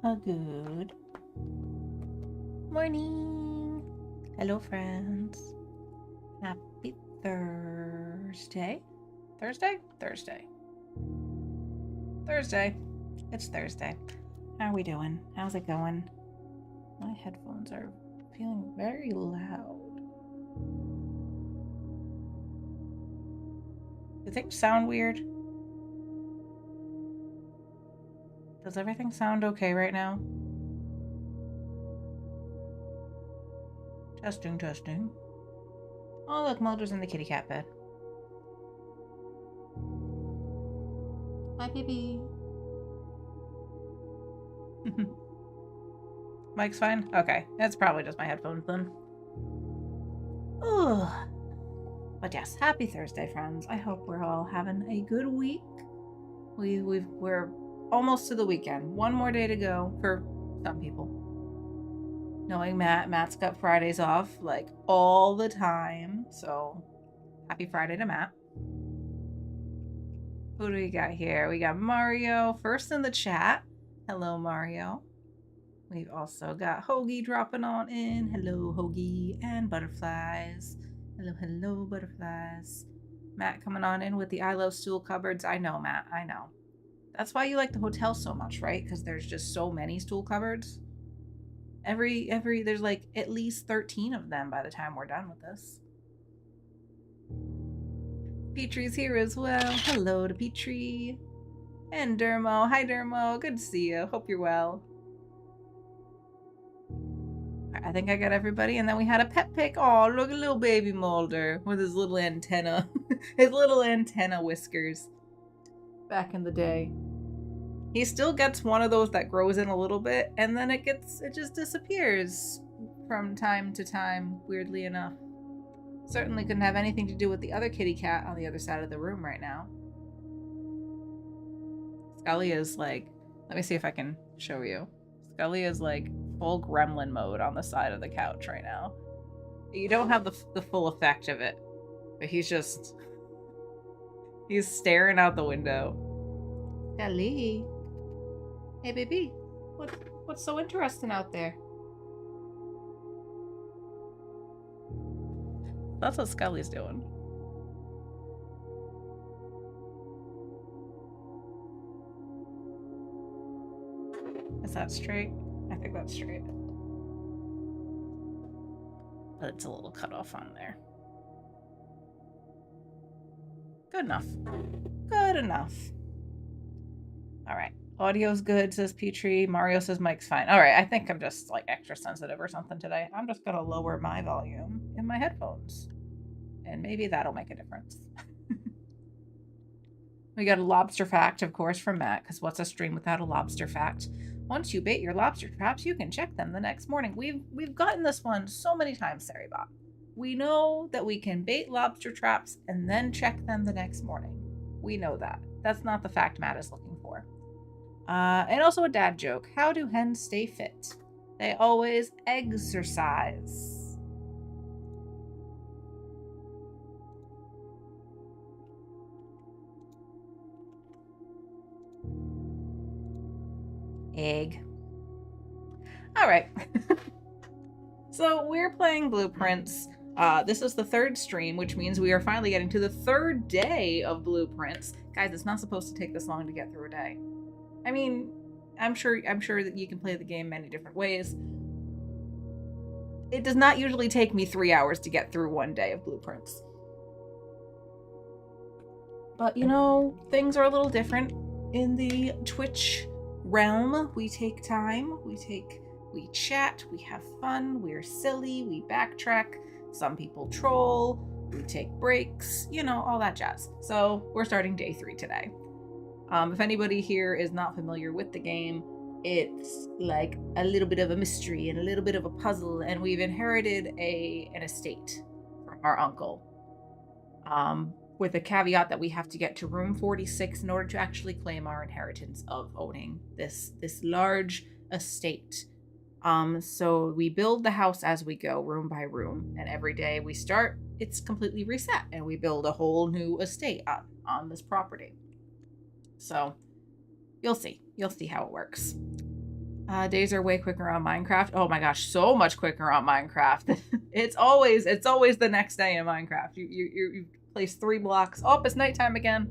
a good morning. Hello, friends. Happy Thursday. Thursday. It's Thursday. How are we doing? How's it going? My headphones are feeling very loud. Do things sound weird? Does everything sound okay right now? Testing. Oh, look, Mulder's in the kitty cat bed. Hi, baby. Mike's fine? Okay, that's probably just my headphones then. Ugh. But yes, happy Thursday, friends. I hope we're all having a good week. We're almost to the weekend. One more day to go for some people. Knowing Matt's got Fridays off like all the time. So happy Friday to Matt. Who do we got here? We got Mario first in the chat. Hello, Mario. We've also got Hoagie dropping on in. Hello, Hoagie. And Butterflies. Hello, Butterflies. Matt coming on in with the I Love Stool Cupboards. I know, Matt. I know. That's why you like the hotel so much, right? Because there's just so many stool cupboards. There's like at least 13 of them by the time we're done with this. Petrie's here as well. Hello to Petrie. And Dermo. Hi, Dermo. Good to see you. Hope you're well. I think I got everybody. And then we had a pet pick. Oh, look at little baby Mulder with his little antenna. His little antenna whiskers. Back in the day. He still gets one of those that grows in a little bit, and then it just disappears from time to time, weirdly enough. Certainly couldn't have anything to do with the other kitty cat on the other side of the room right now. Scully is like, let me see if I can show you. Scully is like full gremlin mode on the side of the couch right now. You don't have the full effect of it, but he's staring out the window. Scully. Hey, baby. What's so interesting out there? That's what Scully's doing. Is that straight? I think that's straight. But it's a little cut off on there. Good enough. Good enough. All right. Audio's good, says Petrie. Mario says Mike's fine. All right, I think I'm just like extra sensitive or something today. I'm just gonna lower my volume in my headphones. And maybe that'll make a difference. We got a lobster fact, of course, from Matt, because what's a stream without a lobster fact? Once you bait your lobster traps, you can check them the next morning. We've gotten this one so many times, Sarybot. We know that we can bait lobster traps and then check them the next morning. We know that. That's not the fact Matt is looking for. And also a dad joke. How do hens stay fit? They always exercise. Egg. All right. So we're playing Blueprints. This is the third stream, which means we are finally getting to the third day of Blueprints. Guys, it's not supposed to take this long to get through a day. I mean, I'm sure that you can play the game many different ways. It does not usually take me 3 hours to get through one day of Blueprints. But, you know, things are a little different in the Twitch realm. We take time, we chat, we have fun, we're silly, we backtrack, some people troll, we take breaks, you know, all that jazz. So we're starting day 3 today. If anybody here is not familiar with the game, it's like a little bit of a mystery and a little bit of a puzzle, and we've inherited an estate from our uncle. With a caveat that we have to get to room 46 in order to actually claim our inheritance of owning this large estate. So we build the house as we go, room by room, and every day we start, it's completely reset, and we build a whole new estate on this property. So you'll see how it works. Days are way quicker on Minecraft. Oh my gosh, so much quicker on Minecraft. it's always the next day in Minecraft. You place 3 blocks. Oh, it's nighttime again.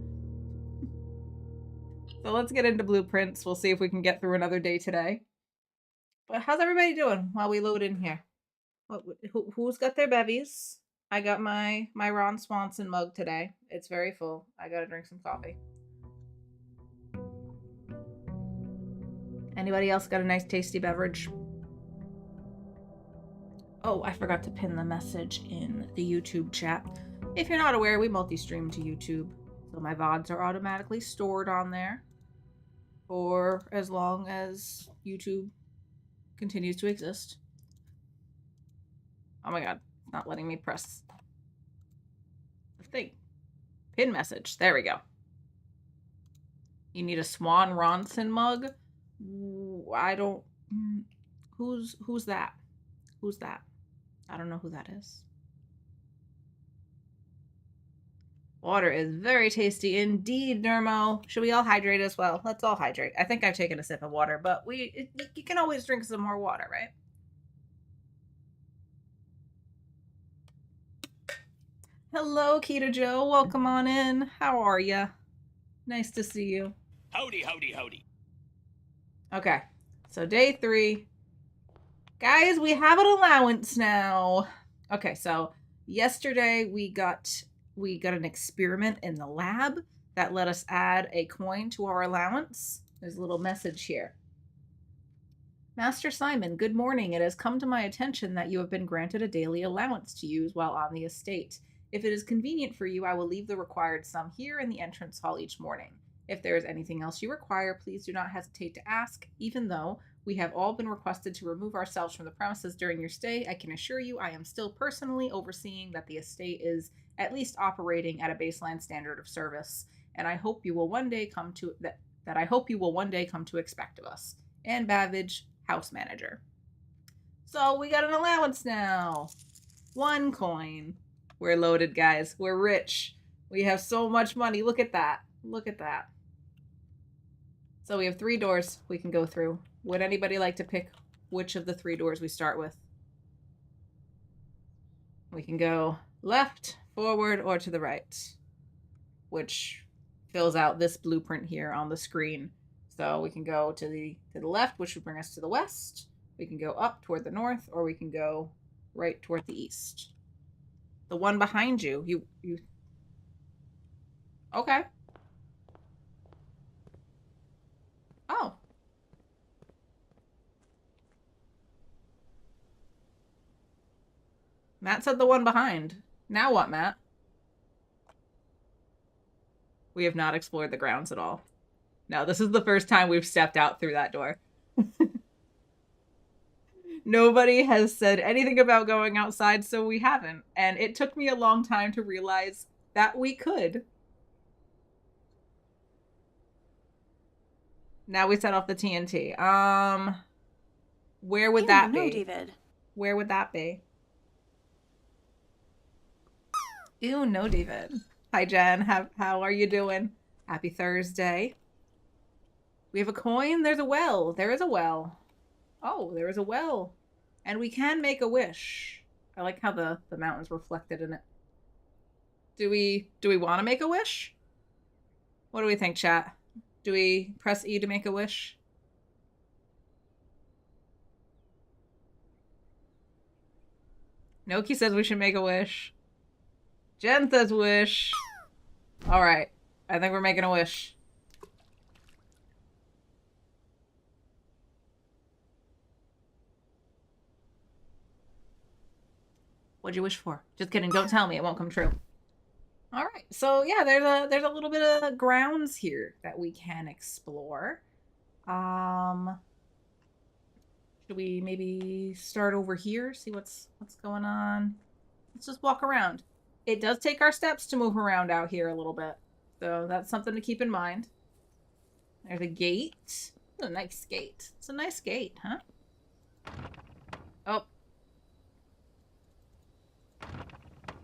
So let's get into blueprints. We'll see if we can get through another day today. But how's everybody doing while we load in here? Who's got their bevies? I got my Ron Swanson mug today. It's very full. I gotta drink some coffee. Anybody else got a nice tasty beverage? Oh, I forgot to pin the message in the YouTube chat. If you're not aware, we multi-stream to YouTube, so my VODs are automatically stored on there for as long as YouTube continues to exist. Oh my god, it's not letting me press the thing. Pin message. There we go. You need a Swan Ronson mug? I don't... Who's that? Who's that? I don't know who that is. Water is very tasty indeed, Nermo. Should we all hydrate as well? Let's all hydrate. I think I've taken a sip of water, but you can always drink some more water, right? Hello, Keto Joe. Welcome on in. How are ya? Nice to see you. Howdy, howdy, howdy. Okay, so day 3. Guys, we have an allowance now. Okay, so yesterday we got an experiment in the lab that let us add a coin to our allowance. There's a little message here. Master Simon, good morning. It has come to my attention that you have been granted a daily allowance to use while on the estate. If it is convenient for you, I will leave the required sum here in the entrance hall each morning. If there is anything else you require, please do not hesitate to ask. Even though we have all been requested to remove ourselves from the premises during your stay, I can assure you I am still personally overseeing that the estate is at least operating at a baseline standard of service, and I hope you will one day come to expect of us. Anne Babbage, house manager. So we got an allowance now. 1 coin. We're loaded, guys. We're rich. We have so much money. Look at that. Look at that. So we have 3 doors we can go through. Would anybody like to pick which of the 3 doors we start with? We can go left, forward, or to the right, which fills out this blueprint here on the screen. So we can go to the left, which would bring us to the west. We can go up toward the north, or we can go right toward the east. The one behind you, you... Okay. Oh. Matt said the one behind. Now what, Matt? We have not explored the grounds at all. No, this is the first time we've stepped out through that door. Nobody has said anything about going outside, so we haven't. And it took me a long time to realize that we could. Now we set off the TNT. Where would that be? David. Where would that be? Ew, no, David. Hi, Jen. How are you doing? Happy Thursday. We have a coin. There's a well. There is a well. Oh, there is a well. And we can make a wish. I like how the mountain's reflected in it. Do we want to make a wish? What do we think, chat? Do we press E to make a wish? Noki says we should make a wish. Jen says wish. All right. I think we're making a wish. What'd you wish for? Just kidding. Don't tell me. It won't come true. All right. So yeah, there's a little bit of grounds here that we can explore. Should we maybe start over here? See what's going on? Let's just walk around. It does take our steps to move around out here a little bit. So that's something to keep in mind. There's a gate. It's a nice gate. It's a nice gate, huh? Oh.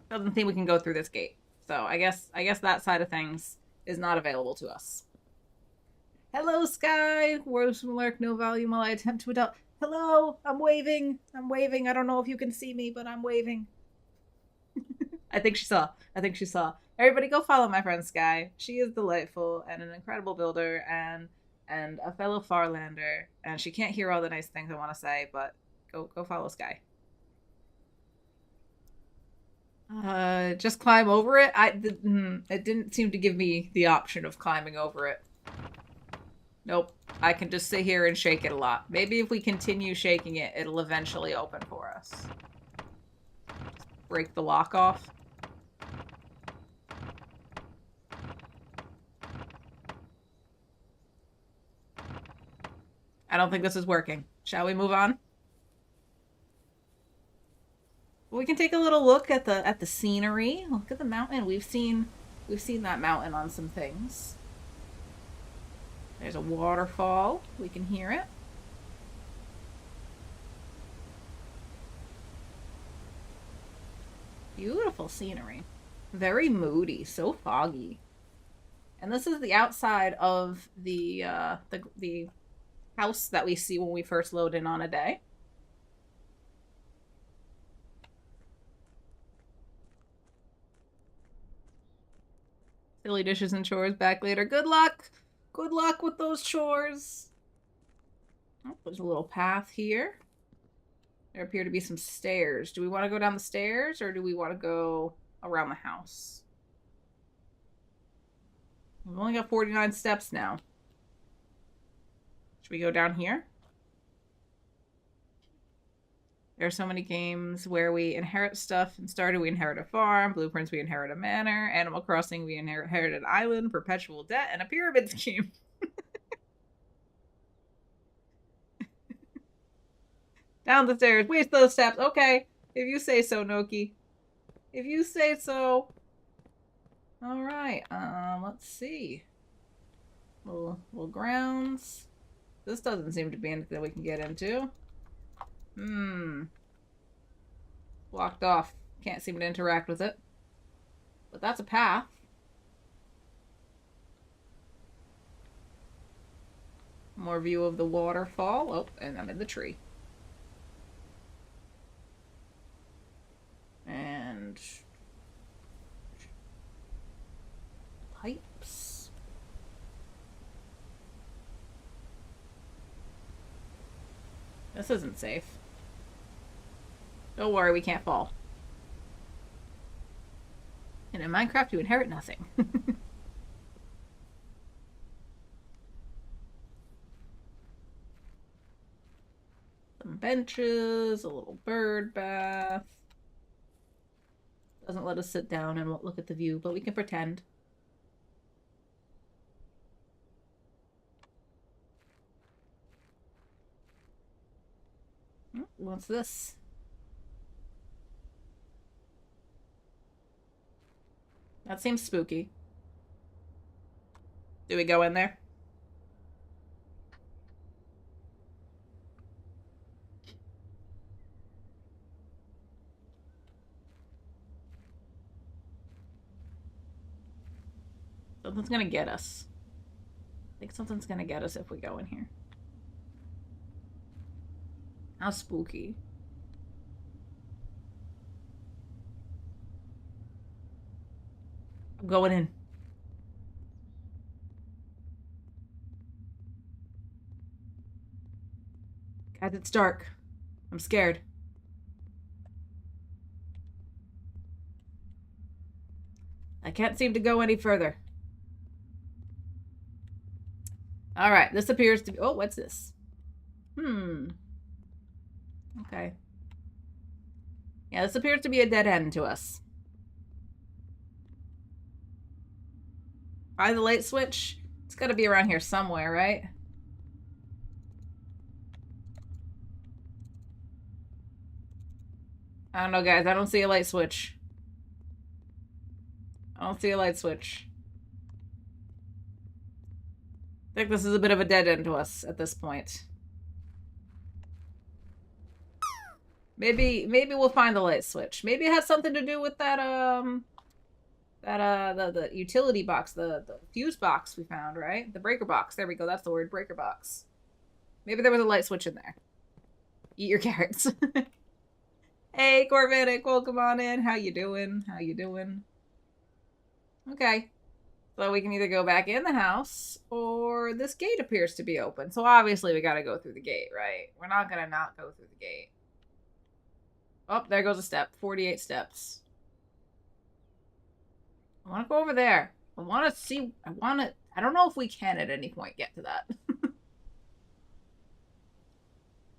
Doesn't think we can go through this gate. So I guess that side of things is not available to us. Hello, Sky. Words from Lurk, no volume while I attempt to adult. Hello, I'm waving. I'm waving. I don't know if you can see me, but I'm waving. I think she saw. I think she saw. Everybody go follow my friend Sky. She is delightful and an incredible builder and a fellow Farlander. And she can't hear all the nice things I want to say, but go follow Sky. Just climb over it. It didn't seem to give me the option of climbing over it. Nope. I can just sit here and shake it a lot. Maybe if we continue shaking it, it'll eventually open for us. Break the lock off. I don't think this is working. Shall we move on? We can take a little look at the scenery. Look at the mountain. We've seen that mountain on some things. There's a waterfall. We can hear it. Beautiful scenery. Very moody, so foggy. And this is the outside of the house that we see when we first load in on a day. Silly dishes and chores back later. Good luck! Good luck with those chores. Oh, there's a little path here. There appear to be some stairs. Do we want to go down the stairs or do we want to go around the house? We've only got 49 steps now. Should we go down here? There are so many games where we inherit stuff. In Stardew, we inherit a farm. Blueprints, we inherit a manor. Animal Crossing, we inherit an island, perpetual debt, and a pyramid scheme. Down the stairs. Waste those steps. Okay. If you say so, Noki. If you say so. Alright. Let's see. Little grounds. This doesn't seem to be anything we can get into. Blocked off. Can't seem to interact with it. But that's a path. More view of the waterfall. Oh, and I'm in the tree. And pipes. This isn't safe. Don't worry, we can't fall. And in Minecraft, you inherit nothing. Some benches, a little bird bath. Doesn't let us sit down and look at the view, but we can pretend. What's this? That seems spooky. Do we go in there? Something's gonna get us. I think something's gonna get us if we go in here. How spooky. I'm going in. Guys, it's dark. I'm scared. I can't seem to go any further. Alright, this appears to be... Oh, what's this? Okay. Yeah, this appears to be a dead end to us. Find the light switch? It's gotta be around here somewhere, right? I don't know, guys. I don't see a light switch. I don't see a light switch. I think this is a bit of a dead end to us at this point. Maybe we'll find the light switch. Maybe it has something to do with that, That, the utility box, the fuse box we found, right? The breaker box. There we go. That's the word, breaker box. Maybe there was a light switch in there. Eat your carrots. Hey, Corvinic, welcome on in. How you doing? How you doing? Okay. So we can either go back in the house, or this gate appears to be open. So obviously we gotta go through the gate, right? We're not gonna not go through the gate. Oh, there goes a step. 48 steps. I want to go over there. I want to see. I don't know if we can at any point get to that.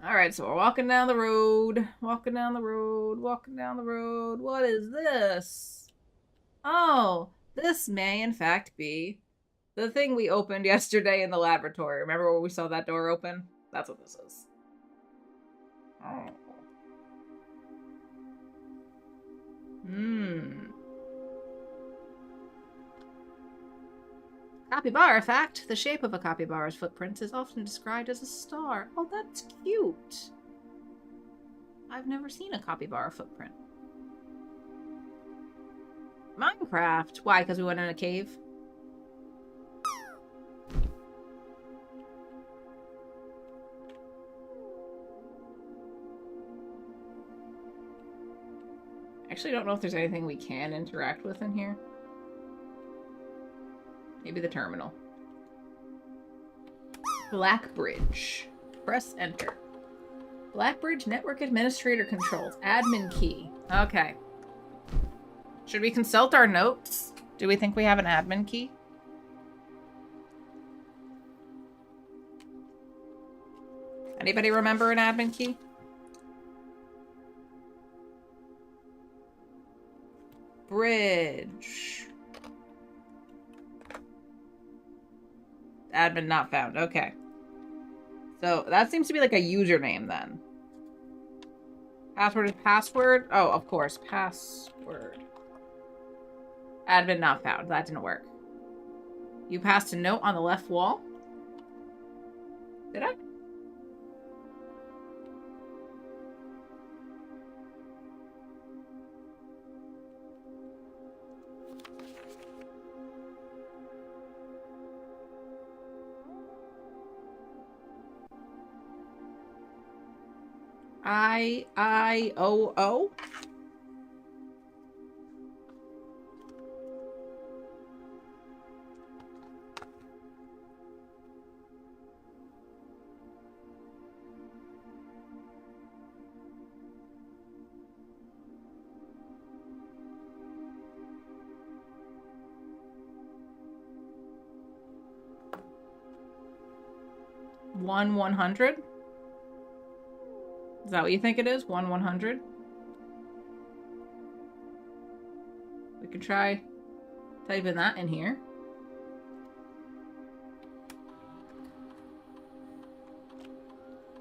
Alright, so we're walking down the road. Walking down the road. Walking down the road. What is this? Oh, this may in fact be the thing we opened yesterday in the laboratory. Remember where we saw that door open? That's what this is. Oh. Capybara fact. The shape of a capybara's footprints is often described as a star. Oh, that's cute. I've never seen a capybara footprint. Minecraft. Why? Because we went in a cave? Actually, I don't know if there's anything we can interact with in here. Maybe the terminal. Blackbridge. Press enter. Blackbridge Network Administrator Controls. Admin key. Okay. Should we consult our notes? Do we think we have an admin key? Anybody remember an admin key? Bridge. Admin not found. Okay. So that seems to be like a username then. Password is password? Oh, of course. Password. Admin not found. That didn't work. You passed a note on the left wall? Did I? I-O-O? One 100? Is that what you think it is? 100? We could try typing that in here.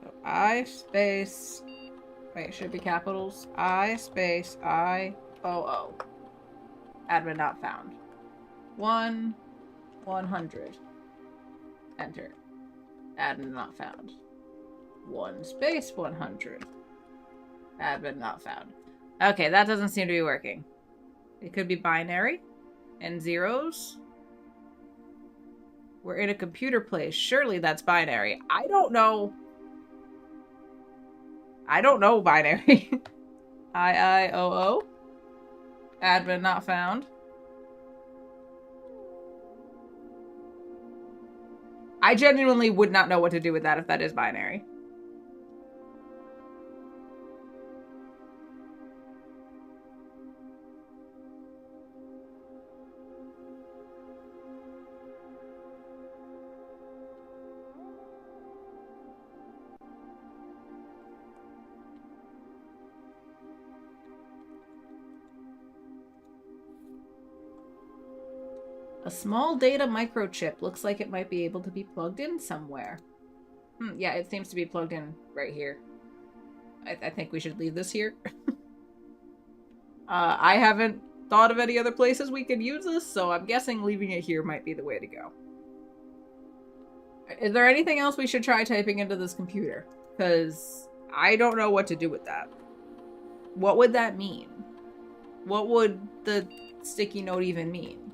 So I space... Wait, it should be capitals. I space I-O-O. Admin not found. 100. Enter. Admin not found. 1 space 100. Admin not found. Okay, that doesn't seem to be working. It could be binary and zeros. We're in a computer place. Surely that's binary. I don't know. I don't know binary. I-O-O. Admin not found. I genuinely would not know what to do with that if that is binary. A small data microchip. Looks like it might be able to be plugged in somewhere. Yeah, it seems to be plugged in right here. I think we should leave this here. I haven't thought of any other places we could use this, so I'm guessing leaving it here might be the way to go. Is there anything else we should try typing into this computer? Because I don't know what to do with that. What would that mean? What would the sticky note even mean?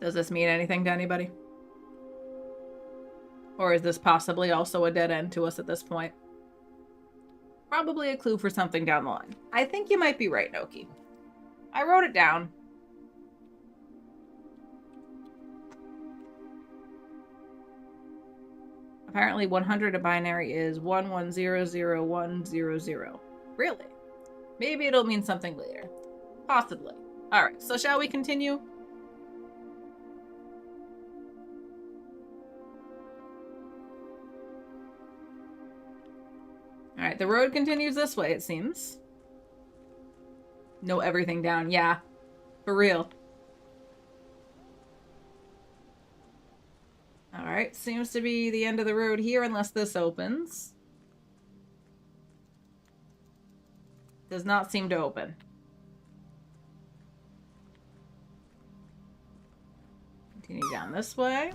Does this mean anything to anybody? Or is this possibly also a dead end to us at this point? Probably a clue for something down the line. I think you might be right, Noki. I wrote it down. Apparently 100 a binary is 1100100. Really? Maybe it'll mean something later. Possibly. Alright, so shall we continue? Alright, the road continues this way, it seems. Know everything down. Yeah. For real. Alright, seems to be the end of the road here unless this opens. Does not seem to open. Continue down this way.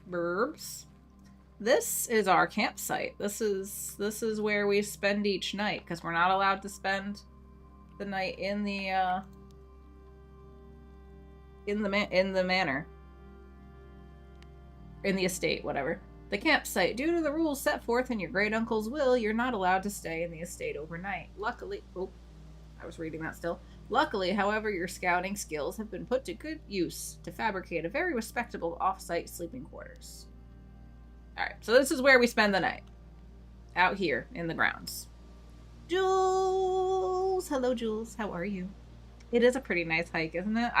Burbs. This is our campsite. This is where we spend each night, because we're not allowed to spend the night in the manor. In the estate, whatever. The campsite. Due to the rules set forth in your great uncle's will, you're not allowed to stay in the estate overnight. Luckily, oh, I was reading that still. Luckily, however, your scouting skills have been put to good use to fabricate a very respectable off-site sleeping quarters. Alright, so this is where we spend the night. Out here, in the grounds. Jules! Hello, Jules. How are you? It is a pretty nice hike, isn't it?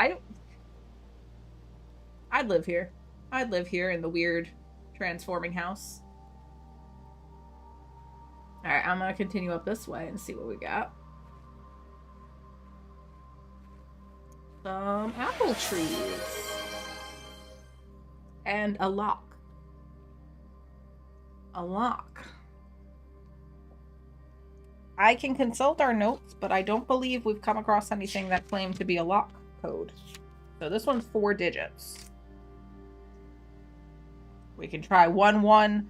I'd live here. I'd live here in the weird transforming house. Alright, I'm gonna continue up this way and see what we got. Some apple trees. And a lock. A lock. I can consult our notes, but I don't believe we've come across anything that claimed to be a lock code. So this one's 4 digits. We can try 1100.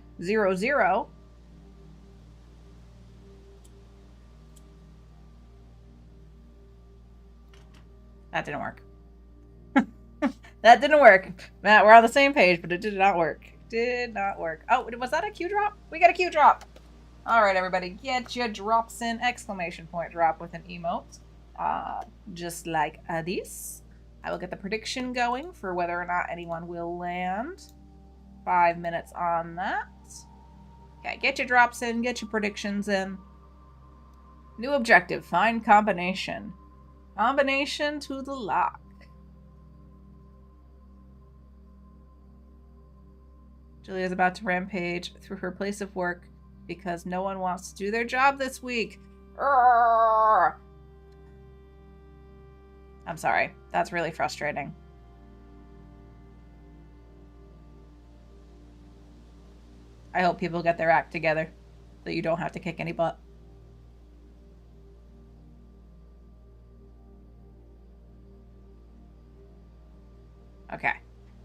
That didn't work. That didn't work. Matt, we're on the same page, but it did not work. Did not work. Oh, was that a Q drop? We got a Q drop. All right, everybody, get your drops in! Exclamation point drop with an emote. Just like this. I will get the prediction going for whether or not anyone will land. 5 minutes on that. Okay, get your drops in, get your predictions in. New objective, find combination. Combination to the lock. Julia's about to rampage through her place of work because no one wants to do their job this week. Urgh. I'm sorry. That's really frustrating. I hope people get their act together so you don't have to kick any butt. Okay.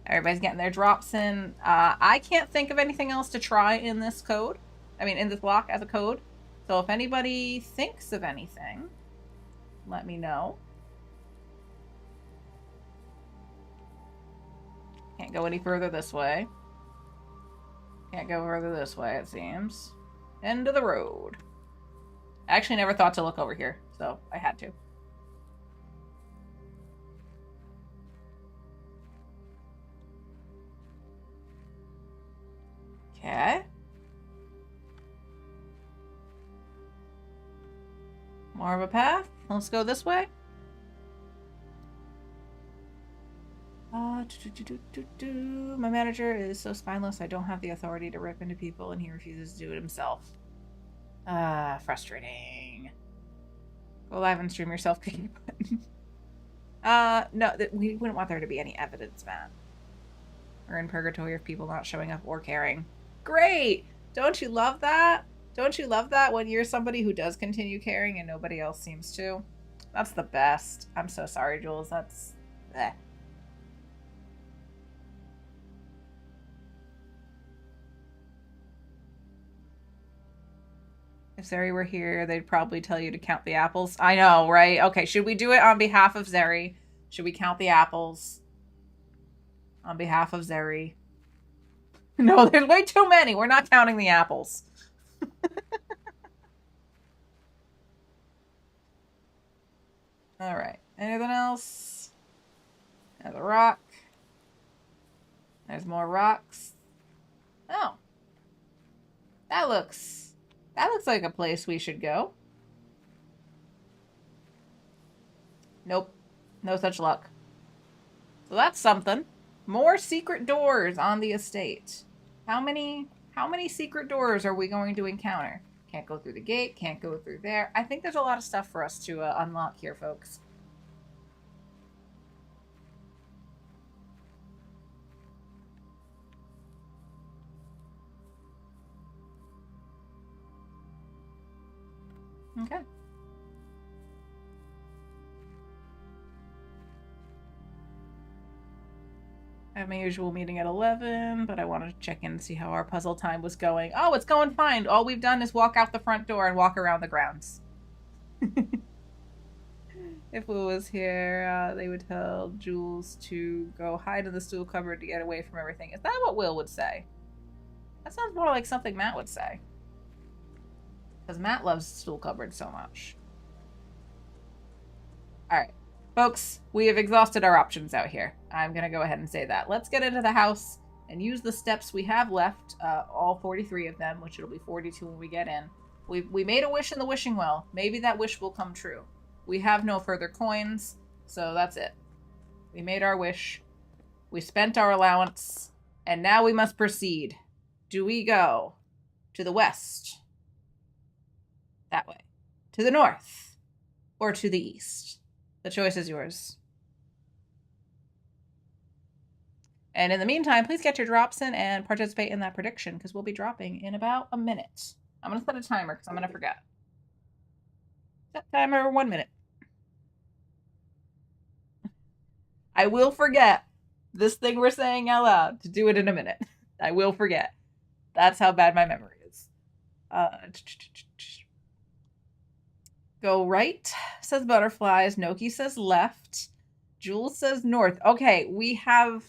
Everybody's getting their drops in. I can't think of anything else to try in this code. I mean, in this block as a code. So if anybody thinks of anything, let me know. Can't go any further this way. Can't go further this way, it seems. End of the road. I actually never thought to look over here, so I had to. Okay. More of a path. Let's go this way. My manager is so spineless I don't have the authority to rip into people and he refuses to do it himself. Frustrating. Go live and stream yourself kicking button. No, we wouldn't want there to be any evidence, Matt. We're in purgatory of people not showing up or caring. Great! Don't you love that? Don't you love that when you're somebody who does continue caring and nobody else seems to? That's the best. I'm so sorry, Jules. That's... eh. If Zeri were here, they'd probably tell you to count the apples. I know, right? Okay, should we do it on behalf of Zeri? Should we count the apples? On behalf of Zeri. No, there's way too many. We're not counting the apples. All right. Anything else? There's a rock. There's more rocks. Oh. That looks like a place we should go. Nope. No such luck. So that's something. More secret doors on the estate. How many secret doors are we going to encounter? Can't go through the gate, can't go through there. I think there's a lot of stuff for us to unlock here, folks. Okay. I have my usual meeting at 11, but I wanted to check in and see how our puzzle time was going. Oh, it's going fine. All we've done is walk out the front door and walk around the grounds. If Will was here, they would tell Jules to go hide in the stool cupboard to get away from everything. Is that what Will would say? That sounds more like something Matt would say. Because Matt loves stool cupboards so much. Alright. Folks, we have exhausted our options out here. I'm going to go ahead and say that. Let's get into the house and use the steps we have left, all 43 of them, which it'll be 42 when we get in. We made a wish in the wishing well. Maybe that wish will come true. We have no further coins, so that's it. We made our wish. We spent our allowance, and now we must proceed. Do we go to the west? That way. To the north? Or to the east? The choice is yours. And in the meantime, please get your drops in and participate in that prediction, because we'll be dropping in about a minute. I'm going to set a timer, because I'm going to forget. Set timer 1 minute. I will forget this thing we're saying out loud to do it in a minute. I will forget. That's how bad my memory is. Go right, says butterflies. Noki says left. Jules says north. Okay, we have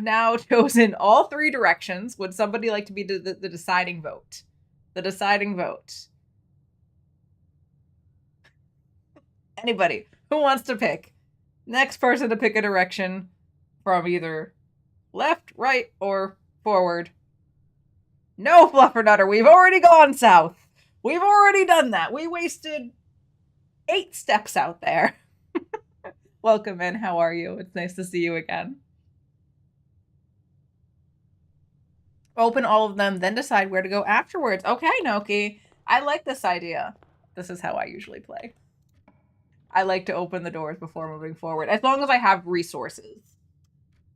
now chosen all 3 directions. Would somebody like to be the deciding vote? The deciding vote. Anybody who wants to pick? Next person to pick a direction from either left, right, or forward. No, Fluffernutter, we've already gone south. We've already done that. We wasted 8 steps out there. Welcome in. How are you? It's nice to see you again. Open all of them, then decide where to go afterwards. Okay, Noki. I like this idea. This is how I usually play. I like to open the doors before moving forward, as long as I have resources.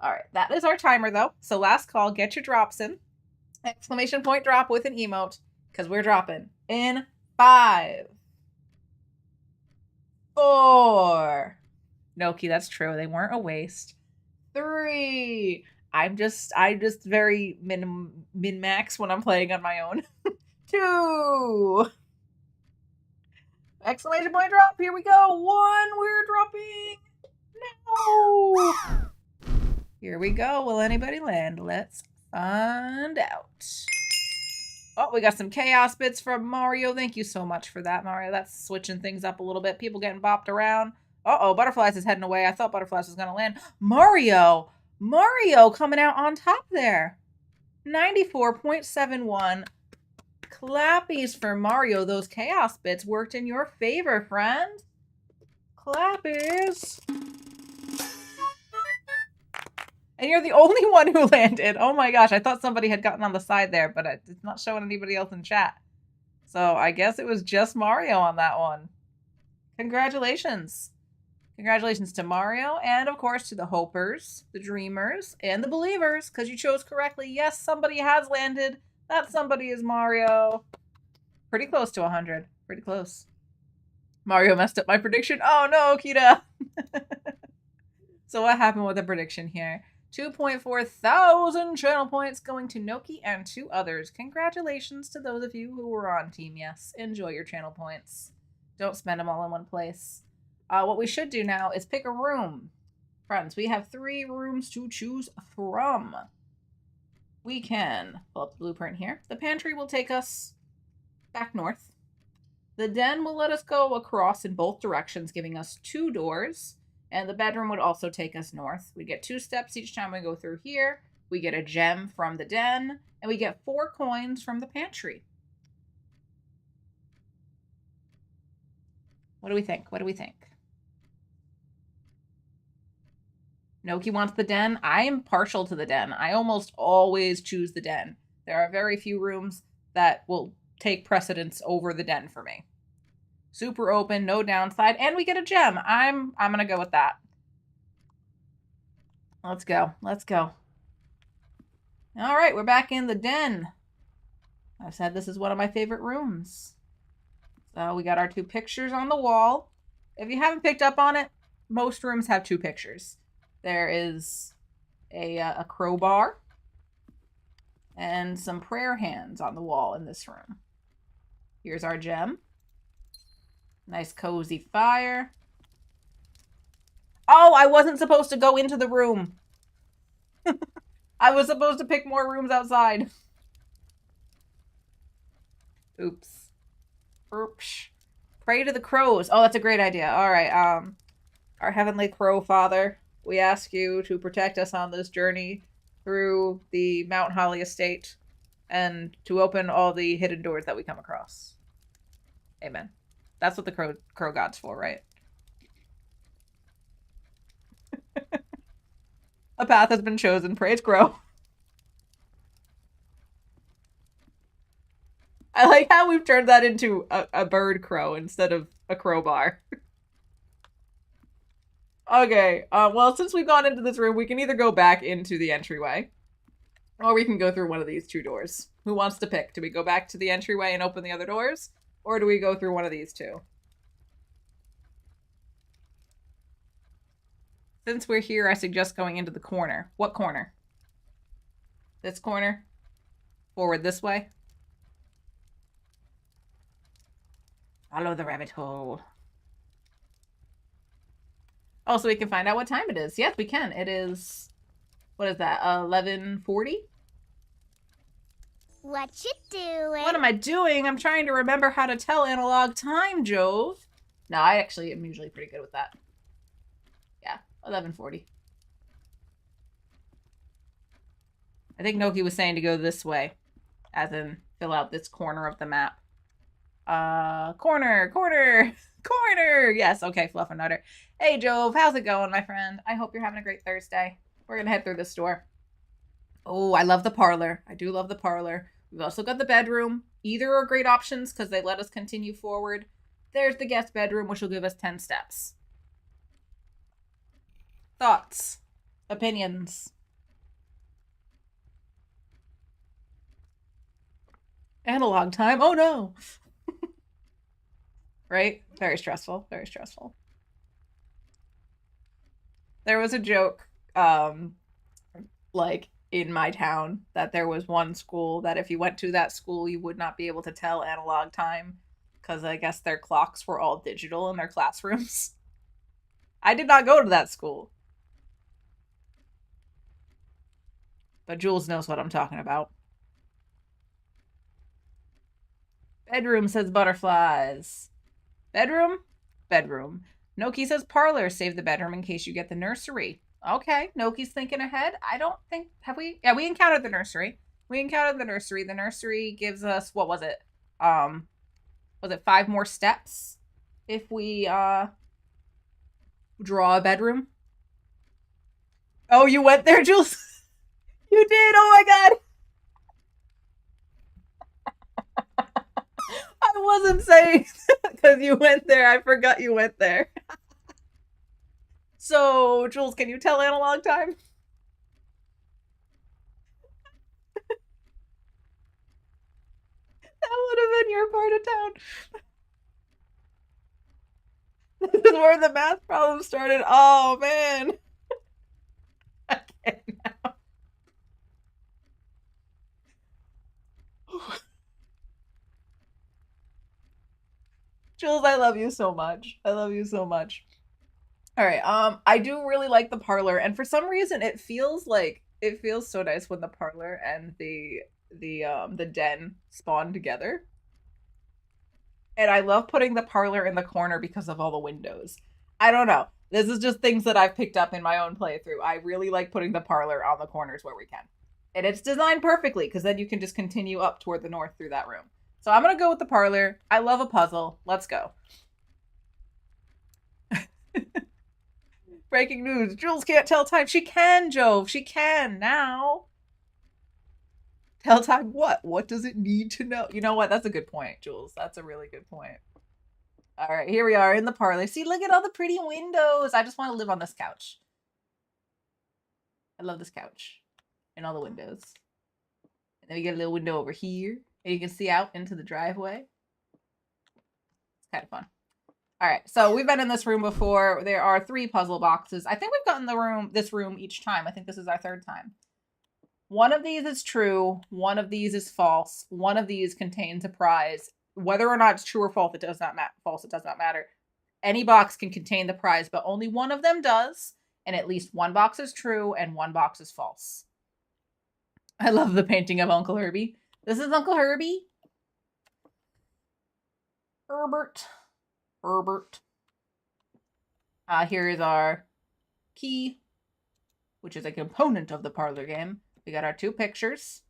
All right, that is our timer, though. So last call, get your drops in. Exclamation point drop with an emote, because we're dropping in 5, 4. Noki, that's true. They weren't a waste. 3. I just very min-max when I'm playing on my own. 2. Exclamation point drop. Here we go. 1. We're dropping. No. Here we go. Will anybody land? Let's find out. Oh, we got some chaos bits from Mario. Thank you so much for that, Mario. That's switching things up a little bit. People getting bopped around. Uh-oh, Butterflies is heading away. I thought Butterflies was going to land. Mario coming out on top there. 94.71. Clappies for Mario. Those chaos bits worked in your favor, friend. Clappies. And you're the only one who landed. Oh my gosh, I thought somebody had gotten on the side there, but it's not showing anybody else in chat. So I guess it was just Mario on that one. Congratulations. Congratulations to Mario, and of course to the hopers, the dreamers, and the believers, because you chose correctly. Yes, somebody has landed That somebody is Mario. Pretty close to 100. Pretty close. Mario messed up my prediction. Oh no, Kita. So what happened with the prediction here? 2.4 thousand channel points going to Noki and 2 others. Congratulations to those of you who were on Team Yes. Enjoy your channel points. Don't spend them all in one place. What we should do now is pick a room. Friends, we have 3 rooms to choose from. We can pull up the blueprint here. The pantry will take us back north. The den will let us go across in both directions, giving us 2 doors. And the bedroom would also take us north. We get 2 steps each time we go through here. We get a gem from the den. And we get 4 coins from the pantry. What do we think? What do we think? Noki wants the den. I am partial to the den. I almost always choose the den. There are very few rooms that will take precedence over the den for me. Super open, no downside, and we get a gem. I'm gonna go with that. Let's go. Let's go. All right, we're back in the den. I've said this is one of my favorite rooms. So we got our 2 pictures on the wall. If you haven't picked up on it, most rooms have 2 pictures. There is a crowbar and some prayer hands on the wall in this room. Here's our gem. Nice cozy fire. Oh, I wasn't supposed to go into the room. I was supposed to pick more rooms outside. Oops. Oops. Pray to the crows. Oh, that's a great idea. All right. Our heavenly crow father, we ask you to protect us on this journey through the Mount Holly estate and to open all the hidden doors that we come across. Amen. That's what the crow god's for, right? A path has been chosen. Praise crow. I like how we've turned that into a bird crow instead of a crowbar. Okay, well, since we've gone into this room, we can either go back into the entryway, or we can go through one of these 2 doors. Who wants to pick? Do we go back to the entryway and open the other doors? Or do we go through one of these 2? Since we're here, I suggest going into the corner. What corner? This corner? Forward this way? Follow the rabbit hole. Oh, so we can find out what time it is. Yes, we can. It is, what is that, 11:40? What you doing? What am I doing? I'm trying to remember how to tell analog time, Jove. No, I actually am usually pretty good with that. Yeah, 11:40. I think Noki was saying to go this way, as in fill out this corner of the map. Corner. Yes, okay, Fluff and Nutter. Hey, Jove, how's it going, my friend? I hope you're having a great Thursday. We're gonna head through this door. Oh, I love the parlor. I do love the parlor. We've also got the bedroom. Either are great options because they let us continue forward. There's the guest bedroom, which will give us 10 steps. Thoughts? Opinions? Analog time. Oh no! Right? Very stressful. Very stressful. There was a joke, like, in my town, that there was one school that if you went to that school, you would not be able to tell analog time, because I guess their clocks were all digital in their classrooms. I did not go to that school. But Jules knows what I'm talking about. Bedroom, says Butterflies. Bedroom? Bedroom. Noki says parlor. Save the bedroom in case you get the nursery. Okay, Noki's thinking ahead. I don't think... Have we? Yeah, we encountered the nursery. We encountered the nursery. The nursery gives us... What was it? Was it 5 more steps? If we, draw a bedroom? Oh, you went there, Jules? You did? Oh my god! I wasn't saying because you went there. I forgot you went there. So, Jules, can you tell analog time? it down. This is where the math problem started. Oh, man. I can't now. Jules, I love you so much. I love you so much. All right. I do really like the parlor, and for some reason, it feels so nice when the parlor and the den spawn together. And I love putting the parlor in the corner because of all the windows. I don't know. This is just things that I've picked up in my own playthrough. I really like putting the parlor on the corners where we can. And it's designed perfectly because then you can just continue up toward the north through that room. So I'm going to go with the parlor. I love a puzzle. Let's go. Breaking news. Jules can't tell time. She can, Jove. She can now. Tell time what? What does it need to know? You know what? That's a good point, Jules. That's a really good point. All right, here we are in the parlor. See, look at all the pretty windows. I just want to live on this couch. I love this couch and all the windows. And then we get a little window over here, and you can see out into the driveway. It's kind of fun. All right, so we've been in this room before. There are 3 puzzle boxes. I think we've gotten this room each time. I think this is our 3rd time. One of these is true. One of these is false. One of these contains a prize. Whether or not it's true or false, it does not matter. Any box can contain the prize, but only one of them does. And at least one box is true and one box is false. I love the painting of Uncle Herbie. This is Uncle Herbie. Herbert. Here is our key, which is a component of the parlor game. We got our 2 pictures.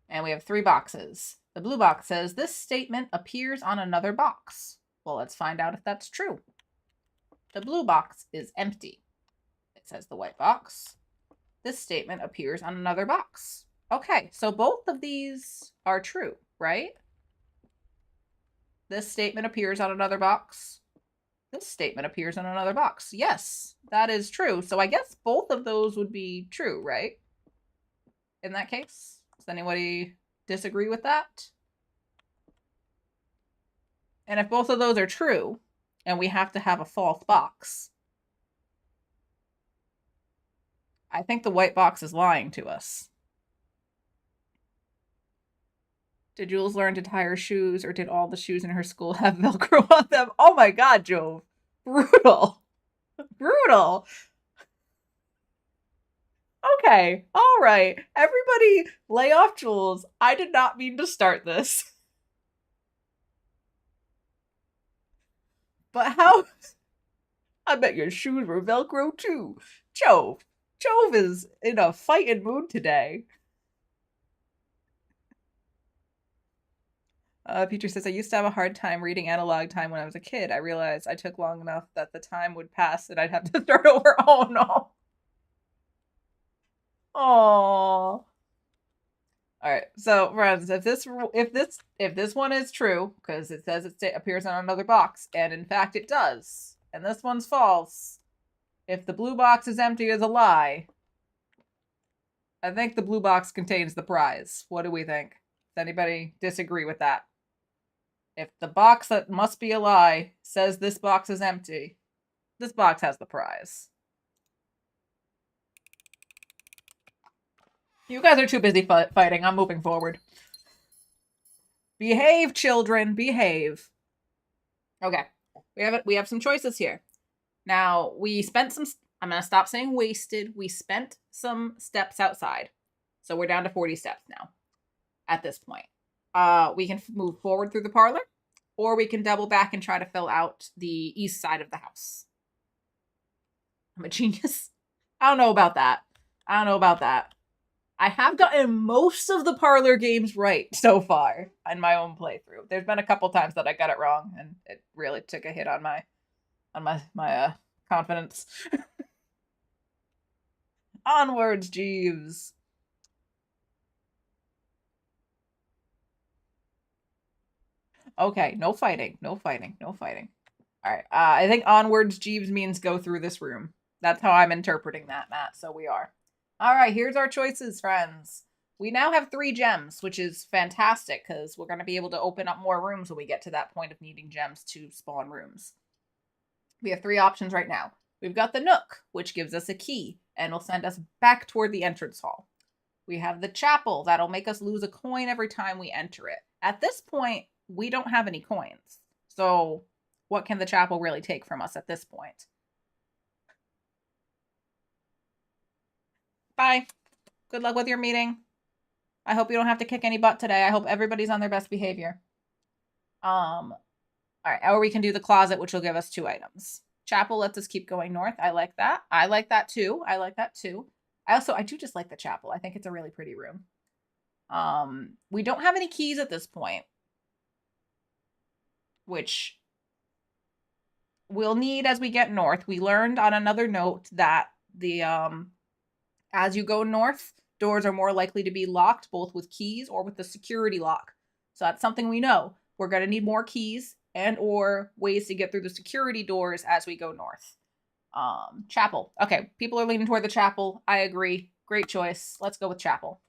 And we have 3 boxes. The blue box says, this statement appears on another box. Well, let's find out if that's true. The blue box is empty. It says the white box. This statement appears on another box. Okay, so both of these are true, right? This statement appears on another box. This statement appears in another box. Yes, that is true. So I guess both of those would be true, right? In that case? Does anybody disagree with that? And if both of those are true, and we have to have a false box, I think the white box is lying to us. Did Jules learn to tie her shoes, or did all the shoes in her school have Velcro on them? Oh my god, Jove. Brutal. Brutal. Okay, all right. Everybody lay off Jules. I did not mean to start this. But how? I bet your shoes were Velcro too. Jove. Jove is in a fighting mood today. Peter says, I used to have a hard time reading analog time when I was a kid. I realized I took long enough that the time would pass and I'd have to start over. Oh no. Oh. All right. So, friends, if this one is true, because it says it appears on another box, and in fact it does, and this one's false, if the blue box is empty is a lie, I think the blue box contains the prize. What do we think? Does anybody disagree with that? If the box that must be a lie says this box is empty, this box has the prize. You guys are too busy fighting. I'm moving forward. Behave, children. Behave. Okay. We have some choices here. Now, we spent some... I'm going to stop saying wasted. We spent some steps outside. So we're down to 40 steps now. At this point. We can move forward through the parlor. Or we can double back and try to fill out the east side of the house. I'm a genius. I don't know about that. I have gotten most of the parlor games right so far in my own playthrough. There's been a couple times that I got it wrong, and it really took a hit on my confidence. Onwards, Jeeves. Okay, no fighting. All right, I think onwards, Jeeves means go through this room. That's how I'm interpreting that, Matt, so we are. All right, here's our choices, friends. We now have 3 gems, which is fantastic because we're going to be able to open up more rooms when we get to that point of needing gems to spawn rooms. We have 3 options right now. We've got the Nook, which gives us a key and will send us back toward the entrance hall. We have the Chapel, that'll make us lose a coin every time we enter it. At this point, we don't have any coins. So what can the Chapel really take from us at this point? Bye. Good luck with your meeting. I hope you don't have to kick any butt today. I hope everybody's on their best behavior. All right, or we can do the closet, which will give us 2 items. Chapel lets us keep going north. I like that. I like that too. I like that too. I do just like the chapel. I think it's a really pretty room. We don't have any keys at this point, which we'll need as we get north. We learned on another note that the as you go north, doors are more likely to be locked, both with keys or with the security lock. So that's something we know. We're going to need more keys and or ways to get through the security doors as we go north. Chapel. Okay, people are leaning toward the chapel. I agree. Great choice. Let's go with chapel.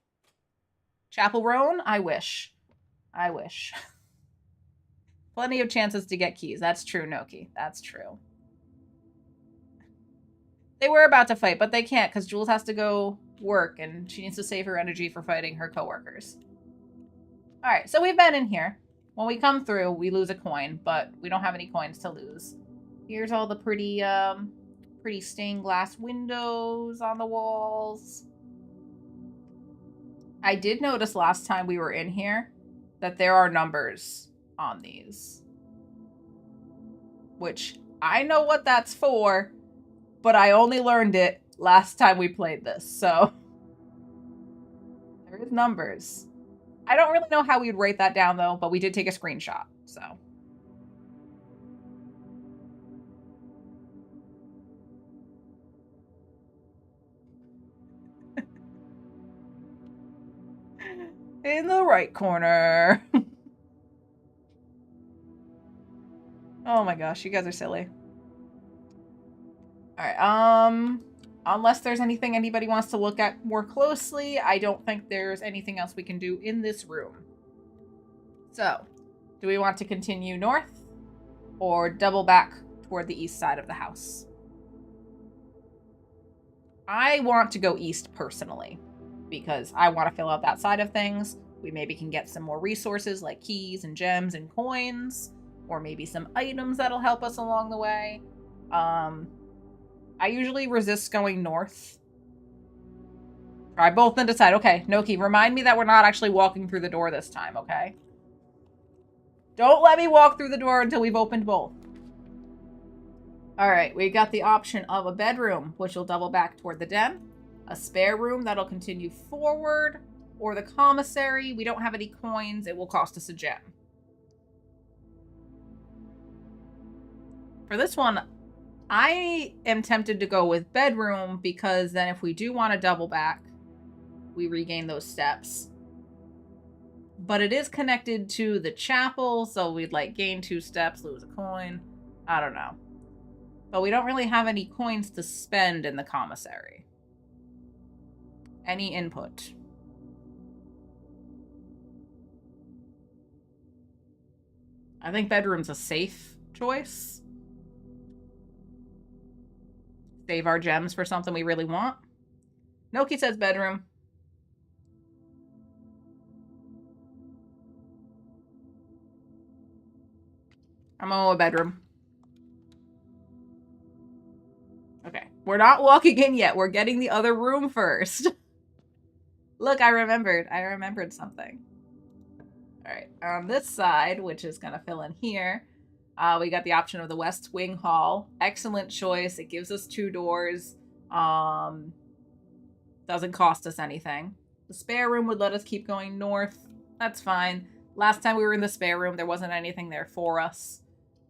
Chapel Roan? I wish. I wish. Plenty of chances to get keys. That's true, Noki. That's true. They were about to fight, but they can't because Jules has to go work and she needs to save her energy for fighting her coworkers. Alright, so we've been in here. When we come through, we lose a coin, but we don't have any coins to lose. Here's all the pretty stained glass windows on the walls. I did notice last time we were in here that there are numbers on these. Which, I know what that's for, but I only learned it last time we played this, so... There is numbers. I don't really know how we'd write that down, though, but we did take a screenshot, so... In the right corner. Oh my gosh, you guys are silly. Alright, unless there's anything anybody wants to look at more closely, I don't think there's anything else we can do in this room. So, do we want to continue north or double back toward the east side of the house? I want to go east personally because I want to fill out that side of things. We maybe can get some more resources like keys and gems and coins, or maybe some items that'll help us along the way. I usually resist going north. All right, both then decide. Okay, Noki, remind me that we're not actually walking through the door this time, okay? Don't let me walk through the door until we've opened both. All right, we got the option of a bedroom, which will double back toward the den, a spare room that'll continue forward, or the commissary. We don't have any coins. It will cost us a gem. For this one, I am tempted to go with bedroom because then if we do want to double back, we regain those steps. But it is connected to the chapel, so we'd like gain 2 steps, lose a coin. I don't know. But we don't really have any coins to spend in the commissary. Any input? I think bedroom's a safe choice. Save our gems for something we really want. Noki says bedroom. I'm on a bedroom. Okay, we're not walking in yet. We're getting the other room first. Look, I remembered something. All right, on this side, which is gonna fill in here, we got the option of the West Wing Hall. Excellent choice. It gives us 2 doors. Doesn't cost us anything. The spare room would let us keep going north. That's fine. Last time we were in the spare room, there wasn't anything there for us.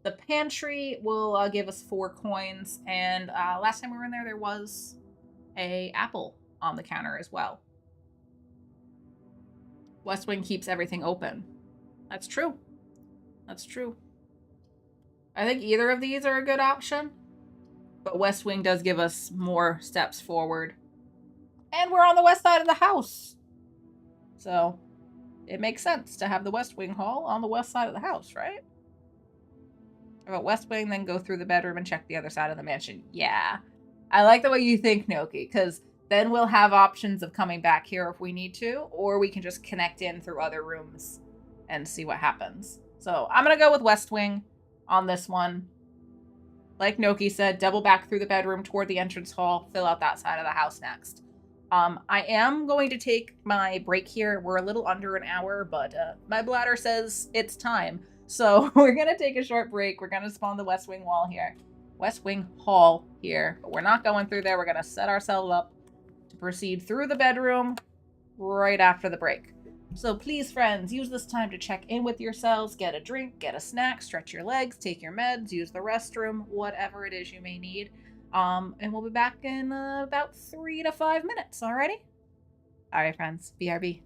The pantry will give us 4 coins. And last time we were in there, there was an apple on the counter as well. West Wing keeps everything open. That's true. That's true. I think either of these are a good option. But West Wing does give us more steps forward. And we're on the west side of the house. So it makes sense to have the West Wing hall on the west side of the house, right? About West Wing, then go through the bedroom and check the other side of the mansion. Yeah. I like the way you think, Noki, because then we'll have options of coming back here if we need to, or we can just connect in through other rooms and see what happens. So I'm going to go with West Wing on this one. Like Noki said, double back through the bedroom toward the entrance hall, fill out that side of the house next. I am going to take my break here. We're a little under an hour, but my bladder says it's time. So we're going to take a short break. We're going to spawn the West Wing wall here. West Wing hall here. But we're not going through there. We're going to set ourselves up to proceed through the bedroom right after the break. So please, friends, use this time to check in with yourselves, get a drink, get a snack, stretch your legs, take your meds, use the restroom, whatever it is you may need. And we'll be back in about 3 to 5 minutes, alrighty? Alright, friends, BRB.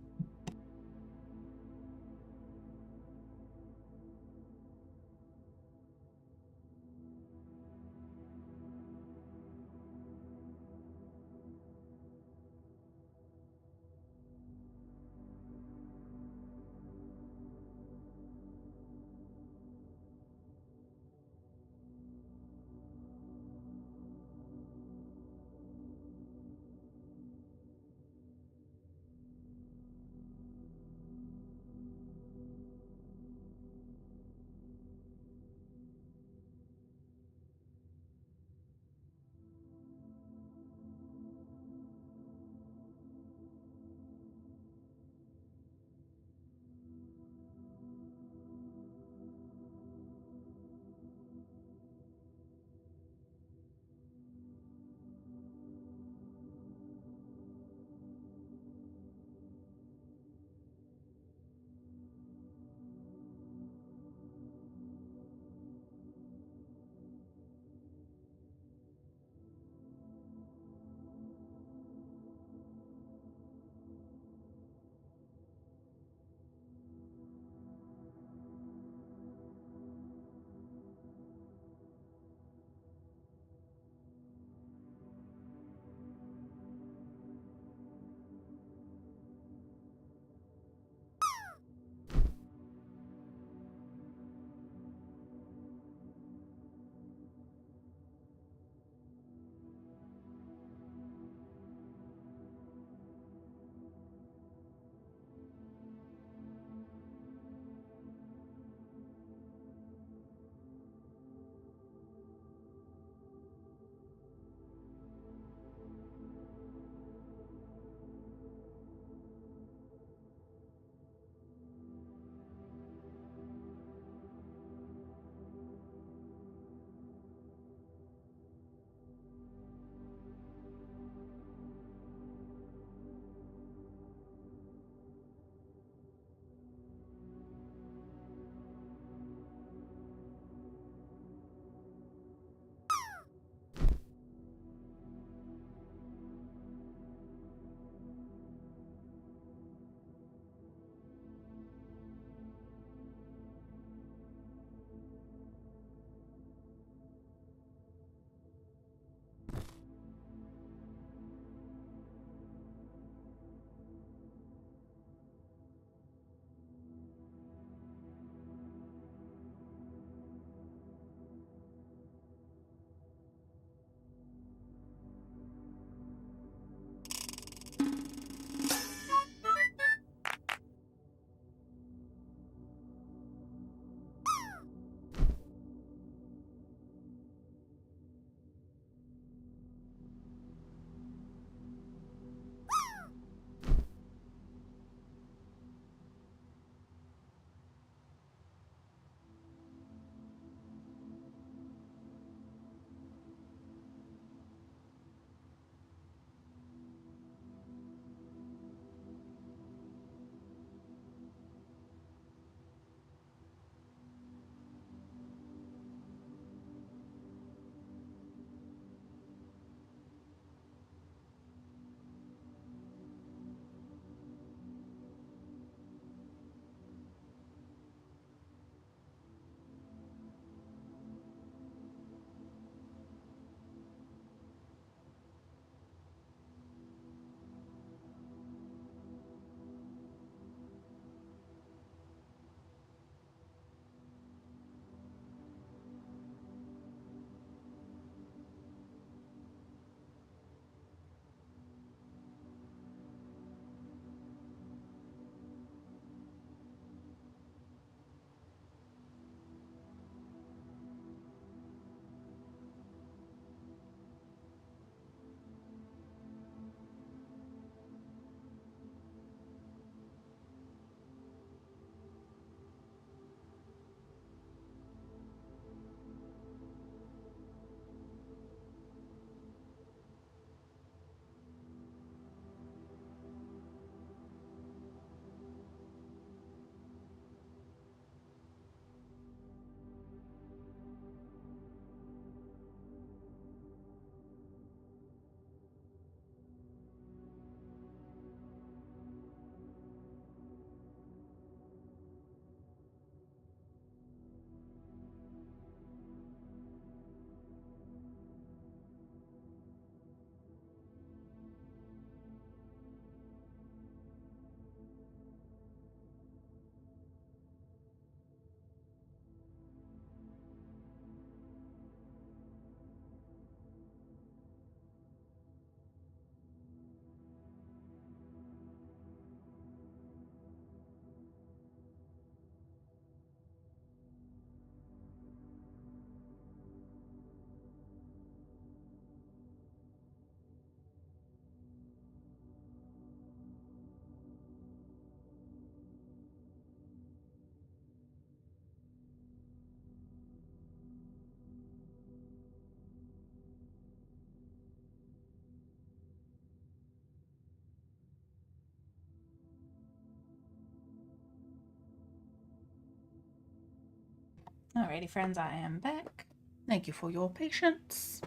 Alrighty, friends, I am back. Thank you for your patience.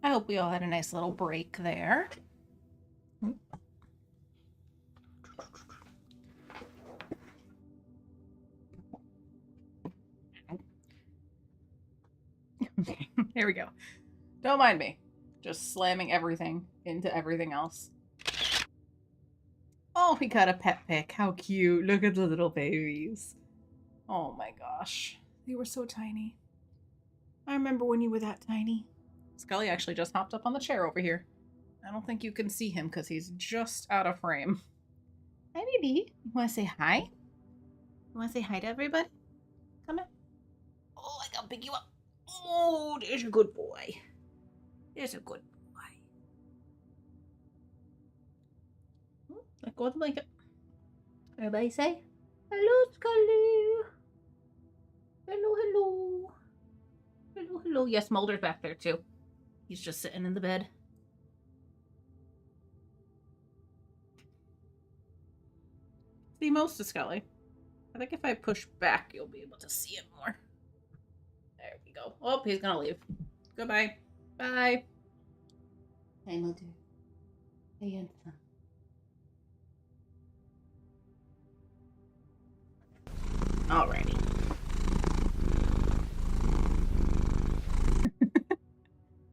I hope we all had a nice little break there. Here we go. Don't mind me. Just slamming everything into everything else. Oh, we got a pet pick. How cute. Look at the little babies. Oh my gosh. They were so tiny. I remember when you were that tiny. Scully actually just hopped up on the chair over here. I don't think you can see him because he's just out of frame. Hi, baby. You want to say hi? You want to say hi to everybody? Come on. Oh, I gotta pick you up. Oh, there's a good boy. There's a good boy. Let go of the blanket. Everybody say, hello, Scully. Hello, hello. Hello, hello. Yes, Mulder's back there too. He's just sitting in the bed. See most of Scully. I think if I push back, you'll be able to see him more. There we go. Oh, he's gonna leave. Goodbye. Bye. Hey, Mulder. Hey, handsome. Alrighty.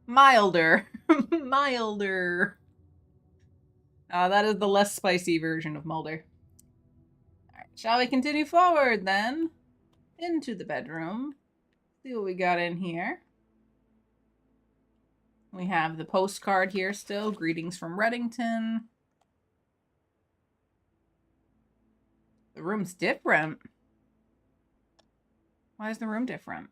Milder. Milder. That is the less spicy version of Mulder. Alright, shall we continue forward then? Into the bedroom. See what we got in here. We have the postcard here still. Greetings from Reddington. The room's different. Why is the room different?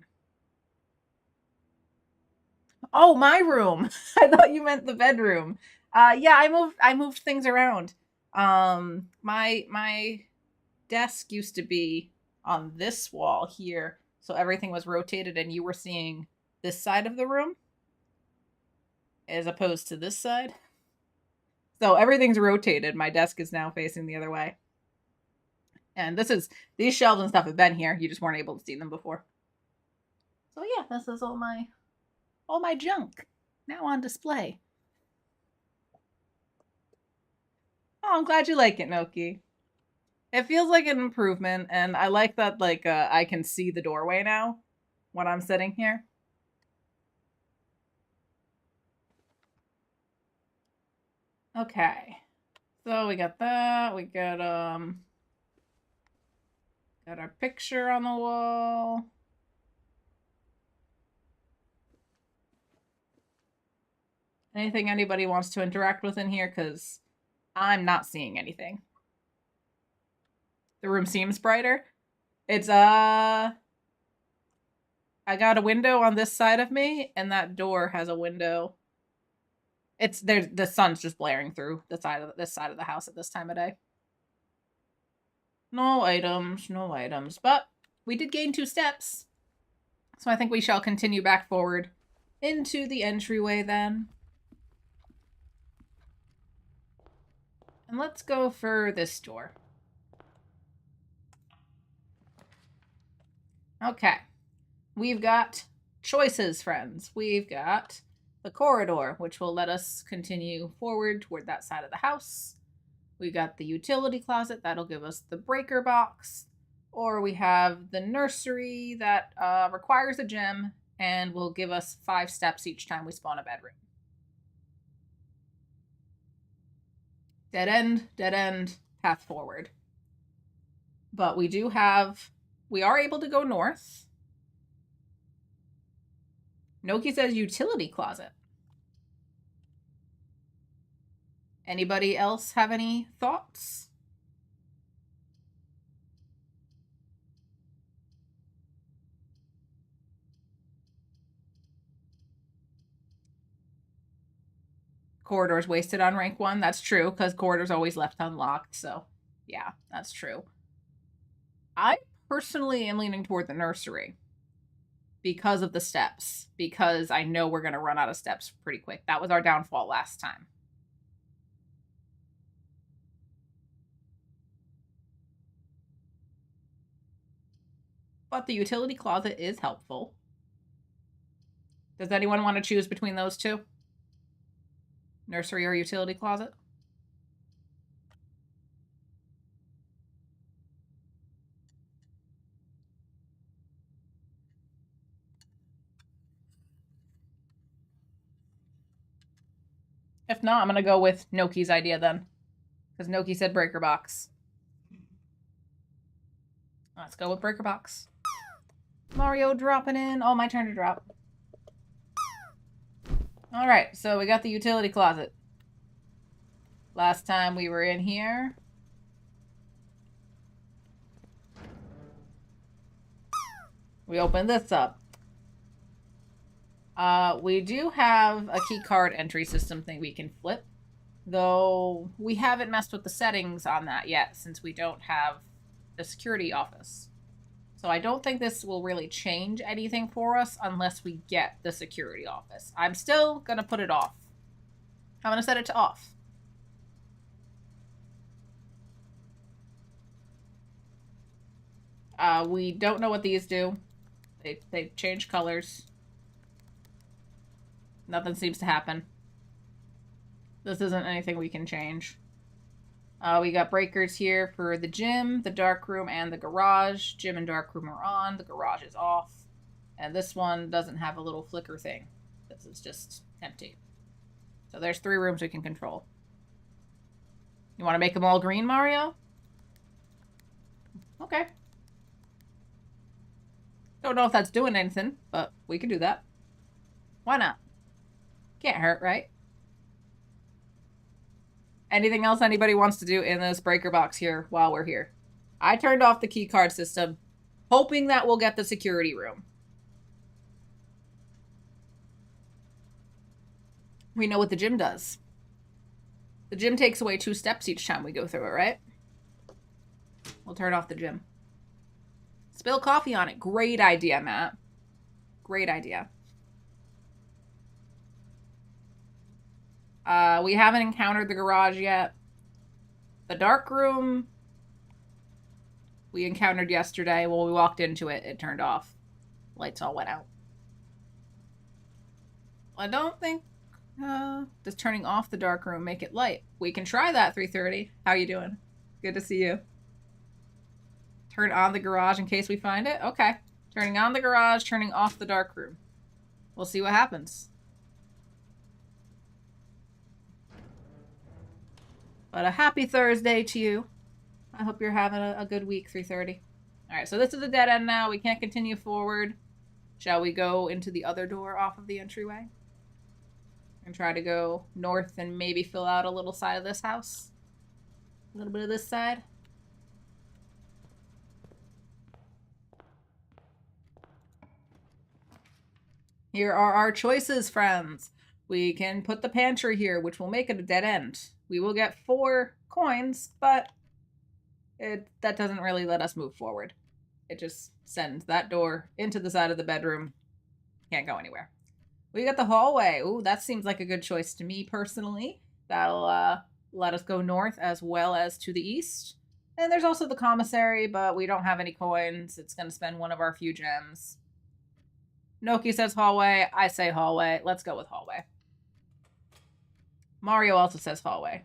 Oh, my room. I thought you meant the bedroom. Yeah, I moved things around. My desk used to be on this wall here, so everything was rotated and you were seeing this side of the room as opposed to this side. So everything's rotated. My desk is now facing the other way. And these shelves and stuff have been here. You just weren't able to see them before. So yeah, this is all my junk now on display. Oh, I'm glad you like it, Noki. It feels like an improvement, and I like that I can see the doorway now when I'm sitting here. Okay. So we got that. We got our picture on the wall. Anything anybody wants to interact with in here? Because I'm not seeing anything. The room seems brighter. It's I got a window on this side of me, and that door has a window. The sun's just blaring through this side of the house at this time of day. No items, but we did gain 2 steps. So I think we shall continue back forward into the entryway then. And let's go for this door. Okay. We've got choices, friends. We've got the corridor, which will let us continue forward toward that side of the house. We got the utility closet. That'll give us the breaker box. Or we have the nursery that requires a gym and will give us 5 steps each time we spawn a bedroom. Dead end, path forward. But we are able to go north. Noki says utility closet. Anybody else have any thoughts? Corridor's wasted on rank 1. That's true, because corridor's always left unlocked. So, yeah, that's true. I personally am leaning toward the nursery because of the steps. Because I know we're going to run out of steps pretty quick. That was our downfall last time. but the utility closet is helpful. Does anyone want to choose between those two? Nursery or utility closet? If not, I'm going to go with Noki's idea then. Because Noki said breaker box. Let's go with breaker box. Mario dropping in. Oh, my turn to drop. Alright, so we got the utility closet. Last time we were in here. We opened this up. We do have a key card entry system thing we can flip. Though we haven't messed with the settings on that yet since we don't have the security office. So I don't think this will really change anything for us unless we get the security office. I'm still going to put it off. I'm going to set it to off. We don't know what these do. They change colors. Nothing seems to happen. This isn't anything we can change. We got breakers here for the gym, the dark room, and the garage. Gym and dark room are on. The garage is off. And this one doesn't have a little flicker thing. This is just empty. So there's 3 rooms we can control. You want to make them all green, Mario? Okay. Don't know if that's doing anything, but we can do that. Why not? Can't hurt, right? Anything else anybody wants to do in this breaker box here while we're here? I turned off the key card system, hoping that we'll get the security room. We know what the gym does. The gym takes away 2 steps each time we go through it, right? We'll turn off the gym. Spill coffee on it. Great idea, Matt. Great idea. We haven't encountered the garage yet. The dark room we encountered yesterday. When we walked into it, it turned off. Lights all went out. I don't think does turning off the dark room make it light. We can try that, 3:30. How you doing? Good to see you. Turn on the garage in case we find it? Okay. Turning on the garage, turning off the dark room. We'll see what happens. But a happy Thursday to you. I hope you're having a good week, 3:30. Alright, so this is a dead end now. We can't continue forward. Shall we go into the other door off of the entryway? And try to go north and maybe fill out a little side of this house? A little bit of this side? Here are our choices, friends. We can put the pantry here, which will make it a dead end. We will get 4 coins, but that doesn't really let us move forward. It just sends that door into the side of the bedroom. Can't go anywhere. We got the hallway. Ooh, that seems like a good choice to me personally. That'll let us go north as well as to the east. And there's also the commissary, but we don't have any coins. It's going to spend one of our few gems. Noki says hallway. I say hallway. Let's go with hallway. Mario also says hallway.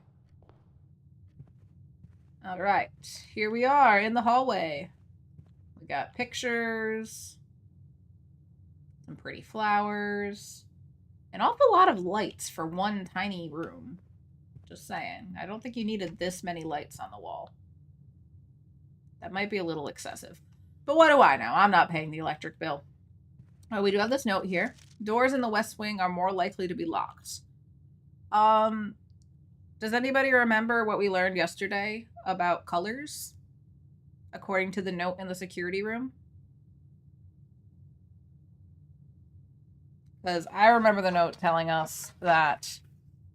All right. Here we are in the hallway. We got pictures. Some pretty flowers. An awful lot of lights for one tiny room. Just saying. I don't think you needed this many lights on the wall. That might be a little excessive. But what do I know? I'm not paying the electric bill. Oh, we do have this note here. Doors in the west wing are more likely to be locked. Does anybody remember what we learned yesterday about colors? According to the note in the security room? Because I remember the note telling us that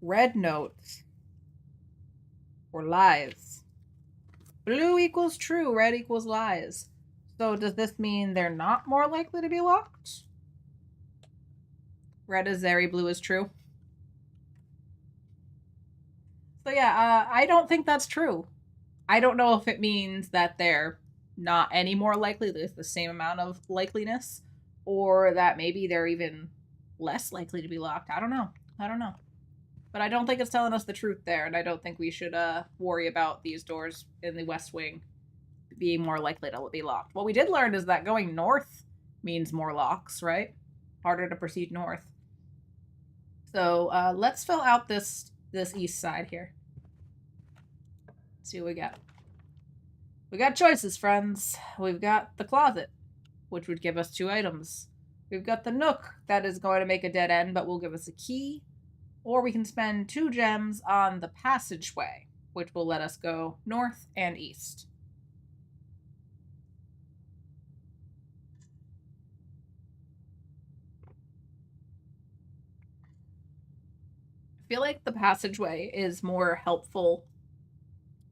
red notes were lies. Blue equals true, red equals lies. So does this mean they're not more likely to be locked? Red is Zeri, blue is true. So yeah, I don't think that's true. I don't know if it means that they're not any more likely, there's the same amount of likeliness, or that maybe they're even less likely to be locked. I don't know. But I don't think it's telling us the truth there, and I don't think we should worry about these doors in the West Wing being more likely to be locked. What we did learn is that going north means more locks, right? Harder to proceed north. So let's fill out this east side here. Let's see what we got. We got choices, friends. We've got the closet, which would give us 2 items. We've got the nook that is going to make a dead end, but will give us a key. Or we can spend 2 gems on the passageway, which will let us go north and east. I feel like the passageway is more helpful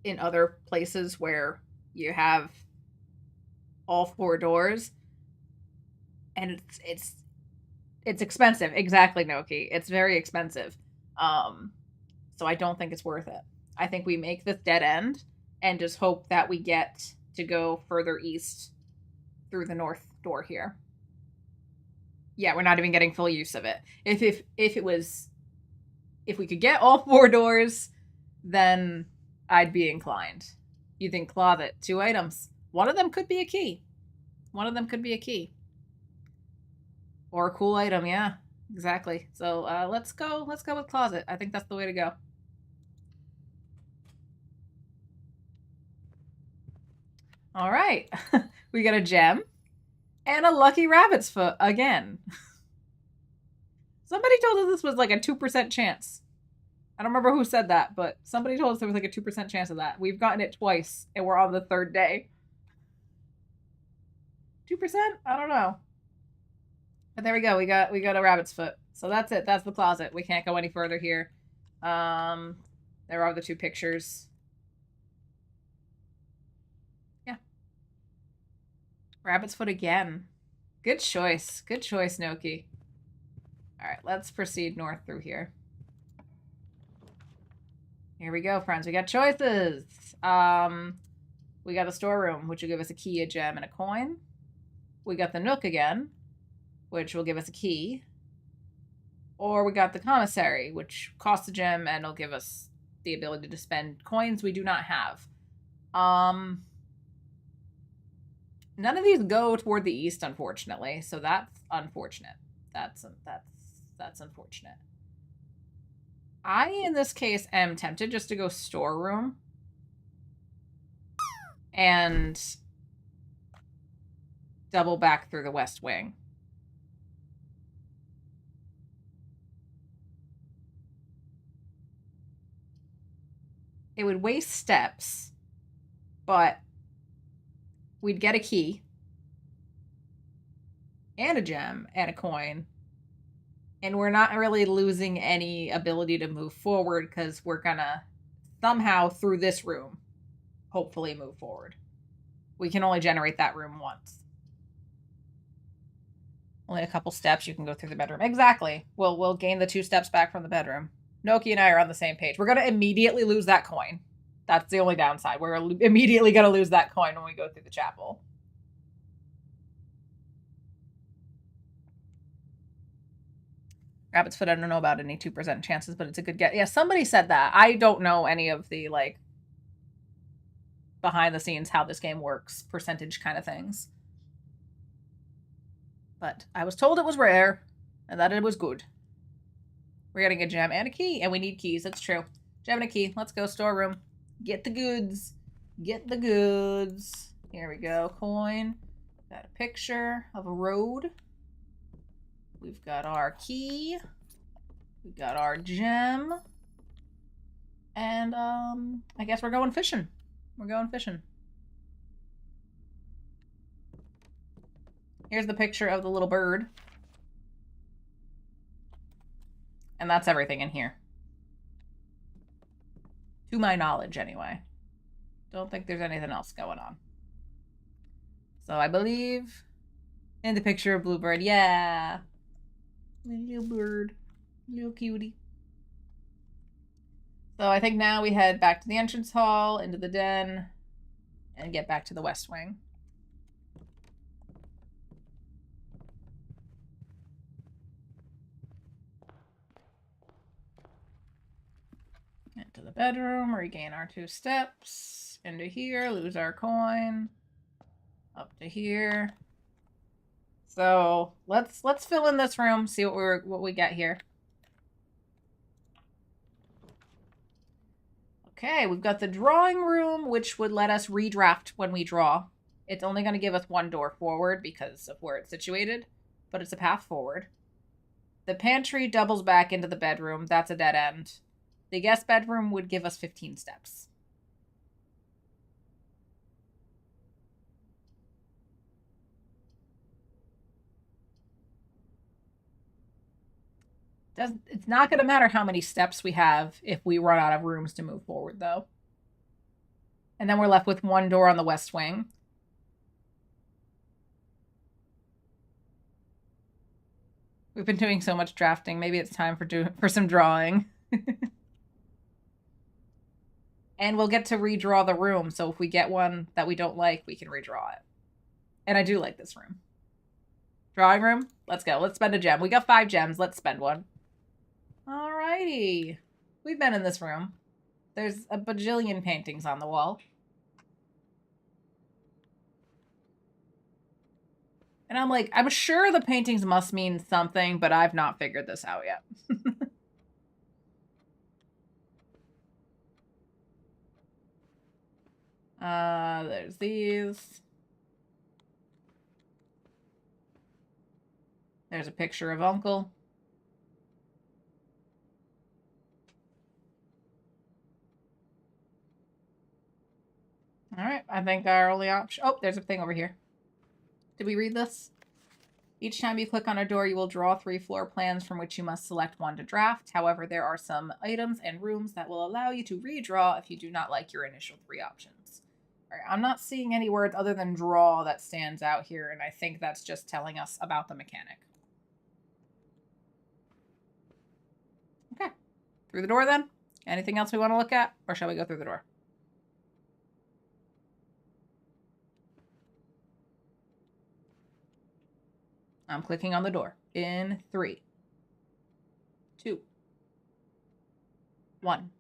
in other places where you have all 4 doors, and it's expensive. Exactly, Noki. It's very expensive. So I don't think it's worth it. I think we make this dead end and just hope that we get to go further east through the north door here. Yeah, we're not even getting full use of it. If we could get all 4 doors, then I'd be inclined. You think closet, 2 items. One of them could be a key. Or a cool item, yeah. Exactly. So let's go with closet. I think that's the way to go. All right. We got a gem and a lucky rabbit's foot again. Somebody told us this was like a 2% chance. I don't remember who said that, but somebody told us there was like a 2% chance of that. We've gotten it twice, and we're on the 3rd day. 2%? I don't know. But there we go. We got a rabbit's foot. So that's it. That's the closet. We can't go any further here. There are the 2 pictures. Yeah. Rabbit's foot again. Good choice. Good choice, Noki. All right, let's proceed north through here. Here we go, friends. We got choices. We got a storeroom, which will give us a key, a gem, and a coin. We got the nook again, which will give us a key. Or we got the commissary, which costs a gem and will give us the ability to spend coins we do not have. None of these go toward the east, unfortunately. So that's unfortunate. That's unfortunate. I, in this case, am tempted just to go storeroom and double back through the West Wing. It would waste steps, but we'd get a key and a gem and a coin. And we're not really losing any ability to move forward because we're gonna somehow, through this room, hopefully move forward. We can only generate that room once. Only a couple steps, you can go through the bedroom. Exactly. We'll gain the 2 steps back from the bedroom. Noki and I are on the same page. We're going to immediately lose that coin. That's the only downside. We're immediately going to lose that coin when we go through the chapel. Rabbit's foot, I don't know about any 2% chances, but it's a good guess. Yeah, somebody said that. I don't know any of the, like, behind the scenes how this game works, percentage kind of things. But I was told it was rare and that it was good. We're getting a gem and a key, and we need keys. That's true. Gem and a key. Let's go storeroom. Get the goods. Get the goods. Here we go. Coin. Got a picture of a road. We've got our key. We've got our gem. And, I guess we're going fishing. We're going fishing. Here's the picture of the little bird. And that's everything in here. To my knowledge, anyway. Don't think there's anything else going on. So I believe in the picture of Bluebird. Yeah. Little bird. Little cutie. So I think now we head back to the entrance hall, into the den, and get back to the West Wing. to the bedroom, regain our 2 steps, into here, lose our coin, up to here. So let's fill in this room, see what we get here. Okay, we've got the drawing room, which would let us redraft when we draw. It's only going to give us 1 door forward because of where it's situated, but it's a path forward. The pantry doubles back into the bedroom. That's a dead end. The guest bedroom would give us 15 steps. It's not going to matter how many steps we have if we run out of rooms to move forward, though. And then we're left with 1 door on the west wing. We've been doing so much drafting. Maybe it's time for some drawing. And we'll get to redraw the room. So if we get one that we don't like, we can redraw it. And I do like this room. Drawing room? Let's go. Let's spend a gem. We got 5 gems. Let's spend one. Alrighty. We've been in this room. There's a bajillion paintings on the wall. And I'm like, I'm sure the paintings must mean something, but I've not figured this out yet. There's these. There's a picture of Uncle. All right, I think our only option... Oh, there's a thing over here. Did we read this? Each time you click on a door, you will draw 3 floor plans from which you must select 1 to draft. However, there are some items and rooms that will allow you to redraw if you do not like your initial 3 options. All right, I'm not seeing any words other than draw that stands out here, and I think that's just telling us about the mechanic. Okay, through the door then? Anything else we want to look at, or shall we go through the door? I'm clicking on the door. In 3, 2, 1.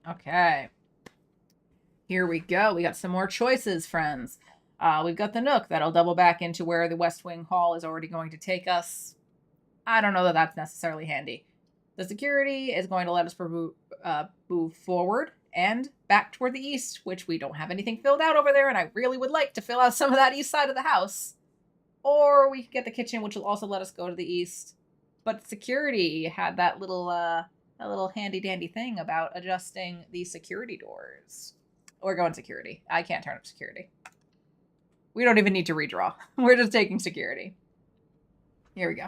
Okay. Here we go. We got some more choices, friends. We've got the Nook. That'll double back into where the West Wing Hall is already going to take us. I don't know that that's necessarily handy. The security is going to let us move forward and back toward the east, which we don't have anything filled out over there, and I really would like to fill out some of that east side of the house. Or we could get the kitchen, which will also let us go to the east. But security had that little handy-dandy thing about adjusting the security doors. We're going security. I can't turn up security. We don't even need to redraw. We're just taking security. Here we go.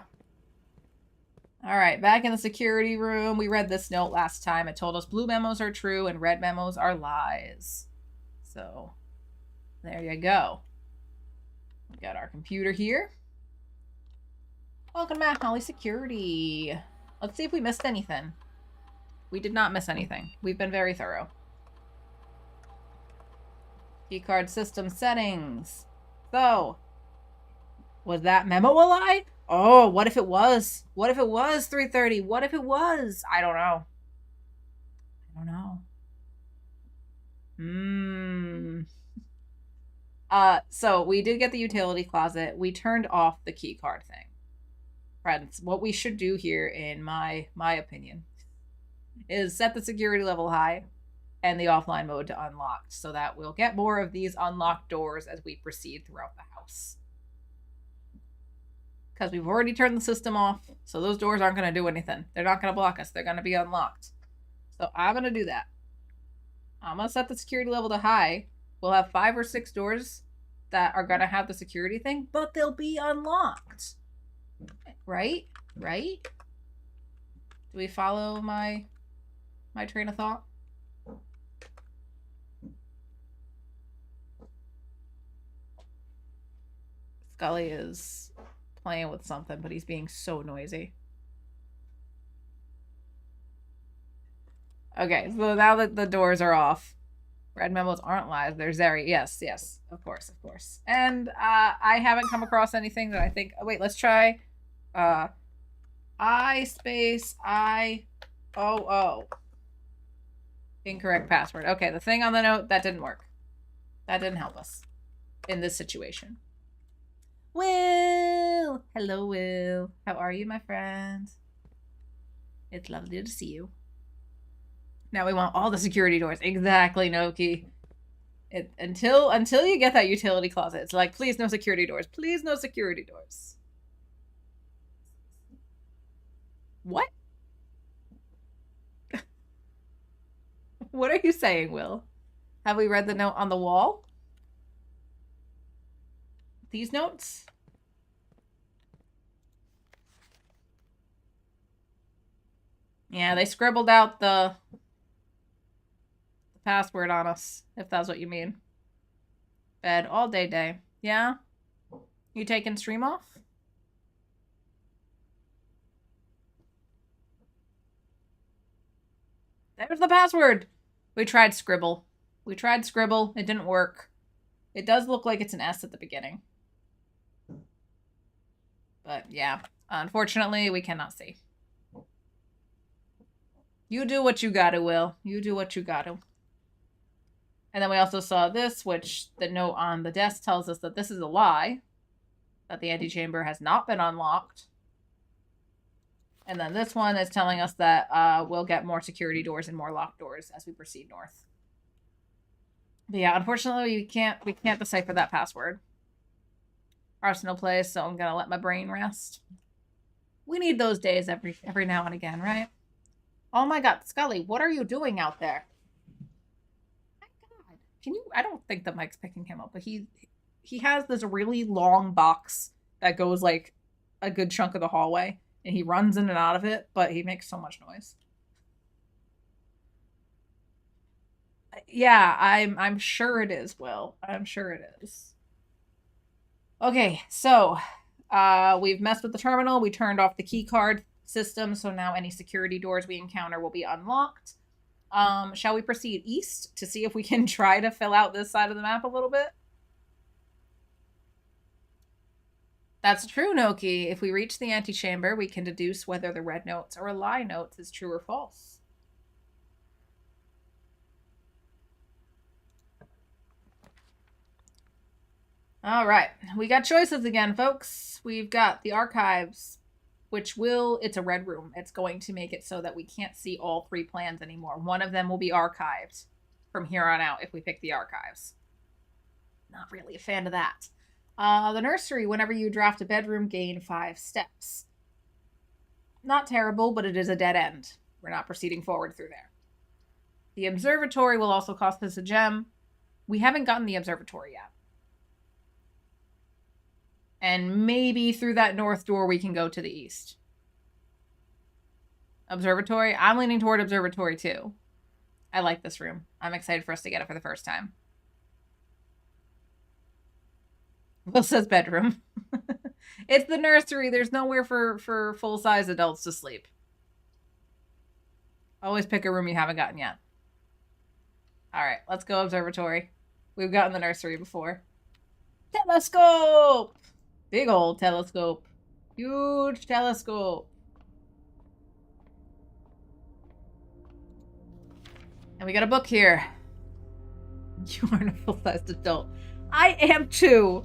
All right, back in the security room. We read this note last time. It told us blue memos are true and red memos are lies. So, there you go. We got our computer here. Welcome back, Holly Security. Let's see if we missed anything. We did not miss anything. We've been very thorough. Keycard system settings. So, was that memo a lie? Oh, what if it was? What if it was 3:30? What if it was? I don't know. I don't know. So we did get the utility closet. We turned off the key card thing. Friends, what we should do here, in my opinion, is set the security level high and the offline mode to unlocked so that we'll get more of these unlocked doors as we proceed throughout the house. Because we've already turned the system off, so those doors aren't going to do anything. They're not going to block us. They're going to be unlocked. So I'm going to do that. I'm going to set the security level to high. We'll have 5 or 6 doors that are going to have the security thing, but they'll be unlocked. Right? Right? Do we follow my train of thought? Scully is playing with something, but he's being so noisy. Okay, so now that the doors are off, red memos aren't lies. They're Zeri. Yes, yes, of course, of course. And I haven't come across anything that I think... Oh, wait, let's try... I space I-O-O. Incorrect password. Okay, the thing on the note, that didn't work. That didn't help us in this situation. Will! Hello, Will. How are you, my friend? It's lovely to see you. Now we want all the security doors. Exactly, Noki. Until you get that utility closet, it's like, please no security doors. Please no security doors. What? What are you saying, Will? Have we read the note on the wall? These notes? Yeah, they scribbled out the password on us, if that's what you mean. Bed all day. Yeah? You taking stream off? There's the password! We tried Scribble. It didn't work. It does look like it's an S at the beginning. But yeah, unfortunately, we cannot see. You do what you gotta, Will. You do what you gotta. And then we also saw this, which the note on the desk tells us that this is a lie. That the antechamber has not been unlocked. And then this one is telling us that we'll get more security doors and more locked doors as we proceed north. But yeah, unfortunately, we can't decipher that password. Arsenal plays, so I'm gonna let my brain rest. We need those days every now and again, right? Oh my god, Scully, what are you doing out there? My god. Can you... I don't think the mic's picking him up, but he has this really long box that goes like a good chunk of the hallway, and he runs in and out of it, but he makes so much noise. Yeah, I'm sure it is, Will. I'm sure it is. Okay, so we've messed with the terminal. We turned off the key card system, so now any security doors we encounter will be unlocked. Shall we proceed east to see if we can try to fill out this side of the map a little bit? That's true, Noki. If we reach the antechamber, we can deduce whether the red notes or lie notes is true or false. All right, we got choices again, folks. We've got the archives, which it's a red room. It's going to make it so that we can't see all 3 plans anymore. One of them will be archived from here on out if we pick the archives. Not really a fan of that. The nursery, whenever you draft a bedroom, gain 5 steps. Not terrible, but it is a dead end. We're not proceeding forward through there. The observatory will also cost us a gem. We haven't gotten the observatory yet. And maybe through that north door we can go to the east. Observatory? I'm leaning toward observatory too. I like this room. I'm excited for us to get it for the first time. Will says bedroom. It's the nursery. There's nowhere for full-size adults to sleep. Always pick a room you haven't gotten yet. Alright, let's go observatory. We've gotten the nursery before. Telescope! Big old telescope. Huge telescope. And we got a book here. You aren't a full-sized adult. I am too.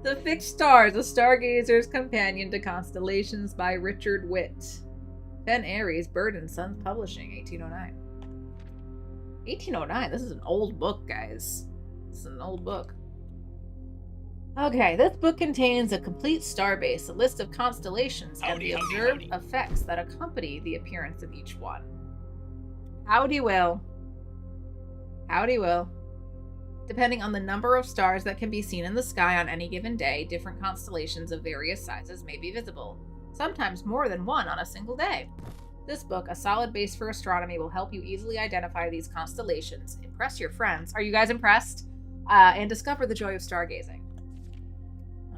The Fixed Stars, A Stargazer's Companion to Constellations by Richard Witt. Ben Aries, Bird and Sons Publishing, 1809. 1809? This is an old book, guys. This is an old book. Okay, this book contains a complete starbase, a list of constellations, and the observed effects that accompany the appearance of each one. Howdy, Will. Howdy, Will. Depending on the number of stars that can be seen in the sky on any given day, different constellations of various sizes may be visible, sometimes more than one on a single day. This book, a solid base for astronomy, will help you easily identify these constellations, impress your friends. Are you guys impressed? And discover the joy of stargazing.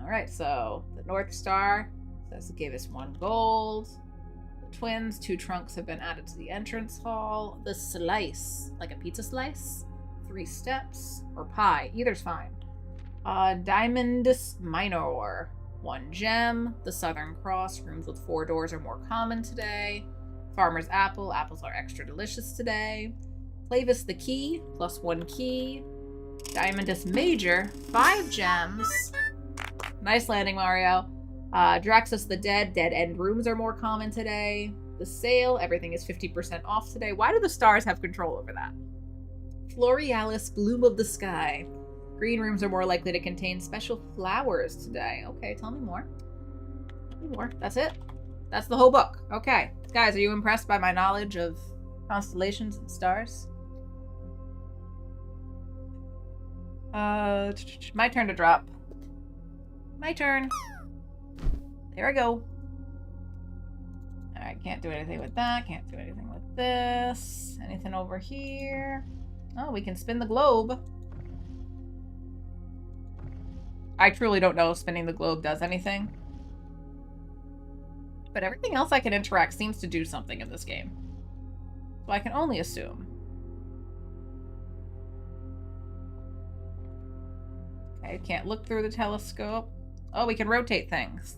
Alright, so the North Star says it gave us 1 gold. The twins, 2 trunks have been added to the entrance hall. The slice, like a pizza slice, 3 steps, or pie, either's fine. Diamondus Minor, 1 gem. The Southern Cross, rooms with 4 doors are more common today. Farmer's Apple, apples are extra delicious today. Clavis the Key, +1 key. Diamondus Major, 5 gems. Nice landing, Mario. Draxus the Dead, dead end rooms are more common today. The Sale, everything is 50% off today. Why do the stars have control over that? Florealis, Bloom of the Sky. Green rooms are more likely to contain special flowers today. Okay, tell me more. Tell me more. That's it? That's the whole book. Okay. Guys, are you impressed by my knowledge of constellations and stars? My turn to drop. My turn. There I go. Alright, can't do anything with that. Can't do anything with this. Anything over here? Oh, we can spin the globe. I truly don't know if spinning the globe does anything. But everything else I can interact seems to do something in this game. So I can only assume. Okay, can't look through the telescope. Oh, we can rotate things.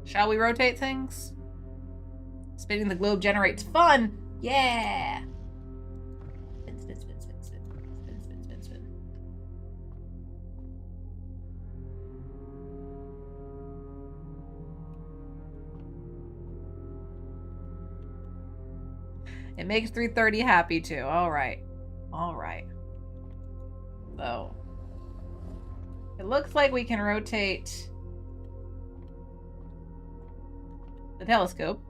Shall we rotate things? Spinning the globe generates fun! Yeah! Spin, spin, spin, spin, spin. Spin, spin, spin, spin. It makes 330 happy too. Alright. Alright. So. It looks like we can rotate the telescope.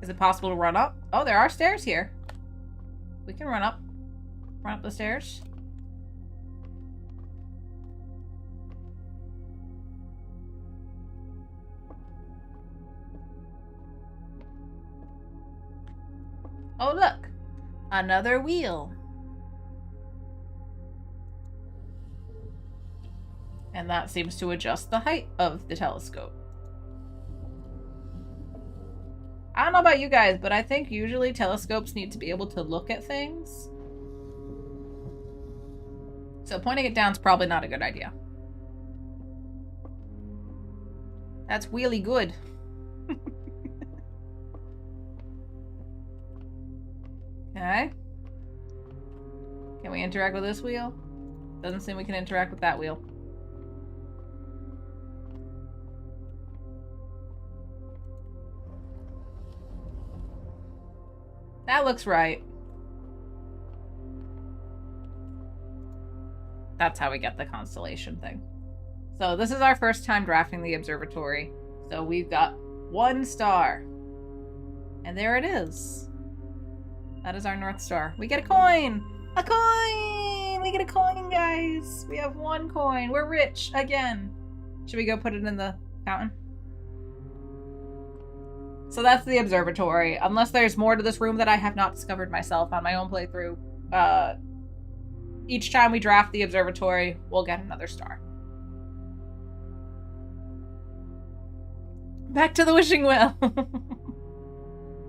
Is it possible to run up? Oh, there are stairs here. We can run up. Run up the stairs. Oh, look. Another wheel. And that seems to adjust the height of the telescope. I don't know about you guys, but I think usually telescopes need to be able to look at things. So pointing it down is probably not a good idea. That's really good. Okay. Can we interact with this wheel? Doesn't seem we can interact with that wheel. That looks right. That's how we get the constellation thing. So this is our first time drafting the observatory. So we've got 1 star. And there it is. That is our North Star. We get a coin! A coin! We get a coin, guys! We have 1 coin. We're rich again. Should we go put it in the fountain? So that's the observatory. Unless there's more to this room that I have not discovered myself on my own playthrough. Each time we draft the observatory, we'll get another star. Back to the wishing well.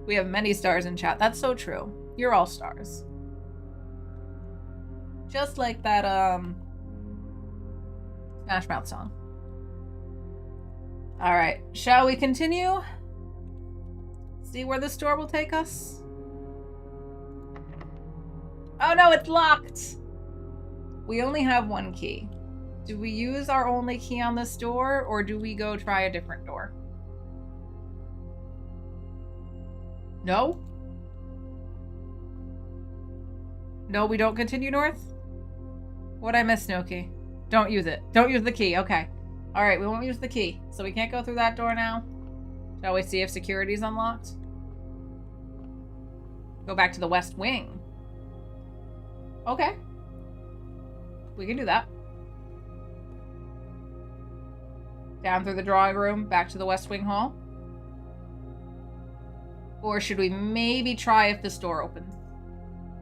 We have many stars in chat. That's so true. You're all stars. Just like that, Smash Mouth song. Alright, shall we continue? See where this door will take us? Oh no, it's locked! We only have 1 key. Do we use our only key on this door, or do we go try a different door? No? No, we don't continue north? What'd I miss, Snooki? Don't use it. Don't use the key. Okay. Alright, we won't use the key. So we can't go through that door now? Shall we see if security's unlocked? Go back to the west wing. Okay. We can do that. Down through the drawing room, back to the west wing hall. Or should we maybe try if this door opens?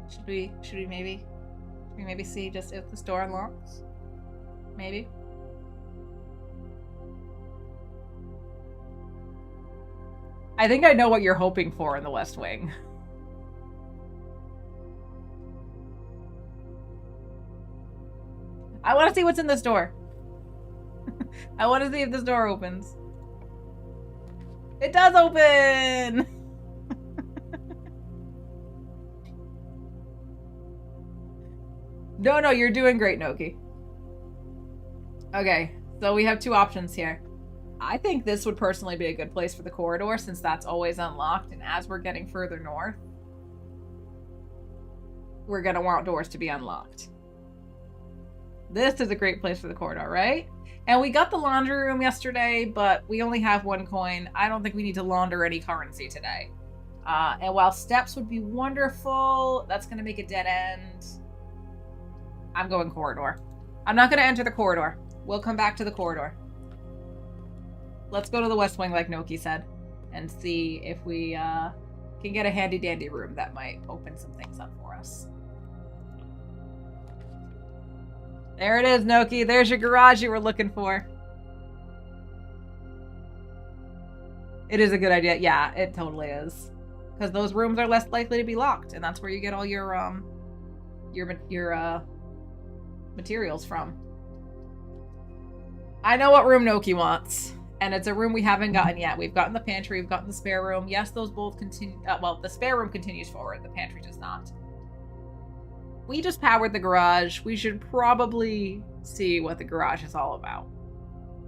Should we maybe see just if this door unlocks? Maybe. I think I know what you're hoping for in the West Wing. I want to see what's in this door. I want to see if this door opens. It does open! No, you're doing great, Noki. Okay, so we have two options here. I think this would personally be a good place for the corridor since that's always unlocked, and as we're getting further north, we're gonna want doors to be unlocked. This is a great place for the corridor, right? And we got the laundry room yesterday, but we only have 1 coin. I don't think we need to launder any currency today. And while steps would be wonderful, that's gonna make a dead end. I'm going corridor. I'm not gonna enter the corridor. We'll come back to the corridor. Let's go to the West Wing, like Noki said, and see if we can get a handy-dandy room that might open some things up for us. There it is, Noki. There's your garage you were looking for. It is a good idea. Yeah, it totally is. Because those rooms are less likely to be locked, and that's where you get all your materials from. I know what room Noki wants. And it's a room we haven't gotten yet. We've gotten the pantry, we've gotten the spare room. Yes, those both continue. Well, the spare room continues forward. The pantry does not. We just powered the garage. We should probably see what the garage is all about.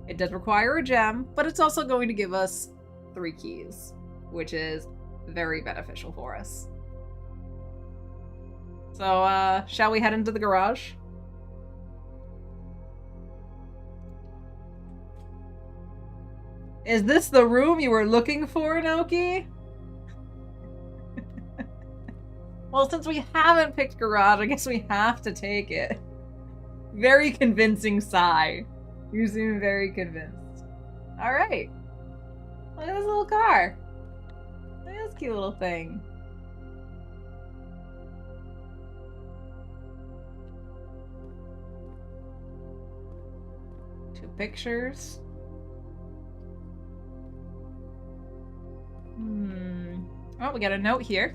It does require a gem, but it's also going to give us 3 keys, which is very beneficial for us. So, shall we head into the garage? Is this the room you were looking for, Noki? Well, since we haven't picked garage, I guess we have to take it. Very convincing sigh. You seem very convinced. Alright. Look at this little car. Look at this cute little thing. Two pictures. Oh, we got a note here.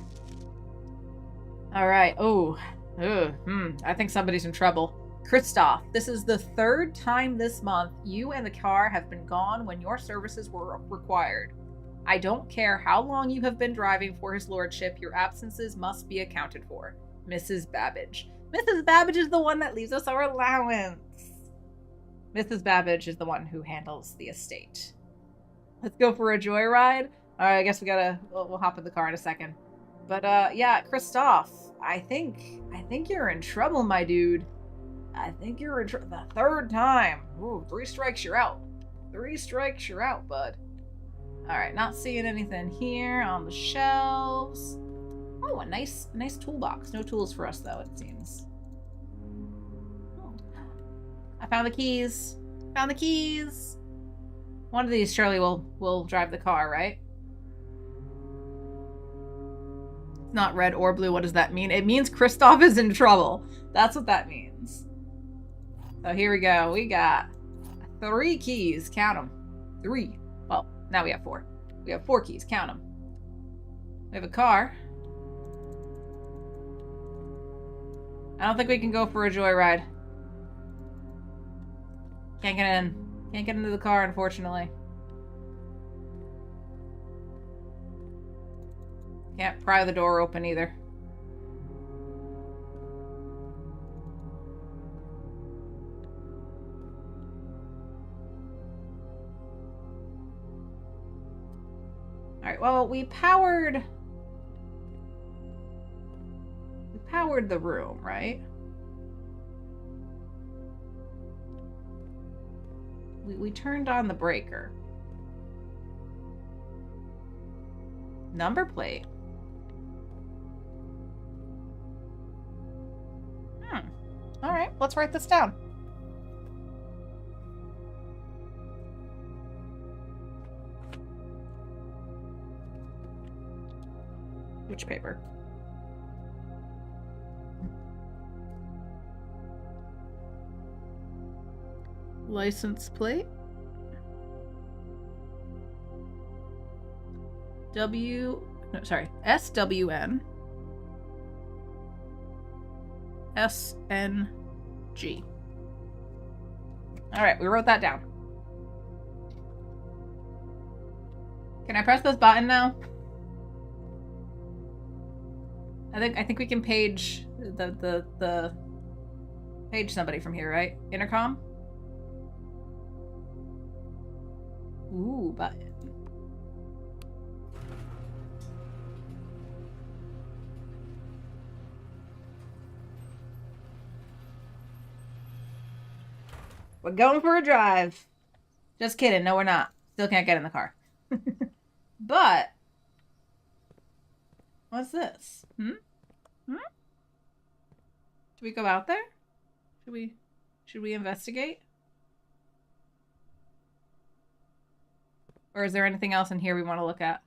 All right. I think somebody's in trouble. Christoph, this is the 3rd time this month you and the car have been gone when your services were required. I don't care how long you have been driving for his lordship, your absences must be accounted for. Mrs. Babbage. Mrs. Babbage is the one that leaves us our allowance. Mrs. Babbage is the one who handles the estate. Let's go for a joyride. All right, I guess we'll hop in the car in a second. But yeah, Christoph, I think you're in trouble, my dude. I think you're in trouble. The 3rd time. Ooh, 3 strikes, you're out. 3 strikes, you're out, bud. All right, not seeing anything here on the shelves. Oh, a nice toolbox. No tools for us, though, it seems. Oh. I found the keys. Found the keys. One of these surely will drive the car, right? Not red or blue. What does that mean? It means Christoph is in trouble. That's what that means. So here we go. We got 3 keys. Count them. 3. Well, now we have 4. We have 4 keys. Count them. We have a car. I don't think we can go for a joyride. Can't get in. Can't get into the car, unfortunately. Can't pry the door open either. Alright, well, we powered the room, right? We turned on the breaker. Number plate. Alright, let's write this down. Which paper? License plate. SWN SNG. All right, we wrote that down. Can I press this button now? I think we can page the page somebody from here, right? Intercom? Ooh, button. We're going for a drive. Just kidding. No, we're not. Still can't get in the car. But what's this? Hmm? Hmm? Should we go out there? Should we investigate? Or is there anything else in here we want to look at?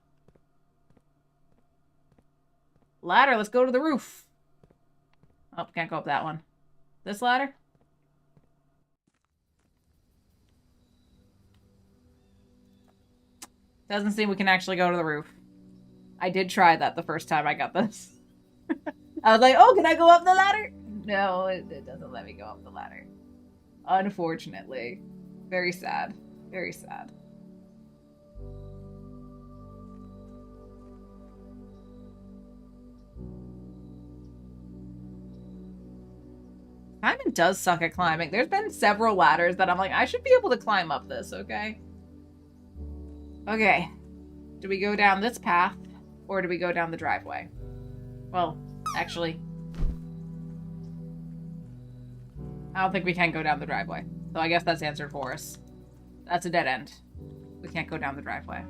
Ladder, let's go to the roof. Oh, can't go up that one. This ladder? Doesn't seem we can actually go to the roof. I did try that the first time I got this. I was like, oh, can I go up the ladder? No, it doesn't let me go up the ladder. Unfortunately. Very sad. Very sad. Simon does suck at climbing. There's been several ladders that I'm like, I should be able to climb up this, okay? Okay. Do we go down this path, or do we go down the driveway? Well, actually, I don't think we can go down the driveway. So I guess that's answered for us. That's a dead end. We can't go down the driveway.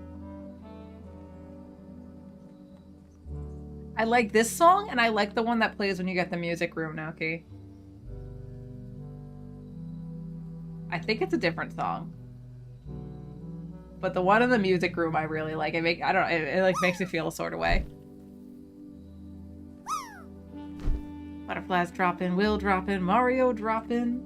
I like this song, and I like the one that plays when you get the music room, Naoki. I think it's a different song. But the one in the music room I really like. I don't know, it like makes me feel a sort of way. Butterflies drop in, Will drop in, Mario drop in.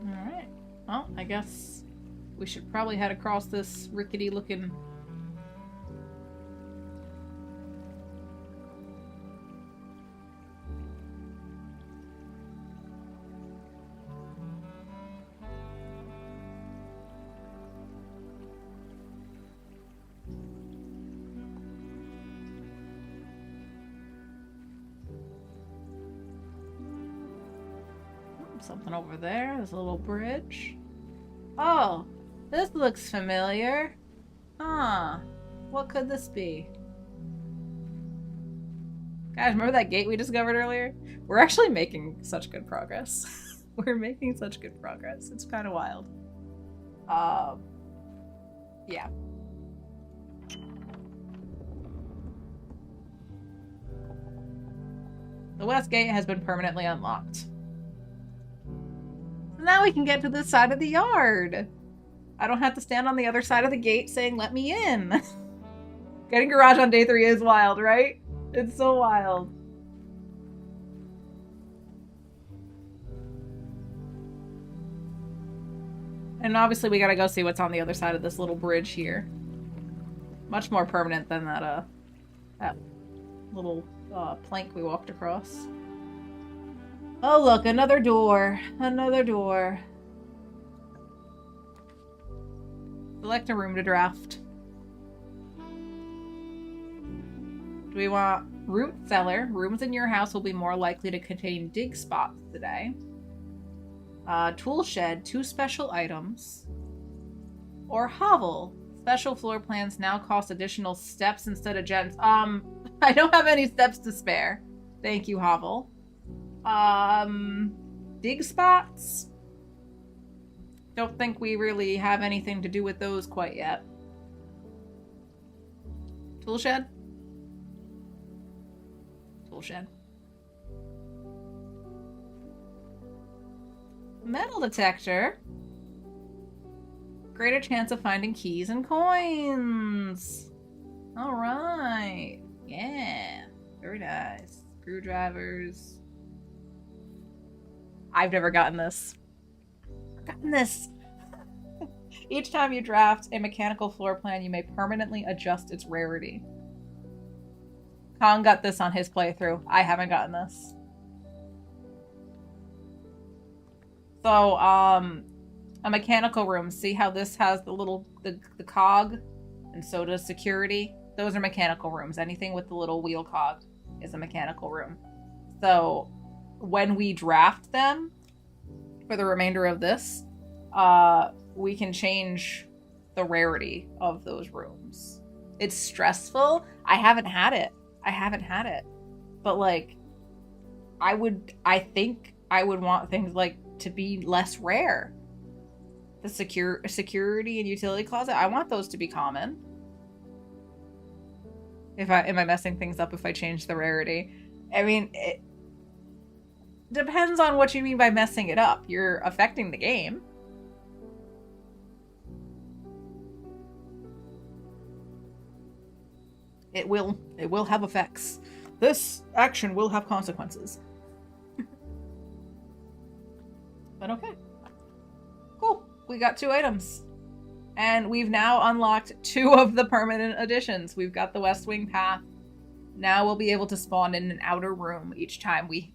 Alright. Well, I guess we should probably head across this rickety looking... Something over there. There's a little bridge. Oh, this looks familiar. Huh. What could this be? Guys, remember that gate we discovered earlier? We're actually making such good progress. We're making such good progress. It's kind of wild. Yeah. The west gate has been permanently unlocked. Now we can get to this side of the yard. I don't have to stand on the other side of the gate saying, let me in. Getting garage on day 3 is wild, right? It's so wild. And obviously we gotta go see what's on the other side of this little bridge here. Much more permanent than that little plank we walked across. Oh look, another door. Another door. Select a room to draft. Do we want root cellar? Rooms in your house will be more likely to contain dig spots today. Tool shed, 2 special items. Or hovel. Special floor plans now cost additional steps instead of gens. I don't have any steps to spare. Thank you, hovel. Dig spots? Don't think we really have anything to do with those quite yet. Tool shed? Tool shed. Metal detector? Greater chance of finding keys and coins. All right. Yeah. Very nice. Screwdrivers. I've never gotten this. Gotten this. Each time you draft a mechanical floor plan, you may permanently adjust its rarity. Kong got this on his playthrough. I haven't gotten this. So, a mechanical room. See how this has the little, the cog? And so does security. Those are mechanical rooms. Anything with the little wheel cog is a mechanical room. So, when we draft them for the remainder of this, we can change the rarity of those rooms. It's stressful. I haven't had it. But like, I think I would want things like to be less rare. The security and utility closet, I want those to be common. Am I messing things up if I change the rarity? I mean, it depends on what you mean by messing it up. You're affecting the game. It will have effects. This action will have consequences. But okay. Cool. We got 2 items. And we've now unlocked 2 of the permanent additions. We've got the West Wing path. Now we'll be able to spawn in an outer room each time we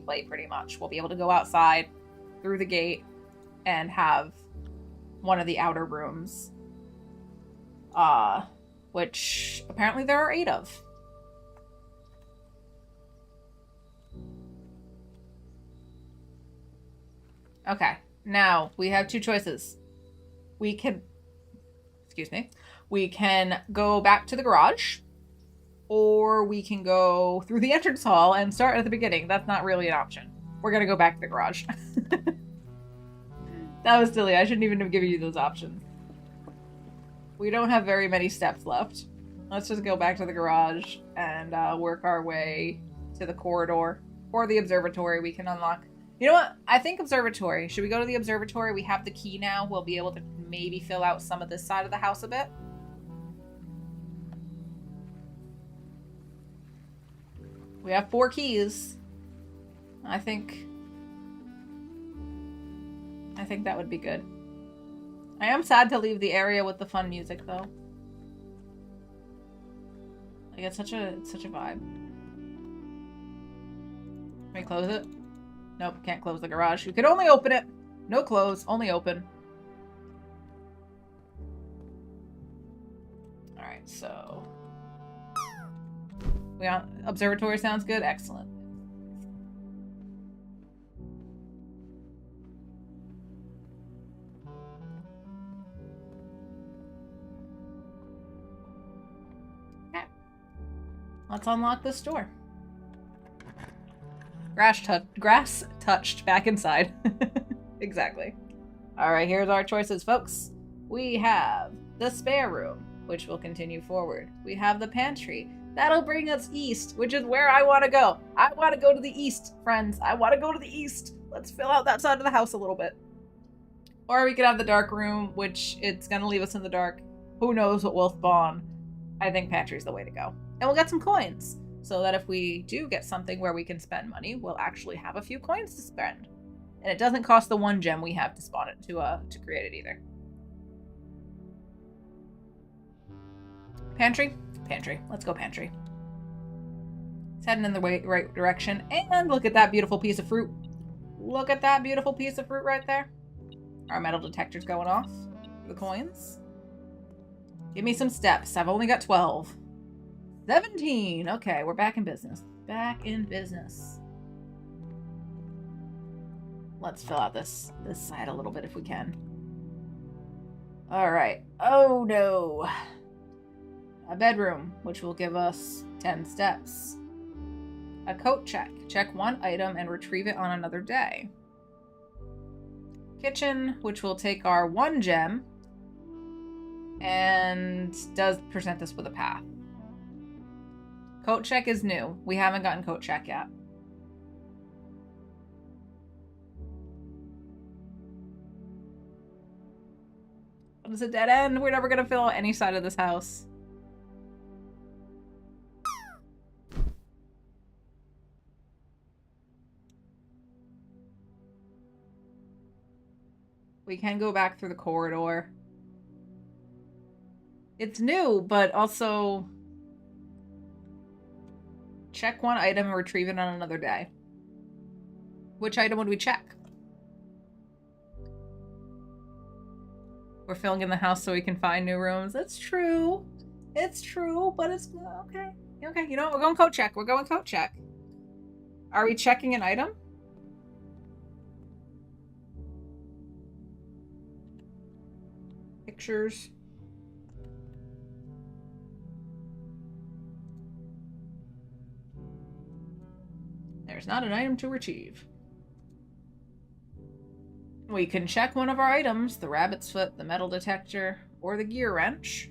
play, pretty much. We'll be able to go outside through the gate and have one of the outer rooms. Which apparently there are 8 of. Okay, now we have 2 choices. We can go back to the garage, or we can go through the entrance hall and start at the beginning. That's not really an option. We're gonna go back to the garage. That was silly. I shouldn't even have given you those options. We don't have very many steps left. Let's just go back to the garage and work our way to the corridor. Or the observatory we can unlock. You know what? I think observatory. Should we go to the observatory? We have the key now. We'll be able to maybe fill out some of this side of the house a bit. We have 4 keys. I think that would be good. I am sad to leave the area with the fun music, though. Like, it's such a vibe. Can we close it? Nope, can't close the garage. You could only open it. No close, only open. Alright, so... we on observatory sounds good? Excellent. Okay. Let's unlock this door. Grass touched back inside. Exactly. Alright, here's our choices, folks. We have the spare room, which will continue forward. We have the pantry. That'll bring us east, which is where I want to go. I want to go to the east, friends. I want to go to the east. Let's fill out that side of the house a little bit. Or we could have the dark room, which it's going to leave us in the dark. Who knows what will spawn. I think pantry's the way to go. And we'll get some coins, so that if we do get something where we can spend money, we'll actually have a few coins to spend. And it doesn't cost the 1 gem we have to spawn it to create it either. Pantry? Pantry. Let's go pantry. It's heading in the right direction. And look at that beautiful piece of fruit. Look at that beautiful piece of fruit right there. Our metal detector's going off for the coins. Give me some steps. I've only got 12. 17. Okay, we're back in business. Back in business. Let's fill out this side a little bit if we can. All right. Oh no. A bedroom, which will give us 10 steps. A coat check. Check 1 item and retrieve it on another day. Kitchen, which will take our 1 gem and does present us with a path. Coat check is new. We haven't gotten coat check yet. What is a dead end? We're never going to fill out any side of this house. We can go back through the corridor. It's new, but also check one item and retrieve it on another day. Which item would we check? We're filling in the house so we can find new rooms. That's true. It's true, but it's okay. Okay, you know what? We're going coat check. We're going coat check. Are we checking an item? Pictures. There's not an item to retrieve. We can check one of our items, the rabbit's foot, the metal detector, or the gear wrench.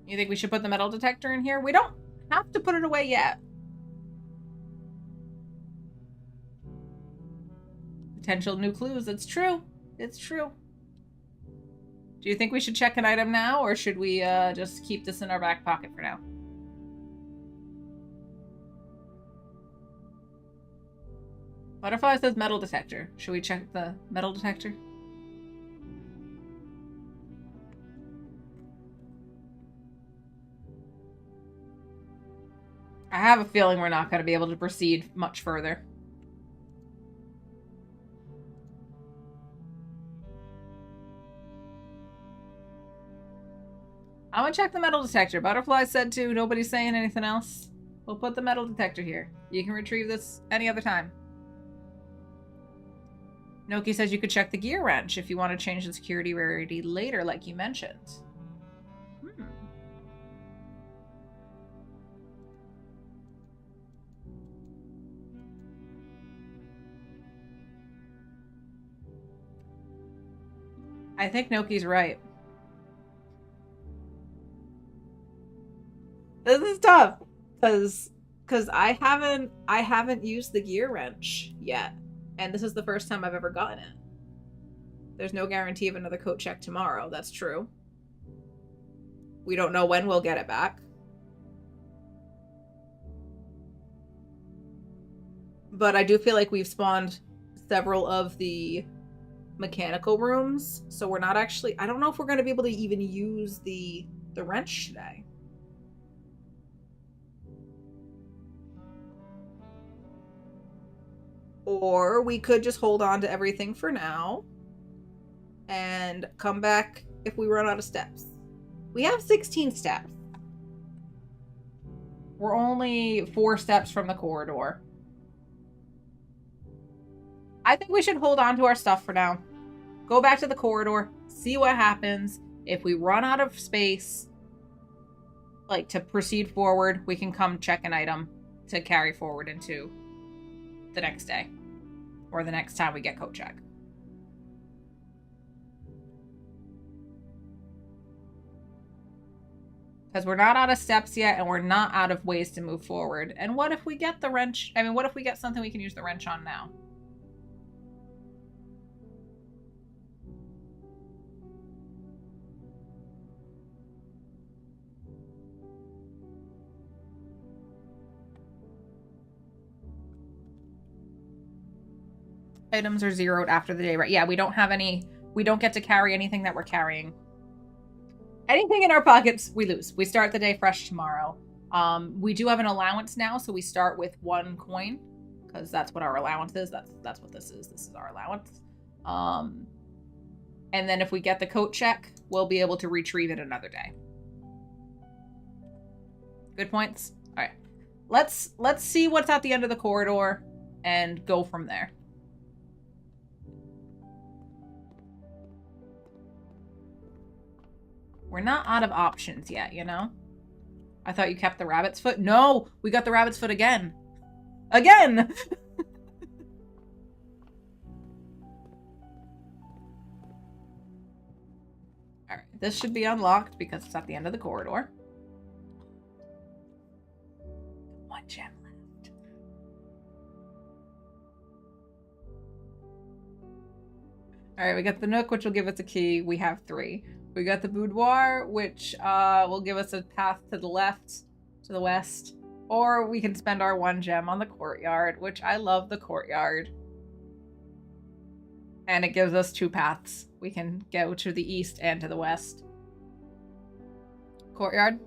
You think we should put the metal detector in here? We don't have to put it away yet. Potential new clues. It's true. It's true. Do you think we should check an item now, or should we just keep this in our back pocket for now? Butterfly says metal detector. Should we check the metal detector? I have a feeling we're not going to be able to proceed much further. I'm gonna check the metal detector. Butterfly said to. Nobody's saying anything else. We'll put the metal detector here. You can retrieve this any other time. Noki says you could check the gear wrench if you want to change the security rarity later, like you mentioned. I think Noki's right. This is tough because I haven't used the gear wrench yet, and this is the first time I've ever gotten it. There's no guarantee of another coat check tomorrow. That's true. We don't know when we'll get it back. But I do feel like we've spawned several of the mechanical rooms, so we're not actually... I don't know if we're going to be able to even use the wrench today. Or we could just hold on to everything for now and come back if we run out of steps. We have 16 steps. We're only 4 steps from the corridor. I think we should hold on to our stuff for now. Go back to the corridor, see what happens. If we run out of space, like to proceed forward, we can come check an item to carry forward into the next day. Or the next time we get coat check. Because we're not out of steps yet, and we're not out of ways to move forward. And what if we get the wrench? I mean, what if we get something we can use the wrench on now? Items are zeroed after the day, right? Yeah, we don't have any... We don't get to carry anything that we're carrying. Anything in our pockets, we lose. We start the day fresh tomorrow. We do have an allowance now, so we start with 1 coin. Because that's what our allowance is. That's what this is. This is our allowance. And then if we get the coat check, we'll be able to retrieve it another day. Good points? Alright. Let's see what's at the end of the corridor and go from there. We're not out of options yet, you know? I thought you kept the rabbit's foot. No! We got the rabbit's foot again! Again! Alright, this should be unlocked because it's at the end of the corridor. 1 gem left. Alright, we got the nook, which will give us a key. We have 3. We got the boudoir, which will give us a path to the left, to the west. Or we can spend our 1 gem on the courtyard, which I love the courtyard. And it gives us 2 paths. We can go to the east and to the west. Courtyard.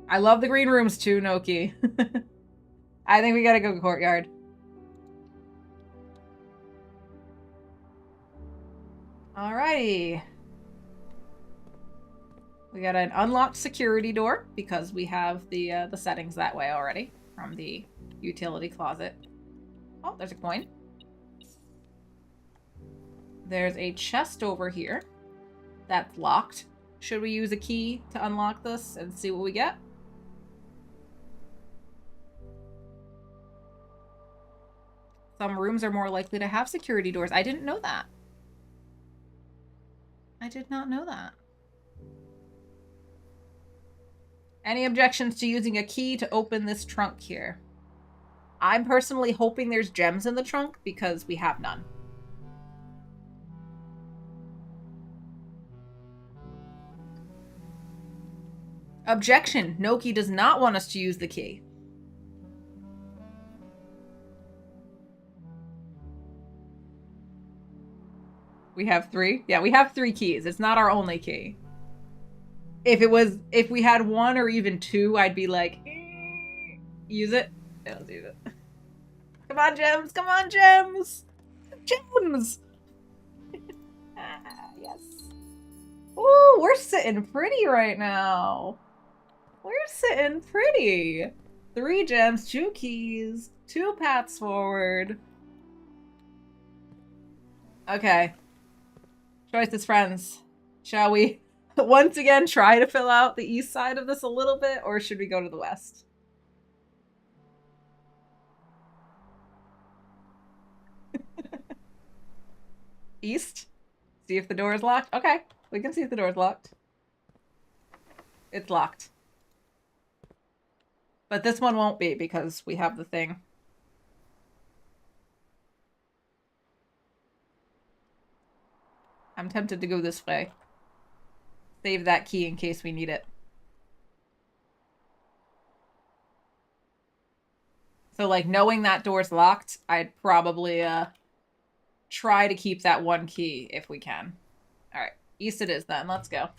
I love the green rooms too, Noki. I think we gotta go courtyard. Alrighty. We got an unlocked security door because we have the settings that way already from the utility closet. Oh, there's a coin. There's a chest over here that's locked. Should we use a key to unlock this and see what we get? Some rooms are more likely to have security doors. I didn't know that. I did not know that. Any objections to using a key to open this trunk here? I'm personally hoping there's gems in the trunk because we have none. Objection. Noki does not want us to use the key. We have 3? Yeah, we have 3 keys. It's not our only key. If we had 1 or even 2, I'd be like, use it. Yeah, let's use it. Come on, gems. Come on, gems. Gems. Yes. Ooh, we're sitting pretty right now. We're sitting pretty. 3 gems, 2 keys, 2 paths forward. Okay. Choices, friends. Shall we once again try to fill out the east side of this a little bit, or should we go to the west? East? See if the door is locked? Okay, we can see if the door is locked. It's locked. But this one won't be because we have the thing. I'm tempted to go this way. Save that key in case we need it. So, like, knowing that door's locked, I'd probably, try to keep that 1 key if we can. Alright, east it is then. Let's go.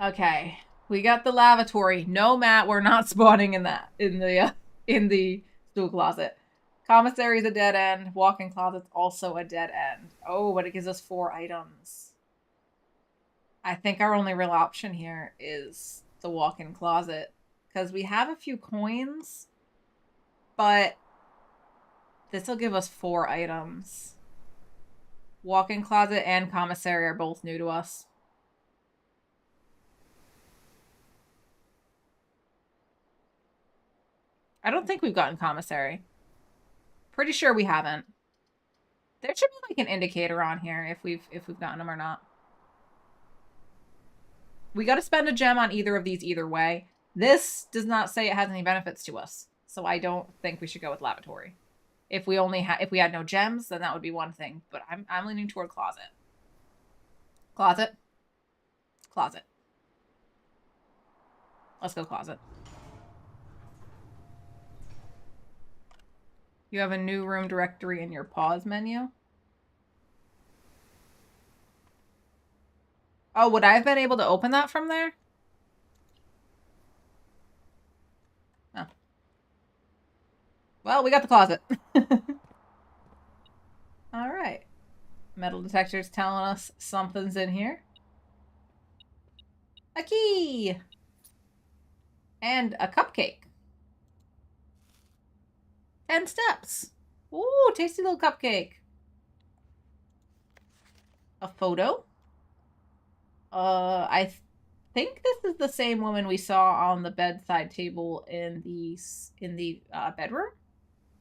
Okay, we got the lavatory. No, Matt, we're not spawning in that. In the stool closet. Commissary is a dead end. Walk-in closet's also a dead end. Oh, but it gives us 4 items. I think our only real option here is the walk-in closet. Because we have a few coins, but this will give us 4 items. Walk-in closet and commissary are both new to us. I don't think we've gotten commissary. Pretty sure we haven't. There should be like an indicator on here if we've gotten them or not. We got to spend a gem on either of these either way. This does not say it has any benefits to us, so I don't think we should go with lavatory. If we had no gems, then that would be one thing. But I'm leaning toward closet. Closet. Closet. Let's go closet. You have a new room directory in your pause menu. Oh, would I have been able to open that from there? No. Well, we got the closet. All right. Metal detector's telling us something's in here. A key! And a cupcake. 10 steps. Ooh, tasty little cupcake. A photo. I think this is the same woman we saw on the bedside table in the bedroom.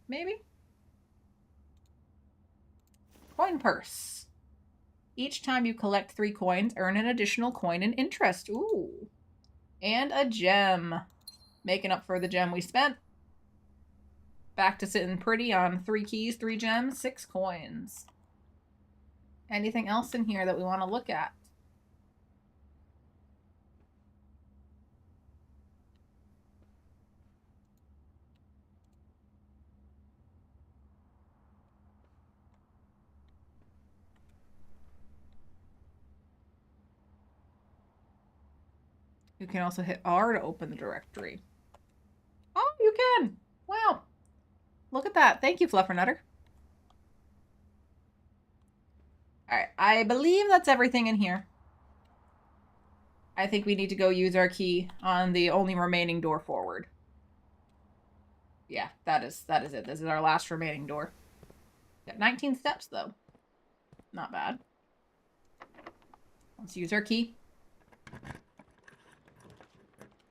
Maybe. Coin purse. Each time you collect 3 coins, earn an additional coin in interest. Ooh. And a gem. Making up for the gem we spent. Back to sitting pretty on 3 keys, 3 gems, 6 coins. Anything else in here that we want to look at? You can also hit R to open the directory. Oh, you can! Wow. Look at that. Thank you, Fluffernutter. Alright, I believe that's everything in here. I think we need to go use our key on the only remaining door forward. Yeah, that is it. This is our last remaining door. Got 19 steps, though. Not bad. Let's use our key.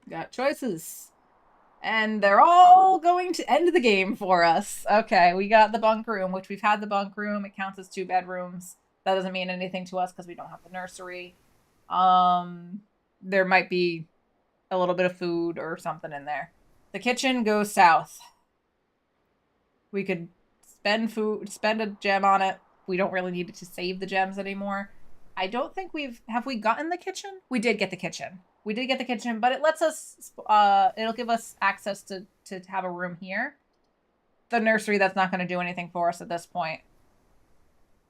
Got choices. And they're all going to end the game for us. Okay, we got the bunk room, which we've had the bunk room. It counts as 2 bedrooms. That doesn't mean anything to us because we don't have the nursery. There might be a little bit of food or something in there. The kitchen goes south. We could spend a gem on it. We don't really need to save the gems anymore. I don't think have we gotten the kitchen? We did get the kitchen. We did get the kitchen, but it lets us, it'll give us access to have a room here. The nursery, that's not going to do anything for us at this point,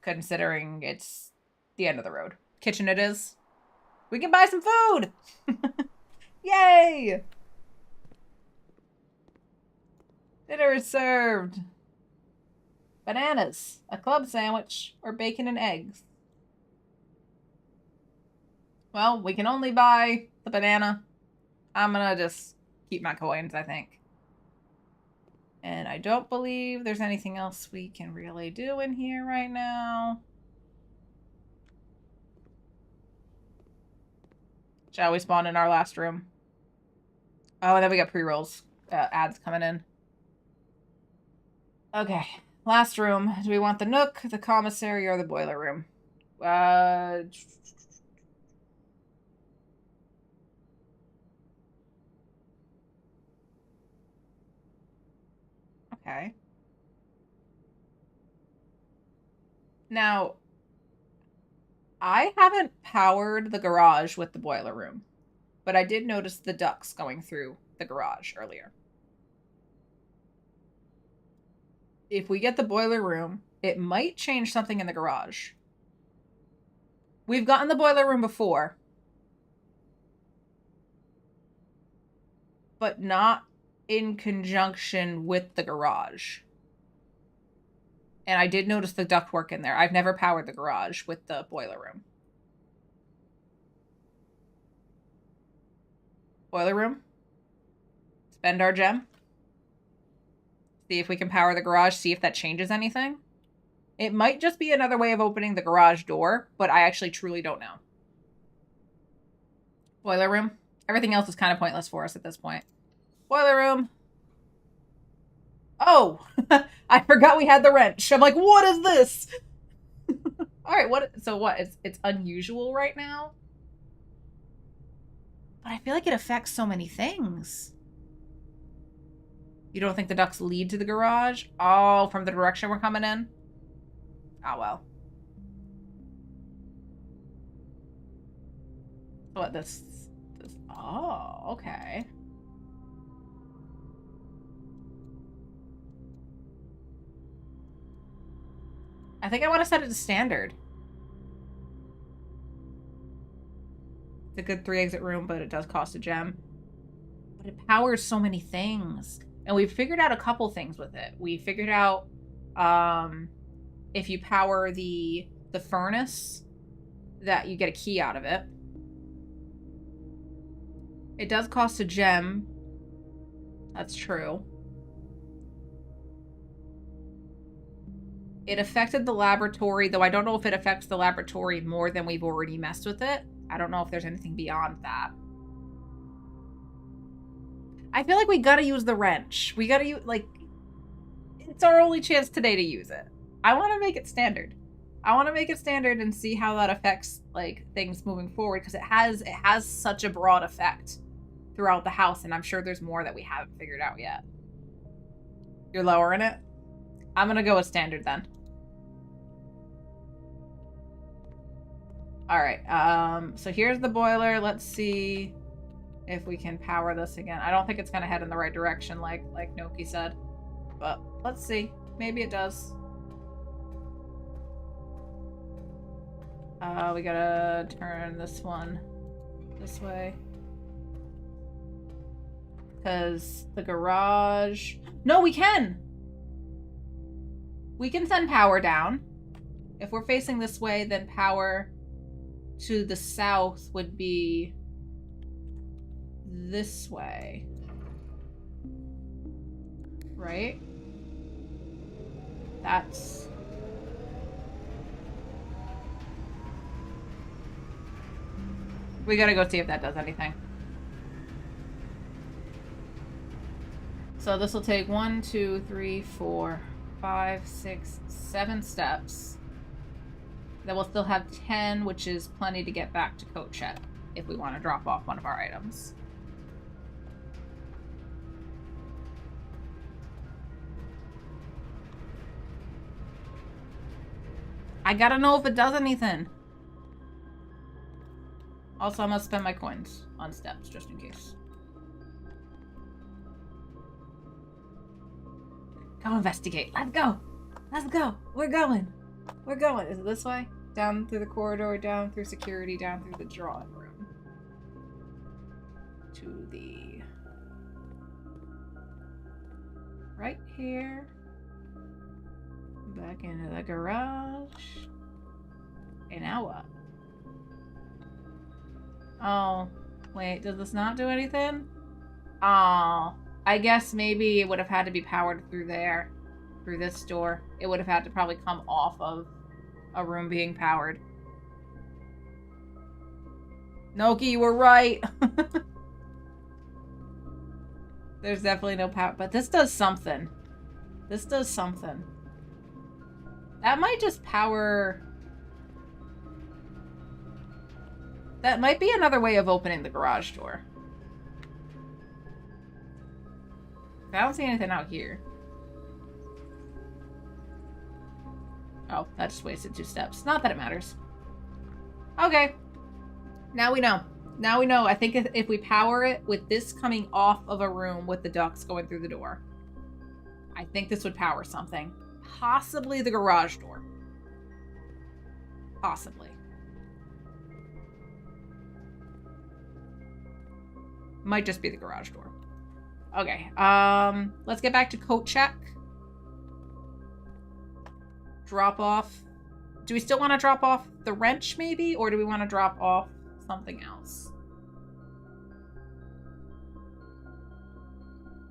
considering it's the end of the road. Kitchen it is. We can buy some food! Yay! Dinner is served. Bananas, a club sandwich, or bacon and eggs. Well, we can only buy the banana. I'm gonna just keep my coins, I think. And I don't believe there's anything else we can really do in here right now. Shall we spawn in our last room? Oh, and then we got pre-rolls ads coming in. Okay, last room. Do we want the nook, the commissary, or the boiler room? Okay. Now, I haven't powered the garage with the boiler room, but I did notice the ducts going through the garage earlier. If we get the boiler room, it might change something in the garage. We've gotten the boiler room before, but not in conjunction with the garage. And I did notice the ductwork in there. I've never powered the garage with the boiler room. Boiler room. Spend our gem. See if we can power the garage, see if that changes anything. It might just be another way of opening the garage door, but I actually truly don't know. Boiler room. Everything else is kind of pointless for us at this point. Boiler room. Oh, I forgot we had the wrench. I'm like, what is this? All right, so what? It's unusual right now? But I feel like it affects so many things. You don't think the ducts lead to the garage? Oh, from the direction we're coming in? Oh, well. What, this... Oh, okay. I think I want to set it to standard. It's a good 3-exit room, but it does cost a gem. But it powers so many things. And we've figured out a couple things with it. We figured out if you power the furnace, that you get a key out of it. It does cost a gem. That's true. It affected the laboratory, though I don't know if it affects the laboratory more than we've already messed with it. I don't know if there's anything beyond that. I feel like we gotta use the wrench. We gotta use, like, it's our only chance today to use it. I want to make it standard. I want to make it standard and see how that affects, like, things moving forward, because it has such a broad effect throughout the house, and I'm sure there's more that we haven't figured out yet. You're lowering it? I'm gonna go with standard then. Alright, so here's the boiler. Let's see if we can power this again. I don't think it's gonna head in the right direction like Noki said. But let's see. Maybe it does. We gotta turn this one this way. Because the garage... No, we can! We can send power down. If we're facing this way, then power to the south would be this way. Right? That's... We gotta go see if that does anything. So this will take 1, 2, 3, 4, 5, 6, 7 steps. Then we'll still have 10, which is plenty to get back to Coat Check if we want to drop off one of our items. I gotta know if it does anything. Also, I must spend my coins on steps, just in case. Go investigate. Let's go. Let's go. We're going. We're going. Is it this way? Down through the corridor, down through security, down through the drawing room. To the... right here. Back into the garage. And now what? Oh, wait, does this not do anything? Oh, I guess maybe it would have had to be powered through there. Through this door. It would have had to probably come off of a room being powered. Noki, you were right. There's definitely no power, but this does something. This does something. That might just power... That might be another way of opening the garage door. I don't see anything out here. Oh, that just wasted 2 steps. Not that it matters. Okay. Now we know. Now we know. I think if we power it with this coming off of a room with the ducts going through the door, I think this would power something. Possibly the garage door. Possibly. Might just be the garage door. Okay, let's get back to Coat Check. Drop off. Do we still want to drop off the wrench, maybe? Or do we want to drop off something else?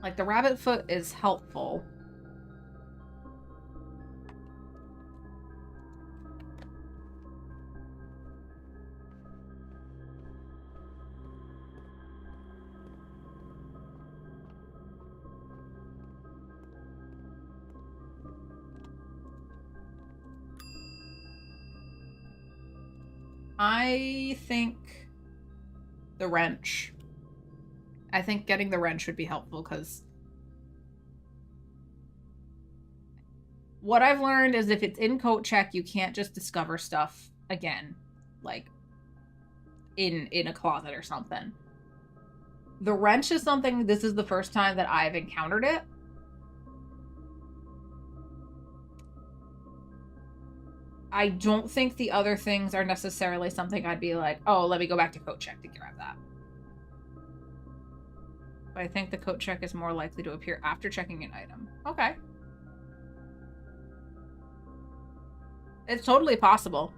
Like, the rabbit foot is helpful. I think the wrench. I think getting the wrench would be helpful because what I've learned is if it's in Coat Check, you can't just discover stuff again, like in a closet or something. The wrench is something, this is the first time that I've encountered it. I don't think the other things are necessarily something I'd be like, oh, let me go back to Coat Check to grab that. But I think the Coat Check is more likely to appear after checking an item. Okay. It's totally possible.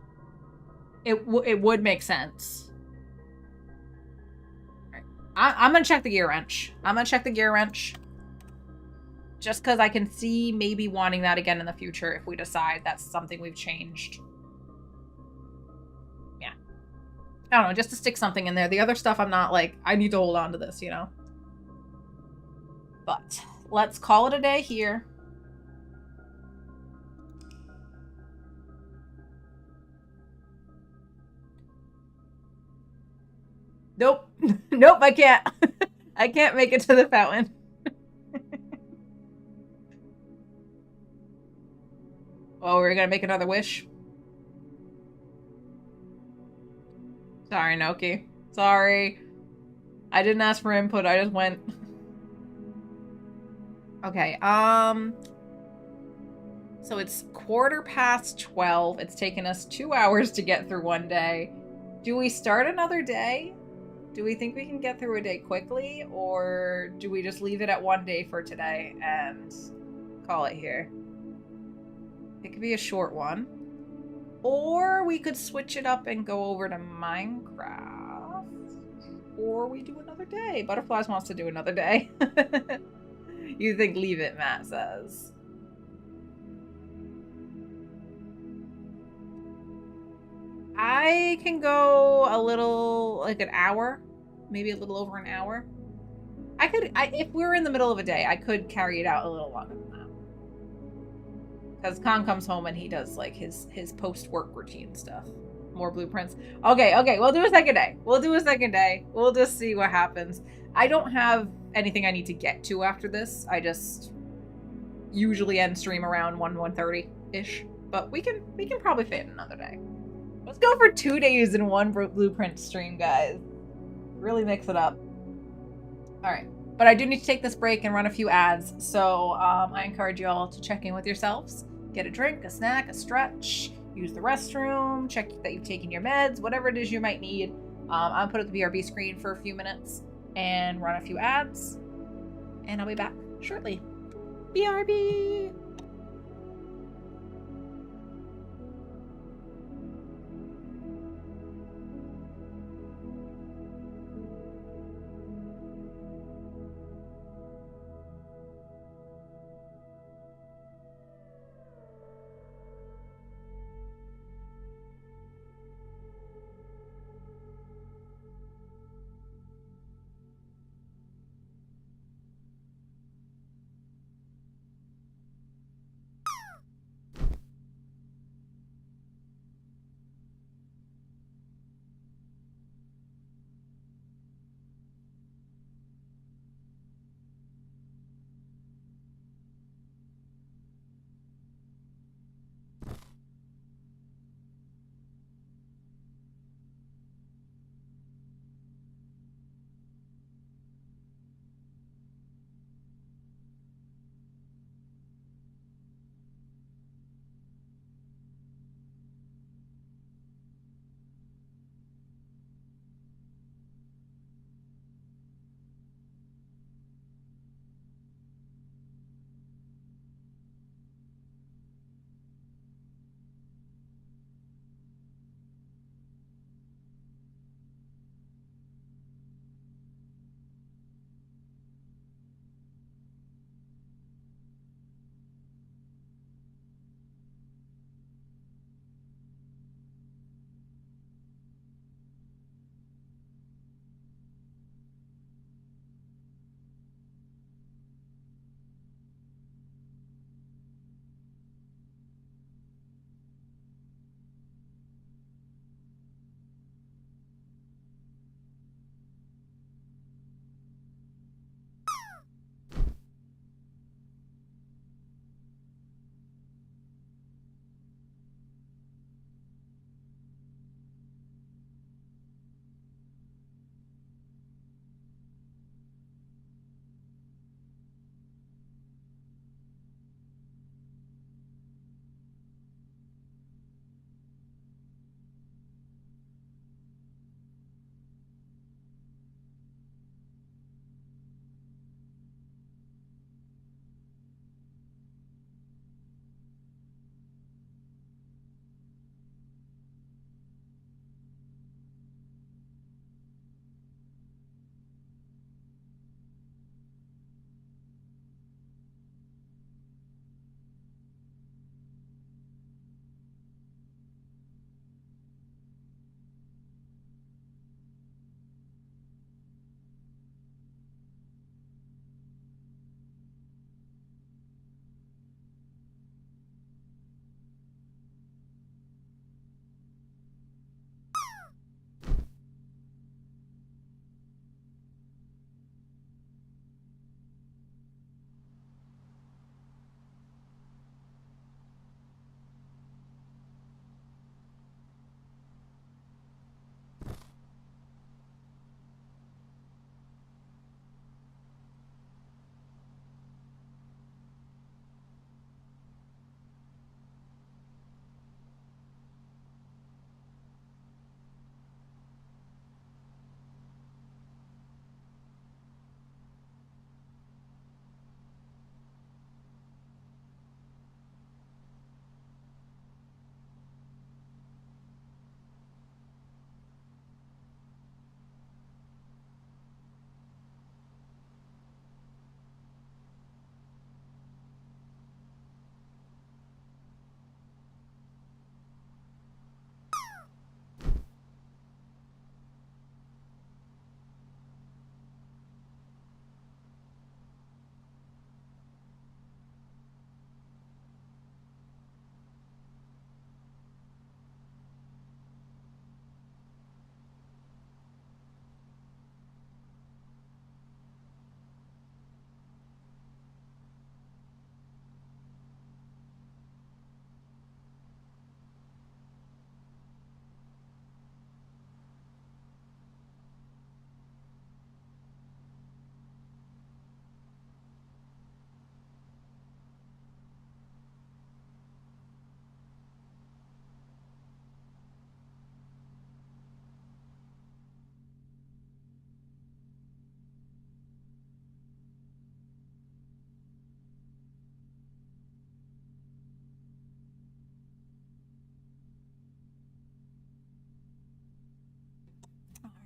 It would make sense. All right. I'm gonna check the gear wrench. I'm gonna check the gear wrench. Just because I can see maybe wanting that again in the future if we decide that's something we've changed. Yeah. I don't know, just to stick something in there. The other stuff I'm not like, I need to hold on to this, you know? But let's call it a day here. Nope. Nope, I can't. I can't make it to the fountain. Oh, we're gonna make another wish? Sorry, Noki. Sorry. I didn't ask for input, I just went. Okay, so it's 12:15. It's taken us 2 hours to get through one day. Do we start another day? Do we think we can get through a day quickly, or do we just leave it at 1 day for today and call it here? It could be a short one. Or we could switch it up and go over to Minecraft. Or we do another day. Butterflies wants to do another day. You think leave it, Matt says. I can go a little, like an hour. Maybe a little over an hour. If we were in the middle of a day, I could carry it out a little longer than that. Because Khan comes home and he does like his post-work routine stuff. More blueprints. Okay, we'll do a second day. We'll just see what happens. I don't have anything I need to get to after this. I just usually end stream around 1:30-ish. But we can probably fit in another day. Let's go for 2 days in one blueprint stream, guys. Really mix it up. Alright. But I do need to take this break and run a few ads, so I encourage you all to check in with yourselves. Get a drink, a snack, a stretch, use the restroom, check that you've taken your meds, whatever it is you might need. I'll put up the BRB screen for a few minutes and run a few ads, and I'll be back shortly. BRB!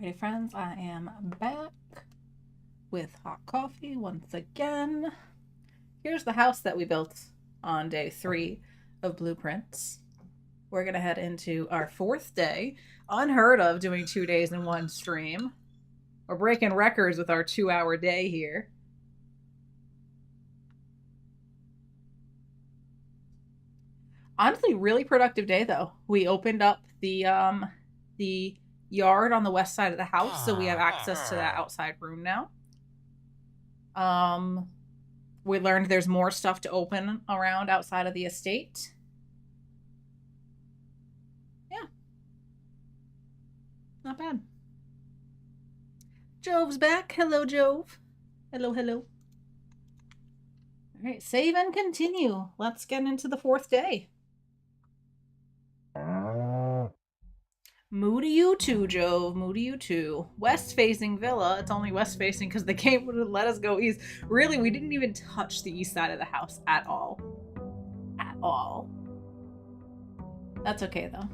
Okay, friends, I am back with hot coffee once again. Here's the house that we built on day 3 of Blueprints. We're gonna head into our 4th day. Unheard of doing 2 days in one stream. We're breaking records with our 2-hour day here. Honestly, really productive day though. We opened up the yard on the west side of the house, so we have access to that outside room now. We learned there's more stuff to open around outside of the estate. Yeah. Not bad. Jove's back. Hello, Jove. Hello, hello. All right, save and continue. Let's get into the 4th day. Moody you too, Jove. Moody you too. West-facing villa. It's only west-facing because the game wouldn't let us go east. Really, we didn't even touch the east side of the house at all. At all. That's okay, though.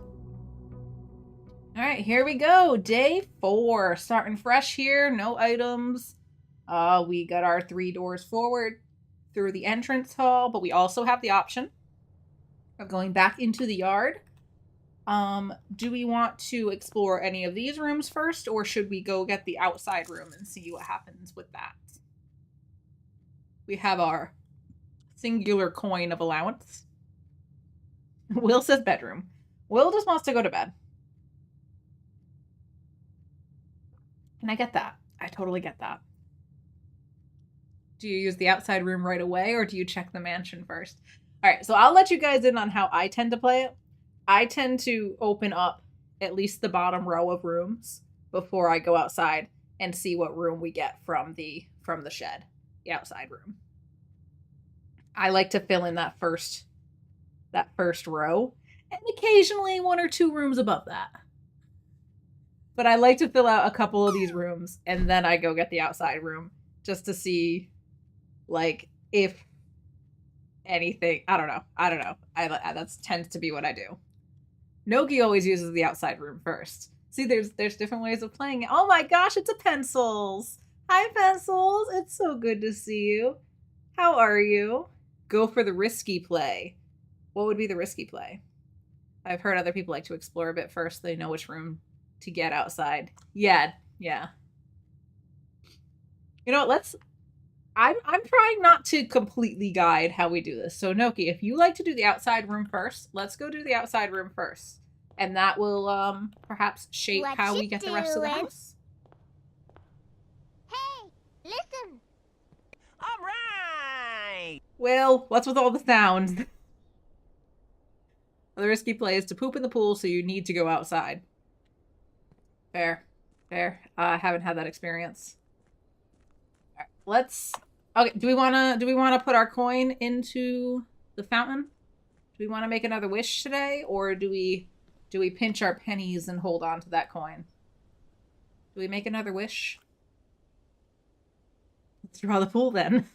All right, here we go. Day 4. Starting fresh here. No items. We got our 3 doors forward through the entrance hall, but we also have the option of going back into the yard. Do we want to explore any of these rooms first, or should we go get the outside room and see what happens with that? We have our singular coin of allowance. Will says bedroom. Will just wants to go to bed. And I get that. I totally get that. Do you use the outside room right away, or do you check the mansion first? All right, so I'll let you guys in on how I tend to play it. I tend to open up at least the bottom row of rooms before I go outside and see what room we get from the shed, the outside room. I like to fill in that first row, and occasionally 1 or 2 rooms above that. But I like to fill out a couple of these rooms, and then I go get the outside room just to see, like, if anything. I don't know. That tends to be what I do. Nogi always uses the outside room first. See, there's different ways of playing it. Oh my gosh, it's a Pencils. Hi, Pencils. It's so good to see you. How are you? Go for the risky play. What would be the risky play? I've heard other people like to explore a bit first. They know which room to get outside. Yeah. You know what? I'm trying not to completely guide how we do this. So Noki, if you like to do the outside room first, let's go do the outside room first. And that will perhaps shape how we get the rest of the house. Hey, listen. All right. Well, what's with all the sounds? The risky play is to poop in the pool, so you need to go outside. Fair. I haven't had that experience. Let's. Okay. Do we wanna put our coin into the fountain? Do we want to make another wish today, or do we pinch our pennies and hold on to that coin? Do we make another wish? Let's draw the pool then.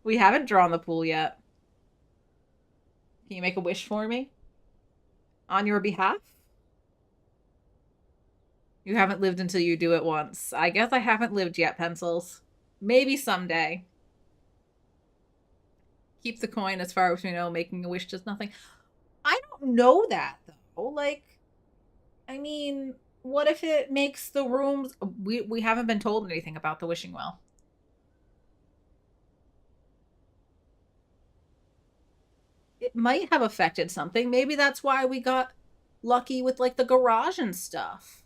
We haven't drawn the pool yet. Can you make a wish for me? On your behalf? You haven't lived until you do it once. I guess I haven't lived yet, Pencils. Maybe someday. Keep the coin as far as we know. Making a wish does nothing. I don't know that, though. Like, I mean, what if it makes the rooms... We haven't been told anything about the wishing well. It might have affected something. Maybe that's why we got lucky with, like, the garage and stuff.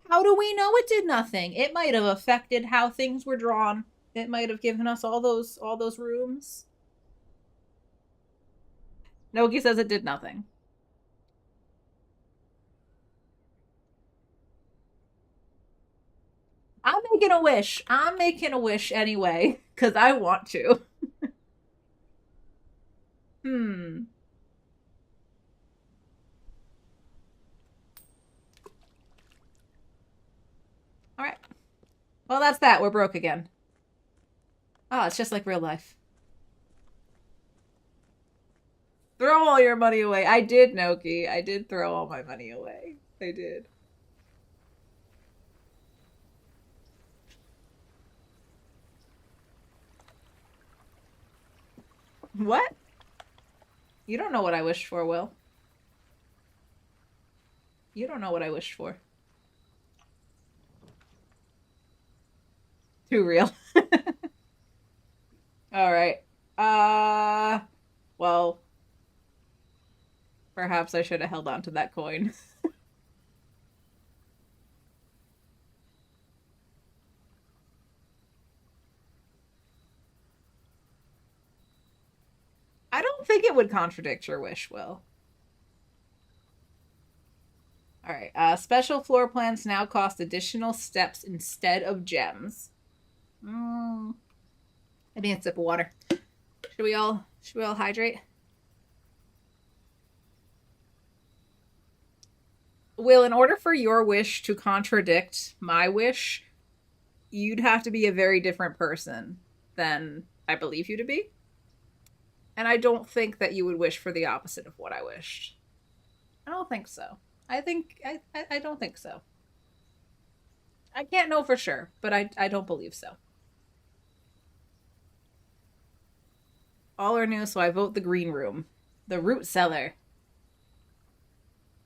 How do we know it did nothing? It might have affected how things were drawn. It might have given us all those rooms. Nogi says it did nothing. I'm making a wish. I'm making a wish anyway, because I want to. All right. Well, that's that. We're broke again. Oh, it's just like real life. Throw all your money away. I did, Noki. I did throw all my money away. I did. What? You don't know what I wished for, Will. You don't know what I wished for. Too real. Alright. Well, perhaps I should have held on to that coin. I don't think it would contradict your wish, Will. Alright, special floor plans now cost additional steps instead of gems. I need a sip of water. Should we all hydrate? Will, in order for your wish to contradict my wish, you'd have to be a very different person than I believe you to be. And I don't think that you would wish for the opposite of what I wished. I don't think so. I don't think so. I can't know for sure, but I don't believe so. All are new, so I vote the green room. The root cellar.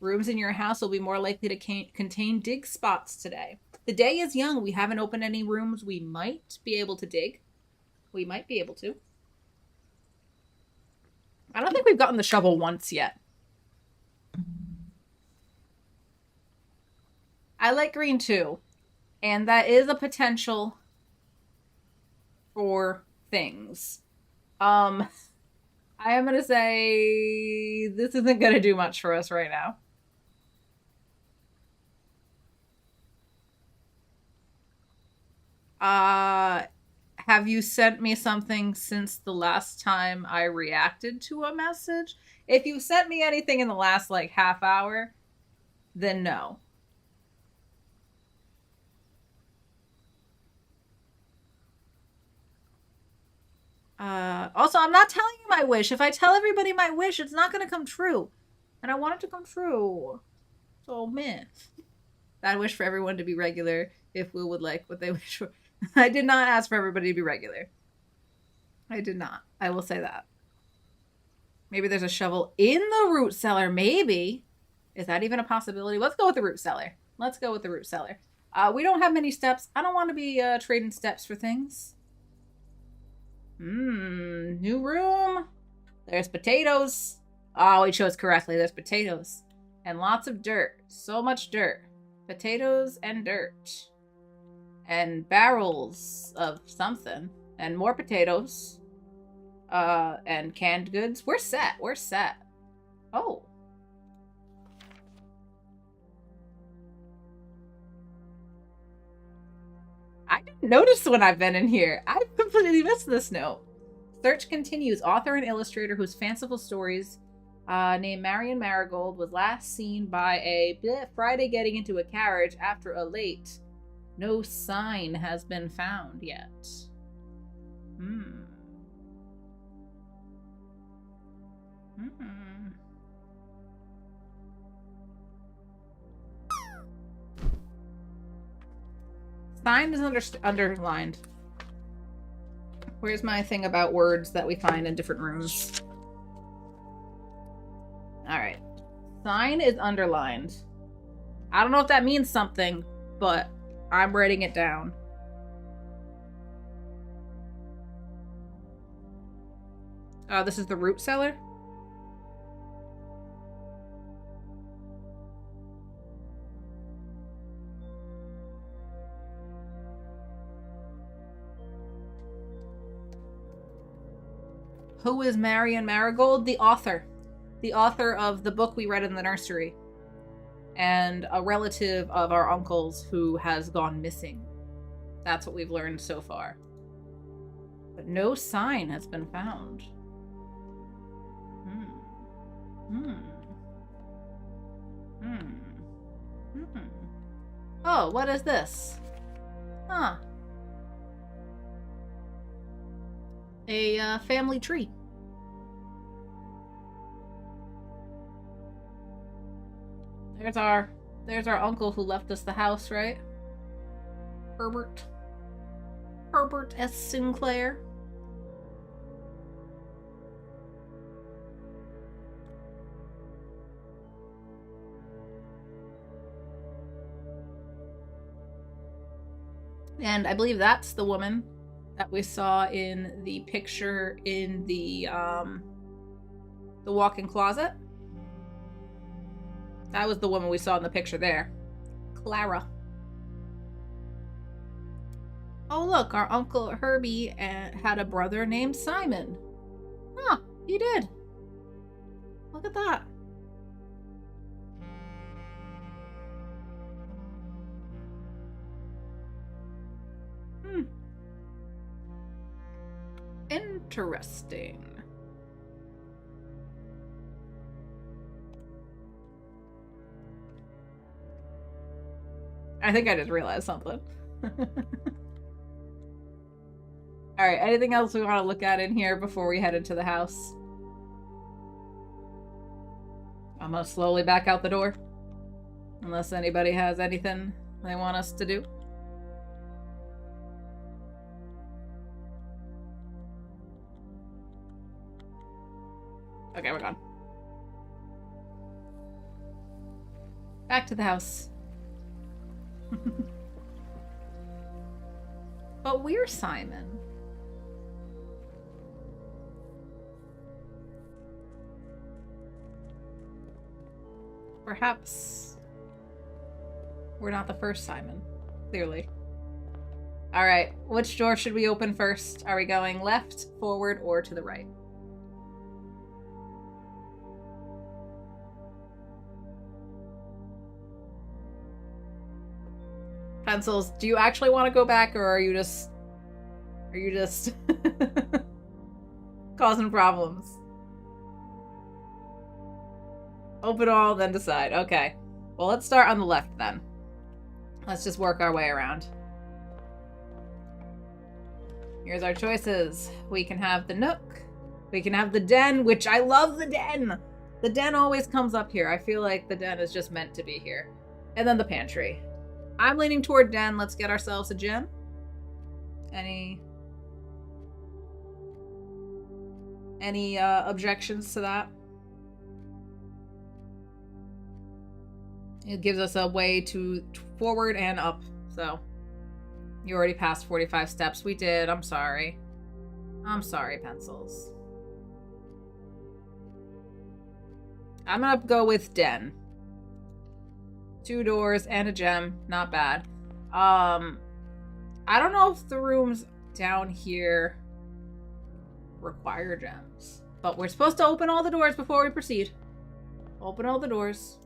Rooms in your house will be more likely to contain dig spots today. The day is young. We haven't opened any rooms we might be able to dig. We might be able to. I don't think we've gotten the shovel once yet. I like green too. And that is a potential for things. I am going to say this isn't going to do much for us right now. Have you sent me something since the last time I reacted to a message? If you sent me anything in the last, like, half hour, then no. Also, I'm not telling you my wish. If I tell everybody my wish, it's not going to come true. And I want it to come true. So, man. I wish for everyone to be regular if Will would like what they wish for. I did not ask for everybody to be regular. I did not. I will say that. Maybe there's a shovel in the root cellar. Maybe. Is that even a possibility? Let's go with the root cellar. Let's go with the root cellar. We don't have many steps. I don't want to be trading steps for things. New room. There's potatoes. Oh, we chose correctly. There's potatoes. And lots of dirt. So much dirt. Potatoes and dirt. And barrels of something. And more potatoes. And canned goods. We're set. We're set. Oh. I didn't notice when I've been in here. I completely missed this note. Search continues. Author and illustrator whose fanciful stories named Marion Marigold was last seen by a Friday getting into a carriage after a late. No sign has been found yet. Sign is underlined. Where's my thing about words that we find in different rooms? Alright. Sign is underlined. I don't know if that means something, but I'm writing it down. This is the root cellar? Who is Marion Marigold? The author. The author of the book we read in the nursery. And a relative of our uncle's who has gone missing. That's what we've learned so far. But no sign has been found. Oh, what is this? Huh. A family tree. There's our uncle who left us the house, right? Herbert S. Sinclair. And I believe that's the woman that we saw in the picture in the walk-in closet. That was the woman we saw in the picture there. Clara. Oh look, our Uncle Herbie had a brother named Simon. Huh, he did. Look at that. Interesting. I think I just realized something. Alright, anything else we want to look at in here before we head into the house? I'm gonna slowly back out the door. Unless anybody has anything they want us to do. Okay, we're gone. Back to the house. But we're Simon. Perhaps we're not the first Simon. Clearly. Alright, which door should we open first? Are we going left, forward, or to the right? Pencils, do you actually want to go back, or are you just causing problems? Open all, then decide. Okay. Well, let's start on the left then. Let's just work our way around. Here's our choices. We can have the nook. We can have the den, which I love the den. The den always comes up here. I feel like the den is just meant to be here. And then the pantry. I'm leaning toward den. Let's get ourselves a gem. Any objections to that? It gives us a way to forward and up. So you already passed 45 steps. We did. I'm sorry. I'm sorry, pencils. I'm gonna go with den. 2 doors and a gem. Not bad. I don't know if the rooms down here require gems. But we're supposed to open all the doors before we proceed. Open all the doors.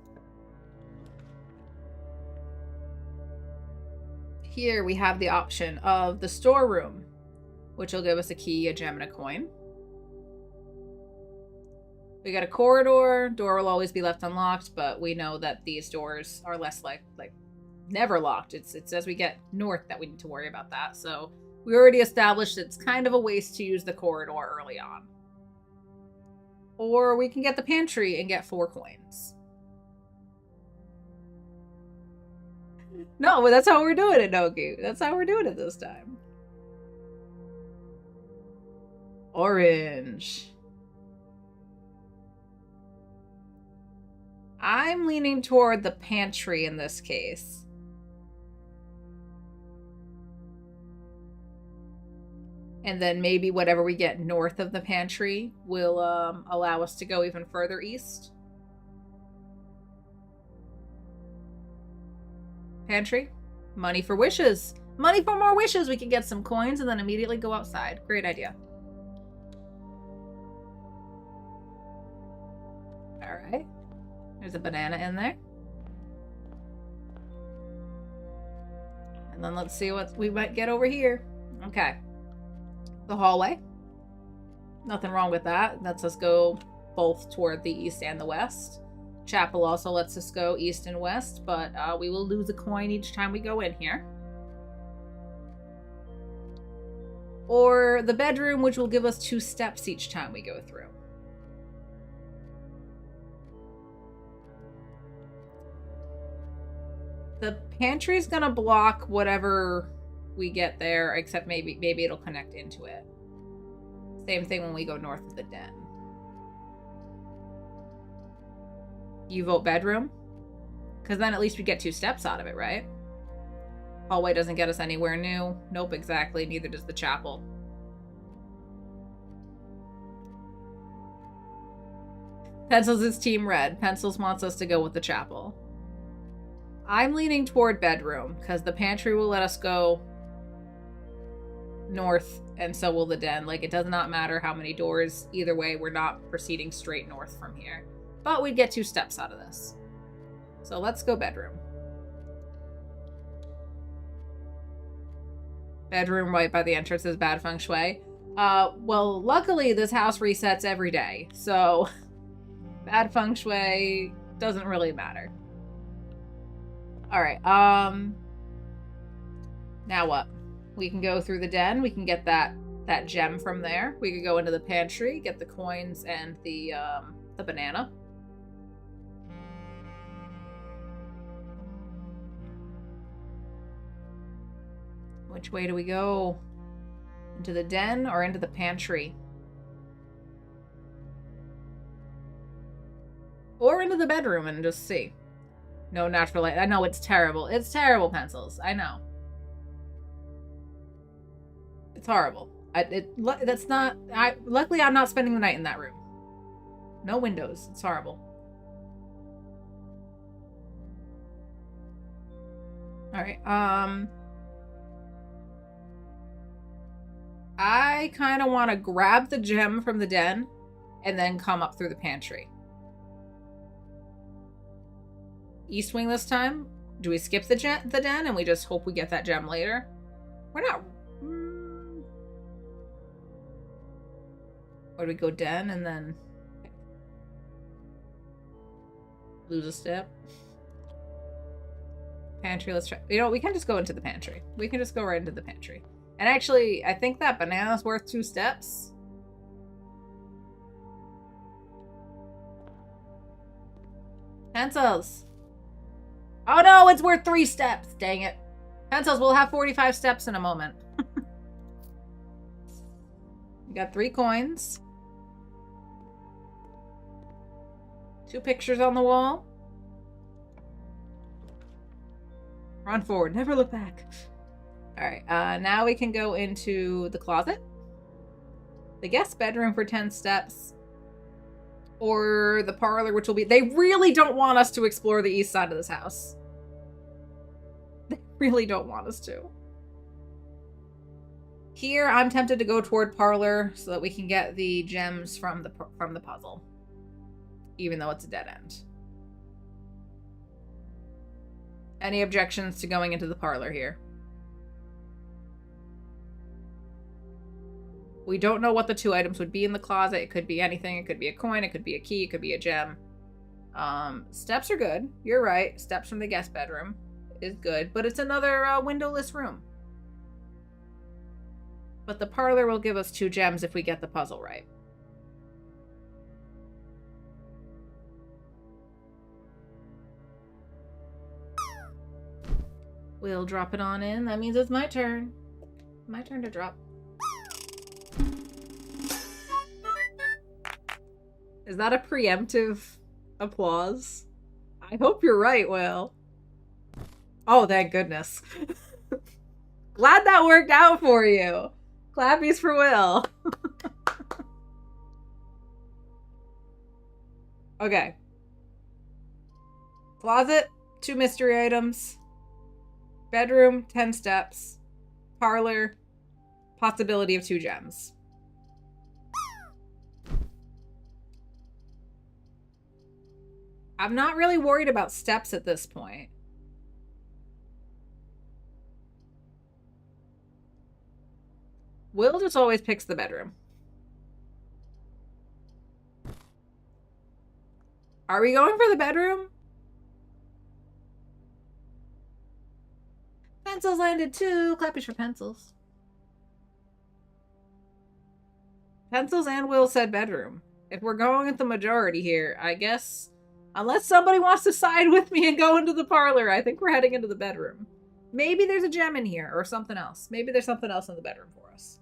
Here we have the option of the storeroom, which will give us a key, a gem, and a coin. We got a corridor. Door will always be left unlocked, but we know that these doors are less like never locked. It's as we get north that we need to worry about that. So we already established it's kind of a waste to use the corridor early on. Or we can get the pantry and get 4 coins. No, but that's how we're doing it, Noki. That's how we're doing it this time. Orange. I'm leaning toward the pantry in this case. And then maybe whatever we get north of the pantry will allow us to go even further east. Pantry. Money for wishes. Money for more wishes. We can get some coins and then immediately go outside. Great idea. Alright. There's a banana in there. And then let's see what we might get over here. Okay. The hallway. Nothing wrong with that. Lets us go both toward the east and the west. Chapel also lets us go east and west, but we will lose a coin each time we go in here. Or the bedroom, which will give us 2 steps each time we go through. The pantry's gonna block whatever we get there, except maybe it'll connect into it. Same thing when we go north of the den. You vote bedroom? Because then at least we get 2 steps out of it, right? Hallway doesn't get us anywhere new. Nope, exactly. Neither does the chapel. Pencils is team red. Pencils wants us to go with the chapel. I'm leaning toward bedroom because the pantry will let us go north and so will the den. Like, it does not matter how many doors. Either way, we're not proceeding straight north from here. But we'd get 2 steps out of this. So let's go bedroom. Bedroom right by the entrance is bad feng shui. Well, luckily this house resets every day. So bad feng shui doesn't really matter. Alright, now what? We can go through the den. We can get that gem from there. We could go into the pantry, get the coins and the banana. Which way do we go? Into the den or into the pantry? Or into the bedroom and just see. No natural light. I know it's terrible. It's terrible, Pencils. I know. It's horrible. That's not... Luckily, I'm not spending the night in that room. No windows. It's horrible. Alright, I kind of want to grab the gem from the den and then come up through the pantry. East wing this time? Do we skip the den and we just hope we get that gem later? We're not... Or do we go den and then... lose a step? Pantry, let's try... You know, we can just go into the pantry. We can just go right into the pantry. And actually, I think that banana's worth 2 steps. Pencils! Oh no, it's worth 3 steps! Dang it. Pencils, we'll have 45 steps in a moment. We got 3 coins. 2 pictures on the wall. Run forward, never look back. Alright, now we can go into the closet. The guest bedroom for 10 steps. Or the parlor, which will be... They really don't want us to explore the east side of this house. They really don't want us to. Here, I'm tempted to go toward parlor so that we can get the gems from the puzzle. Even though it's a dead end. Any objections to going into the parlor here? We don't know what the 2 items would be in the closet. It could be anything. It could be a coin. It could be a key. It could be a gem. Steps are good. You're right. Steps from the guest bedroom is good. But it's another windowless room. But the parlor will give us 2 gems if we get the puzzle right. We'll drop it on in. That means it's my turn. My turn to drop. Is that a preemptive applause? I hope you're right, Will. Oh, thank goodness. Glad that worked out for you. Clappies for Will. Okay. Closet, 2 mystery items. Bedroom, 10 steps. Parlor, possibility of 2 gems. I'm not really worried about steps at this point. Will just always picks the bedroom. Are we going for the bedroom? Pencils landed 2. Clappies for pencils. Pencils and Will said bedroom. If we're going with the majority here, I guess... Unless somebody wants to side with me and go into the parlor, I think we're heading into the bedroom. Maybe there's a gem in here or something else. Maybe there's something else in the bedroom for us.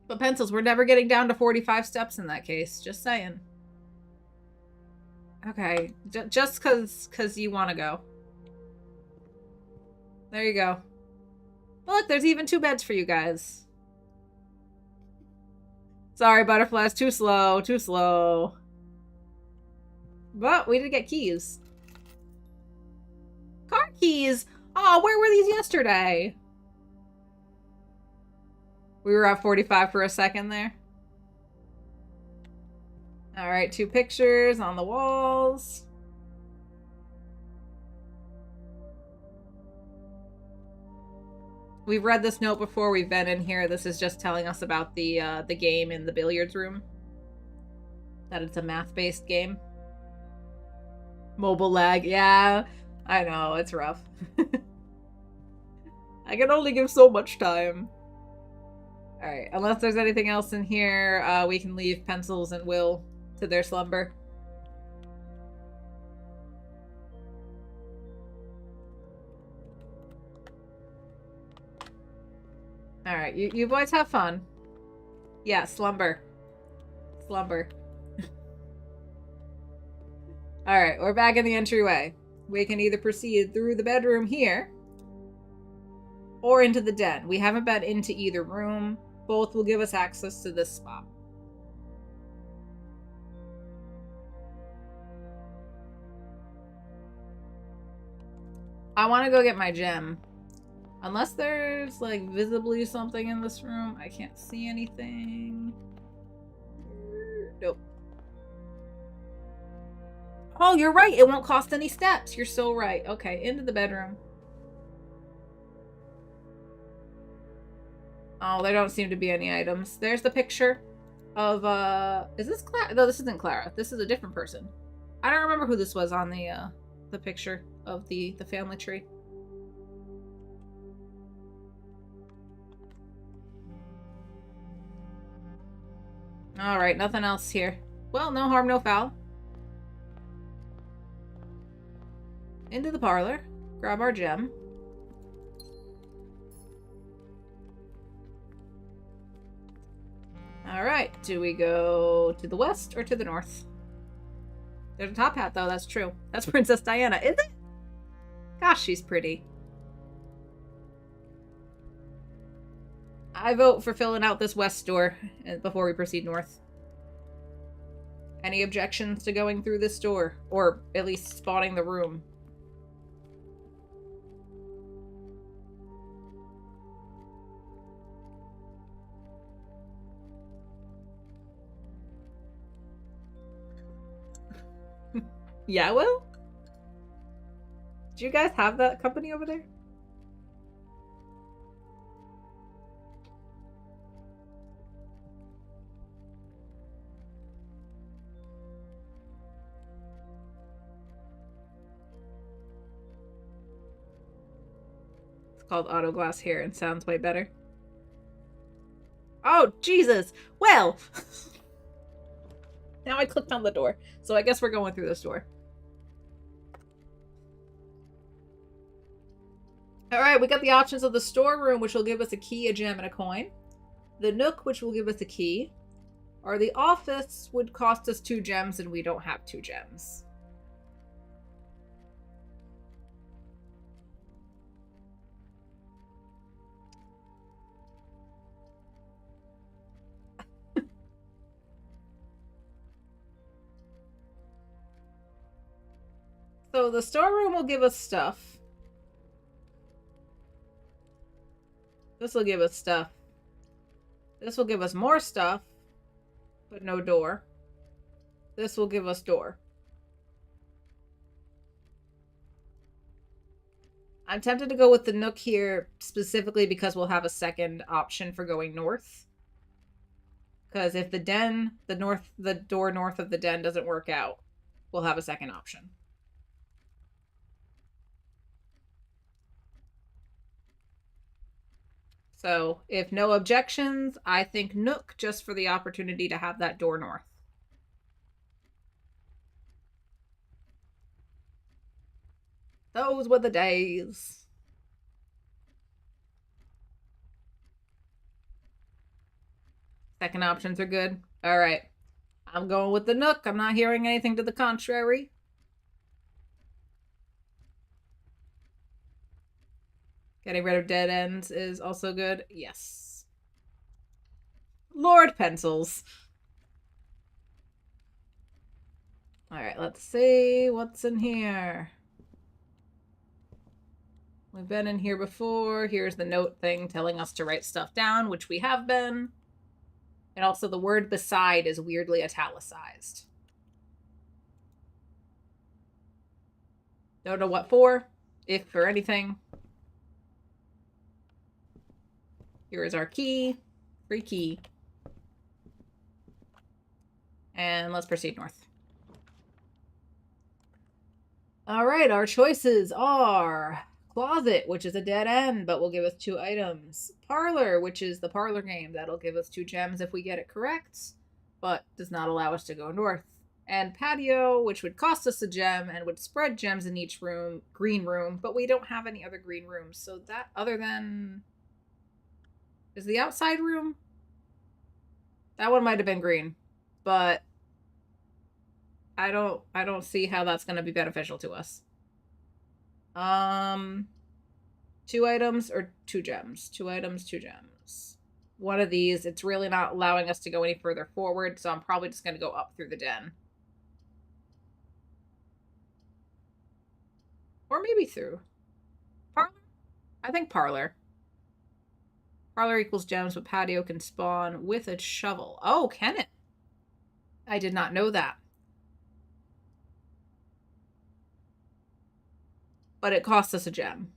But Pencils, we're never getting down to 45 steps in that case. Just saying. Okay. Just cause you want to go. There you go. Look, there's even 2 beds for you guys. Sorry, butterflies. Too slow. Too slow. But we did get keys. Car keys! Oh, where were these yesterday? We were at 45 for a second there. Alright, 2 pictures on the walls. We've read this note before. We've been in here. This is just telling us about the game in the billiards room. That it's a math-based game. Mobile lag. Yeah, I know. It's rough. I can only give so much time. Alright, unless there's anything else in here, we can leave Pencils and Will to their slumber. Alright, you boys have fun. Yeah, slumber. Slumber. Alright, we're back in the entryway. We can either proceed through the bedroom here or into the den. We haven't been into either room. Both will give us access to this spot. I want to go get my gem. Unless there's, like, visibly something in this room. I can't see anything. Nope. Oh, you're right. It won't cost any steps. You're so right. Okay, into the bedroom. Oh, there don't seem to be any items. There's the picture of, is this Clara? No, this isn't Clara. This is a different person. I don't remember who this was on the picture of the family tree. Alright, nothing else here. Well, no harm, no foul. Into the parlor. Grab our gem. Alright, do we go to the west or to the north? There's a top hat, though, that's true. That's Princess Diana, isn't it? Gosh, she's pretty. I vote for filling out this west door before we proceed north. Any objections to going through this door? Or at least spotting the room? Yeah, well? Do you guys have that company over there? It's called Auto Glass here and sounds way better. Oh, Jesus! Well! Now I clicked on the door. So I guess we're going through this door. Alright, we got the options of the storeroom, which will give us a key, a gem, and a coin. The nook, which will give us a key. Or the office would cost us 2 gems, and we don't have 2 gems. So the storeroom will give us stuff. This will give us stuff. This will give us more stuff, but no door. This will give us door. I'm tempted to go with the nook here specifically because we'll have a second option for going north. Because if the den, the door north of the den doesn't work out, we'll have a second option. So, if no objections, I think nook just for the opportunity to have that door north. Those were the days. Second options are good. All right. I'm going with the nook. I'm not hearing anything to the contrary. Getting rid of dead ends is also good. Yes. Lord Pencils. Alright, let's see what's in here. We've been in here before. Here's the note thing telling us to write stuff down, which we have been. And also the word beside is weirdly italicized. Don't know what for, if for anything. Here is our key. Free key. And let's proceed north. Alright, our choices are Closet, which is a dead end, but will give us 2 items. Parlor, which is the parlor game. That'll give us 2 gems if we get it correct, but does not allow us to go north. And Patio, which would cost us a gem and would spread gems in each room, green room, but we don't have any other green rooms. So that, other than... Is the outside room? That one might have been green, but I don't see how that's going to be beneficial to us. 2 items or 2 gems? 2 items, 2 gems. One of these, it's really not allowing us to go any further forward, so I'm probably just going to go up through the den. Or maybe through. Parlor? I think parlor. Parlor equals gems, but patio can spawn with a shovel. Oh, can it? I did not know that. But it costs us a gem.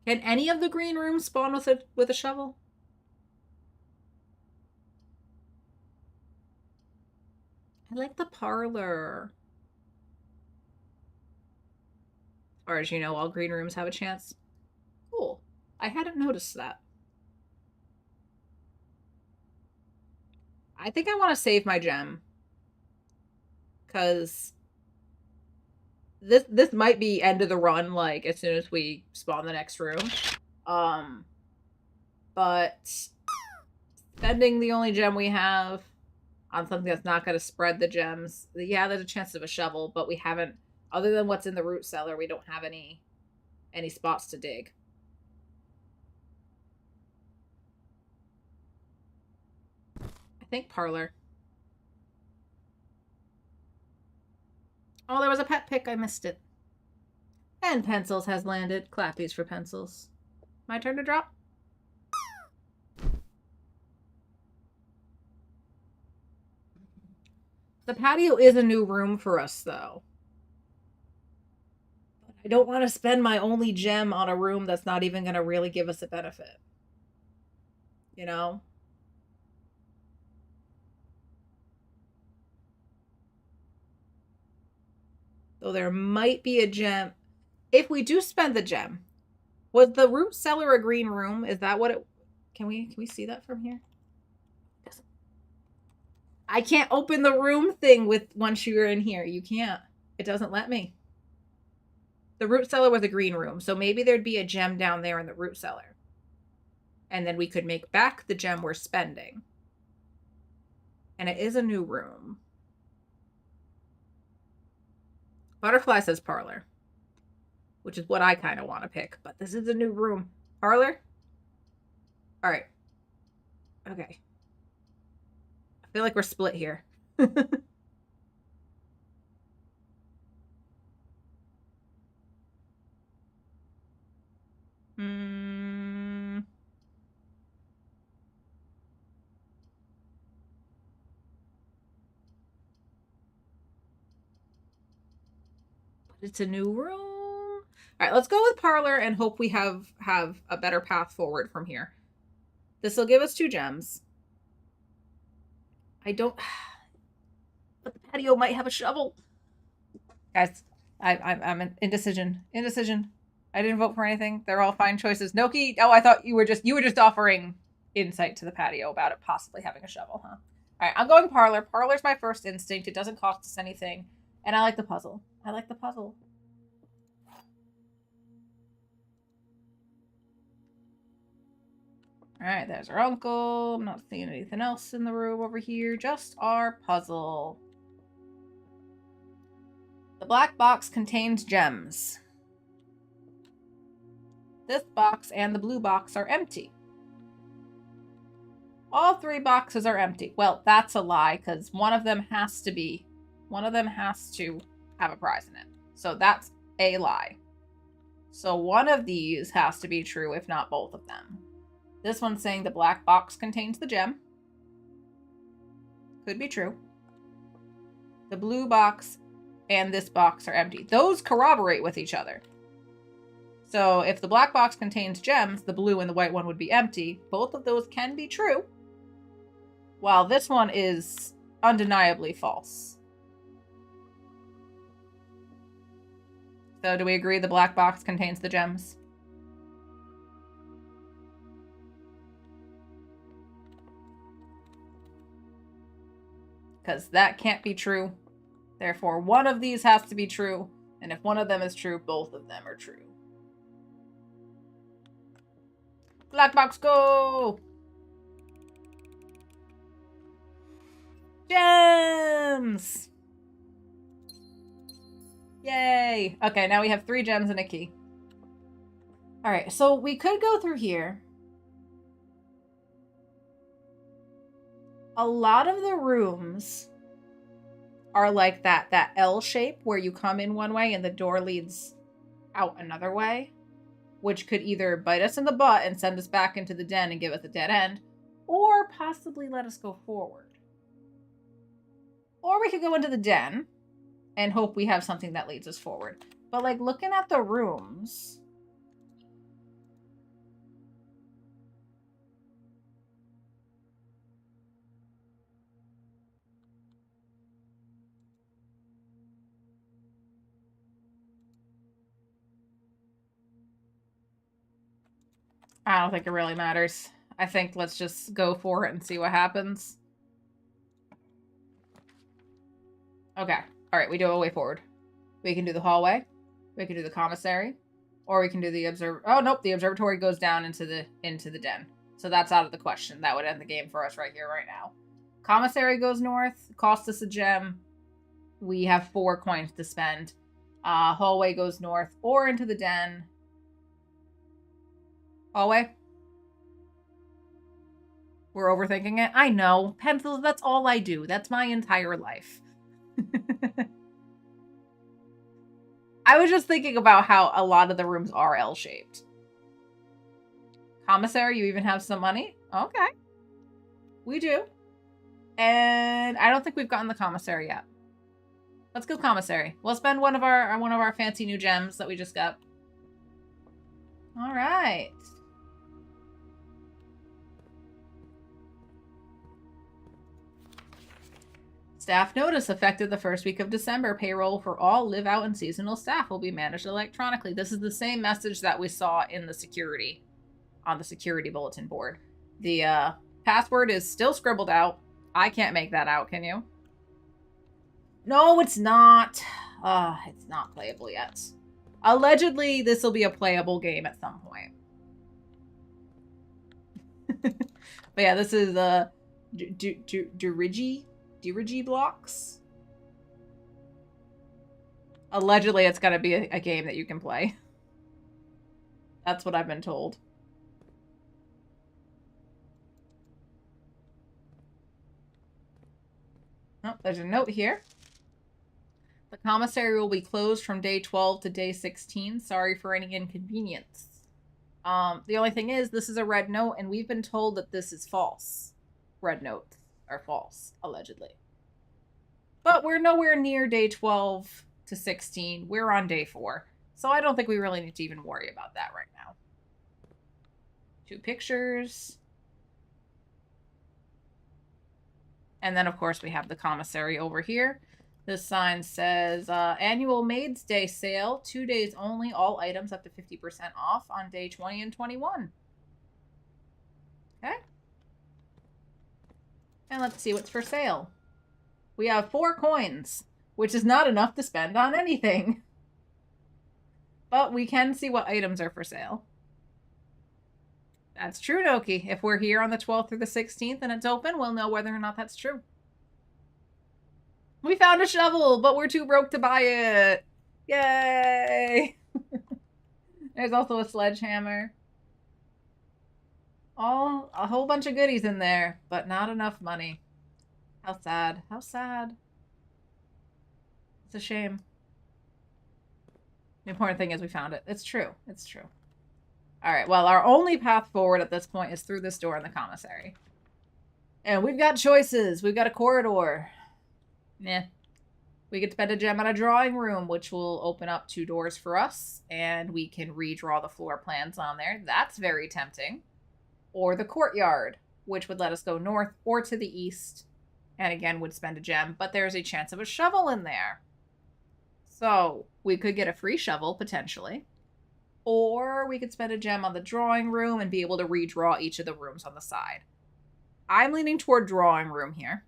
Can any of the green rooms spawn with a shovel? I like the parlor. As far as you know, all green rooms have a chance. Cool. I hadn't noticed that. I think I want to save my gem. Because this might be end of the run, like, as soon as we spawn the next room. But spending the only gem we have on something that's not going to spread the gems. Yeah, there's a chance of a shovel, but we haven't, other than what's in the root cellar, we don't have any spots to dig. I think parlor. Oh, there was a pet pick. I missed it. And Pencils has landed. Clappies for Pencils. My turn to drop? The patio is a new room for us, though. But I don't want to spend my only gem on a room that's not even going to really give us a benefit. You know? So there might be a gem. If we do spend the gem, was the root cellar a green room? Is that what it... Can we see that from here? I can't open the room thing once you're in here. You can't. It doesn't let me. The root cellar was a green room, so maybe there'd be a gem down there in the root cellar. And then we could make back the gem we're spending. And it is a new room. Butterfly says parlor, which is what I kind of want to pick, but this is a new room. Parlor? All right. Okay. I feel like we're split here. It's a new room. All right, let's go with parlor and hope we have a better path forward from here. This will give us 2 gems. I don't... But the patio might have a shovel. Guys, I'm an indecision. Indecision. I didn't vote for anything. They're all fine choices. Noki, oh, I thought you were just offering insight to the patio about it possibly having a shovel, huh? All right, I'm going parlor. Parlor's my first instinct. It doesn't cost us anything. And I like the puzzle. I like the puzzle. All right, there's our uncle. I'm not seeing anything else in the room over here. Just our puzzle. The black box contains gems. This box and the blue box are empty. All 3 boxes are empty. Well, that's a lie, because one of them has to have a prize in it. So that's a lie. So one of these has to be true, if not both of them. This one's saying the black box contains the gem. Could be true. The blue box and this box are empty. Those corroborate with each other. So if the black box contains gems, the blue and the white one would be empty. Both of those can be true, while this one is undeniably false. So do we agree the black box contains the gems? Because that can't be true. Therefore, one of these has to be true. And if one of them is true, both of them are true. Black box, go! Gems! Yay! Okay, now we have 3 gems and a key. Alright, so we could go through here. A lot of the rooms are like that L shape where you come in one way and the door leads out another way, which could either bite us in the butt and send us back into the den and give us a dead end, or possibly let us go forward. Or we could go into the den and hope we have something that leads us forward. But like looking at the rooms, I don't think it really matters. I think let's just go for it and see what happens. Okay. Alright, we do a way forward. We can do the hallway. We can do the commissary. Or we can do the oh nope, the observatory goes down into the den. So that's out of the question. That would end the game for us right here, right now. Commissary goes north, costs us a gem. We have 4 coins to spend. Hallway goes north or into the den. Hallway? We're overthinking it? I know. Pencils, that's all I do. That's my entire life. I was just thinking about how a lot of the rooms are L-shaped. Commissary, you even have some money? Okay. We do. And I don't think we've gotten the commissary yet. Let's go commissary. We'll spend one of our fancy new gems that we just got. All right. Staff notice affected the first week of December. Payroll for all live out and seasonal staff will be managed electronically. This is the same message that we saw in the security, on the security bulletin board. The password is still scribbled out. I can't make that out, can you? No, it's not. It's not playable yet. Allegedly, this will be a playable game at some point. But yeah, this is Dirigi blocks. Allegedly, it's gotta be a game that you can play. That's what I've been told. Oh, there's a note here. The commissary will be closed from day 12 to day 16. Sorry for any inconvenience. The only thing is, this is a red note, and we've been told that this is false. Red notes are false, allegedly. But we're nowhere near day 12 to 16. We're on day 4. So I don't think we really need to even worry about that right now. 2 pictures. And then, of course, we have the commissary over here. This sign says, Annual Maids Day sale, 2 days only, all items up to 50% off on day 20 and 21. Okay. And let's see what's for sale. We have 4 coins, which is not enough to spend on anything. But we can see what items are for sale. That's true, Noki. If we're here on the 12th through the 16th and it's open, we'll know whether or not that's true. We found a shovel, but we're too broke to buy it. Yay! There's also a sledgehammer. A whole bunch of goodies in there, but not enough money. How sad. How sad. It's a shame. The important thing is we found it. It's true. It's true. Alright, well, our only path forward at this point is through this door in the commissary. And we've got choices. We've got a corridor. Nah. We get to spend a gem on a drawing room, which will open up 2 doors for us, and we can redraw the floor plans on there. That's very tempting. Or the courtyard, which would let us go north or to the east, and again would spend a gem, but there's a chance of a shovel in there. So we could get a free shovel, potentially. Or we could spend a gem on the drawing room and be able to redraw each of the rooms on the side. I'm leaning toward drawing room here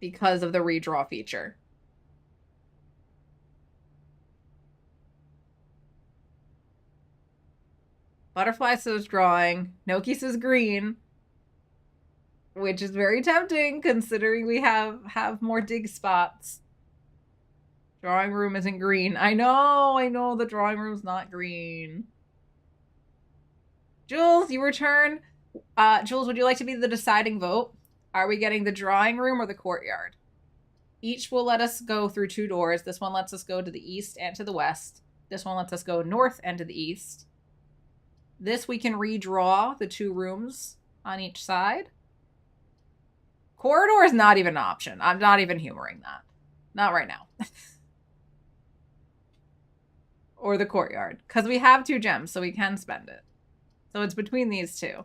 because of the redraw feature. Butterfly says drawing. Noki says green. Which is very tempting considering we have more dig spots. Drawing room isn't green. I know the drawing room's not green. Jules, you return. Jules, would you like to be the deciding vote? Are we getting the drawing room or the courtyard? Each will let us go through 2 doors. This one lets us go to the east and to the west. This one lets us go north and to the east. This we can redraw the 2 rooms on each side. Corridor is not even an option. I'm not even humoring that. Not right now. Or the courtyard. Because we have 2 gems, so we can spend it. So it's between these 2.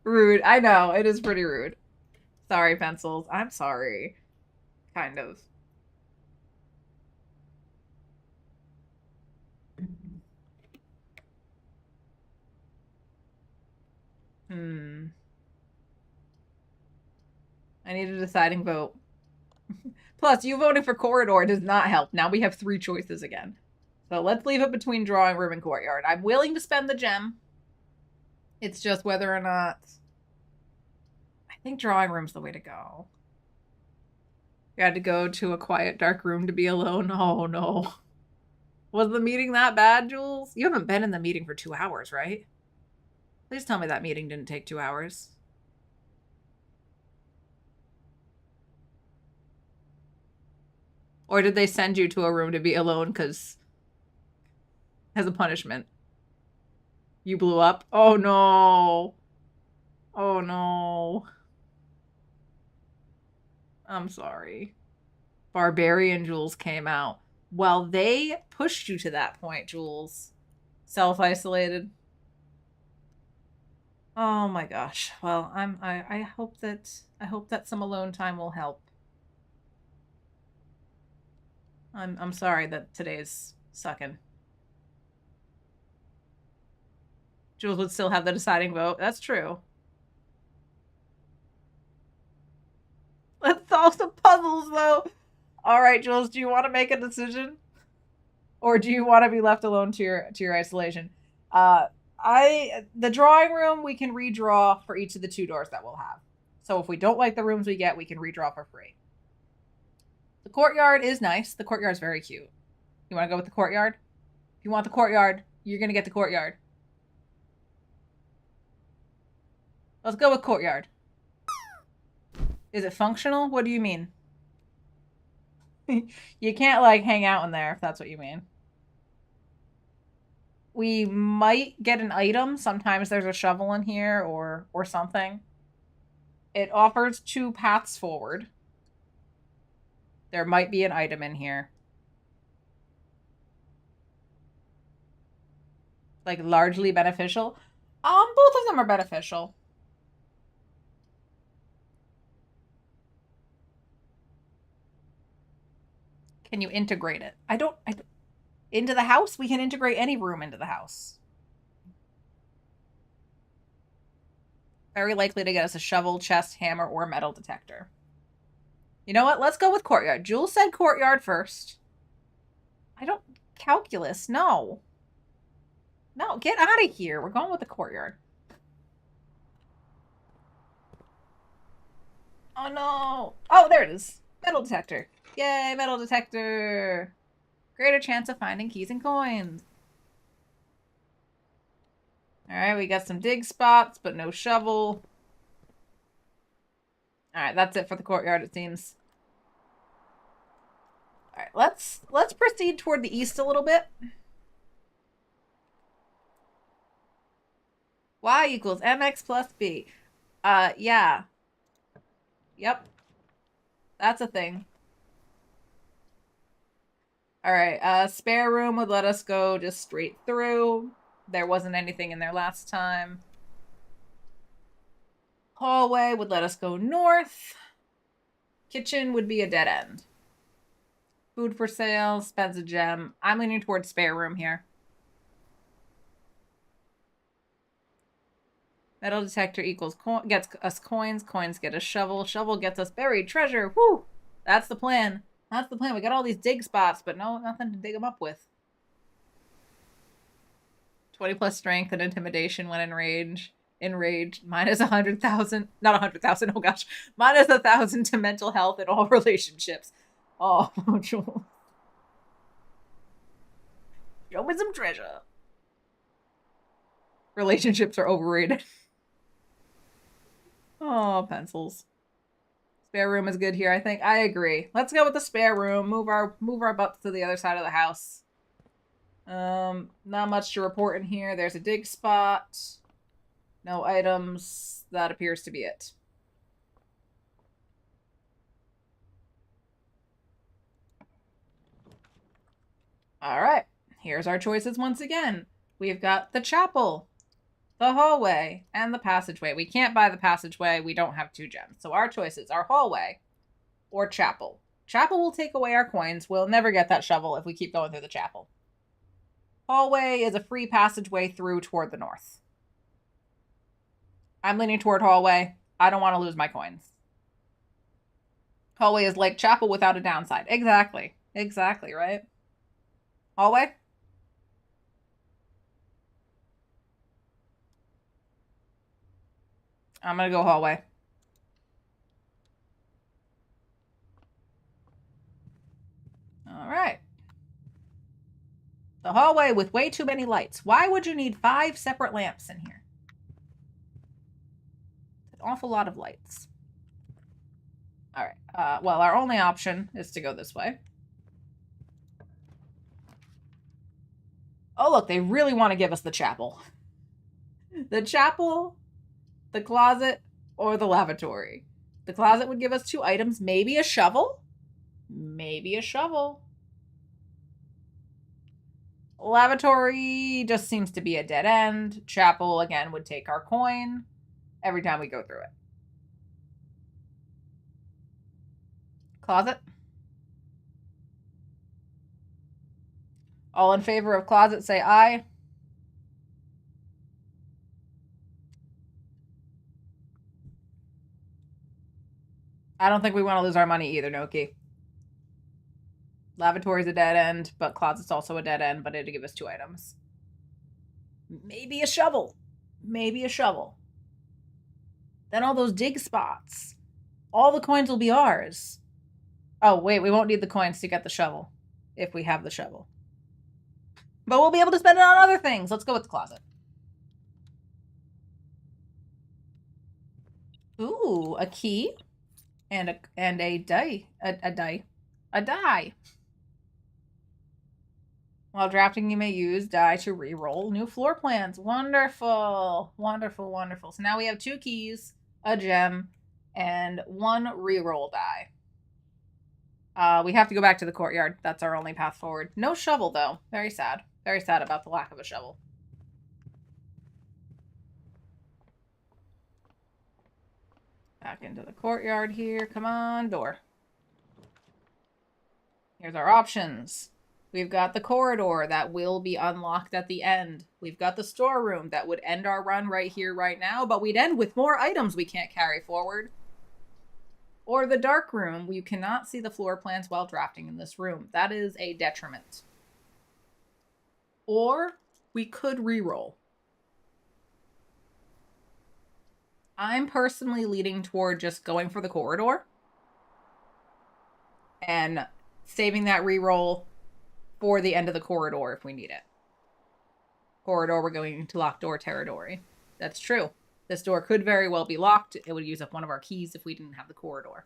Rude. I know. It is pretty rude. Sorry, pencils. I'm sorry. Kind of. I need a deciding vote. Plus, you voting for corridor does not help. Now we have 3 choices again. So let's leave it between drawing room and courtyard. I'm willing to spend the gem. It's just whether or not... I think drawing room's the way to go. You had to go to a quiet, dark room to be alone. Oh, no. Was the meeting that bad, Jules? You haven't been in the meeting for 2 hours, right? Please tell me that meeting didn't take 2 hours. Or did they send you to a room to be alone as a punishment? You blew up? Oh, no. Oh, no. I'm sorry. Barbarian Jules came out. Well, they pushed you to that point, Jules. Self-isolated. Oh my gosh. Well, I hope that some alone time will help. I'm sorry that today's sucking. Jules would still have the deciding vote. That's true. Let's solve some puzzles, though. All right, Jules, do you want to make a decision? Or do you want to be left alone to your isolation? The drawing room, we can redraw for each of the 2 doors that we'll have. So if we don't like the rooms we get, we can redraw for free. The courtyard is nice. The courtyard's very cute. You want to go with the courtyard? If you want the courtyard, you're going to get the courtyard. Let's go with courtyard. Is it functional? What do you mean? You can't, like, hang out in there, if that's what you mean. We might get an item. Sometimes there's a shovel in here or something. It offers 2 paths forward. There might be an item in here. Like, largely beneficial. Both of them are beneficial. Can you integrate it? I don't into the house? We can integrate any room into the house. Very likely to get us a shovel, chest, hammer, or metal detector. You know what? Let's go with courtyard. Jules said courtyard first. I don't... Calculus, no. No, get out of here. We're going with the courtyard. Oh no! Oh, there it is. Metal detector. Yay, metal detector. Greater chance of finding keys and coins. Alright, we got some dig spots, but no shovel. Alright, that's it for the courtyard, it seems. Alright, let's proceed toward the east a little bit. Y equals mx plus b. Yeah. Yep. That's a thing. Alright, spare room would let us go just straight through. There wasn't anything in there last time. Hallway would let us go north. Kitchen would be a dead end. Food for sale, spends a gem. I'm leaning towards spare room here. Metal detector equals gets us coins. Coins get us shovel. Shovel gets us buried treasure. Woo! That's the plan. That's the plan. We got all these dig spots, but nothing to dig them up with. 20 plus strength and intimidation when enraged. Enraged. Minus 100,000. Not 100,000. Oh gosh. Minus 1,000 to mental health in all relationships. Oh, Joel. Show me some treasure. Relationships are overrated. Oh, pencils. Spare room is good here, I think. I agree. Let's go with the spare room. Move our butts to the other side of the house. Not much to report in here. There's a dig spot. No items. That appears to be it. Alright. Here's our choices once again. We've got the chapel, the hallway, and the passageway. We can't buy the passageway. We don't have 2 gems. So our choices are hallway or chapel. Chapel will take away our coins. We'll never get that shovel if we keep going through the chapel. Hallway is a free passageway through toward the north. I'm leaning toward hallway. I don't want to lose my coins. Hallway is like chapel without a downside. Exactly. Exactly, right? Hallway? I'm gonna go hallway. Alright. The hallway with way too many lights. Why would you need 5 separate lamps in here? An awful lot of lights. Alright. Well, our only option is to go this way. Oh, look, they really want to give us the chapel. The chapel, the closet, or the lavatory. The closet would give us 2 items. Maybe a shovel? Maybe a shovel. Lavatory just seems to be a dead end. Chapel, again, would take our coin every time we go through it. Closet? All in favor of closet, say aye. I don't think we want to lose our money either, Noki. Lavatory's a dead end, but closet's also a dead end, but it'd give us 2 items. Maybe a shovel. Maybe a shovel. Then all those dig spots. All the coins will be ours. Oh, wait, we won't need the coins to get the shovel. If we have the shovel. But we'll be able to spend it on other things. Let's go with the closet. Ooh, a key. And a die. A die. A die. While drafting, you may use die to re-roll new floor plans. Wonderful. Wonderful, wonderful. So now we have 2 keys, a gem, and 1 re-roll die. We have to go back to the courtyard. That's our only path forward. No shovel, though. Very sad. Very sad about the lack of a shovel. Back into the courtyard here. Come on, door. Here's our options. We've got the corridor that will be unlocked at the end. We've got the storeroom that would end our run right here, right now, but we'd end with more items we can't carry forward. Or the dark room, you cannot see the floor plans while drafting in this room. That is a detriment. Or we could re-roll. I'm personally leaning toward just going for the corridor and saving that reroll for the end of the corridor if we need it. Corridor, we're going to locked door territory. That's true. This door could very well be locked. It would use up one of our keys if we didn't have the corridor.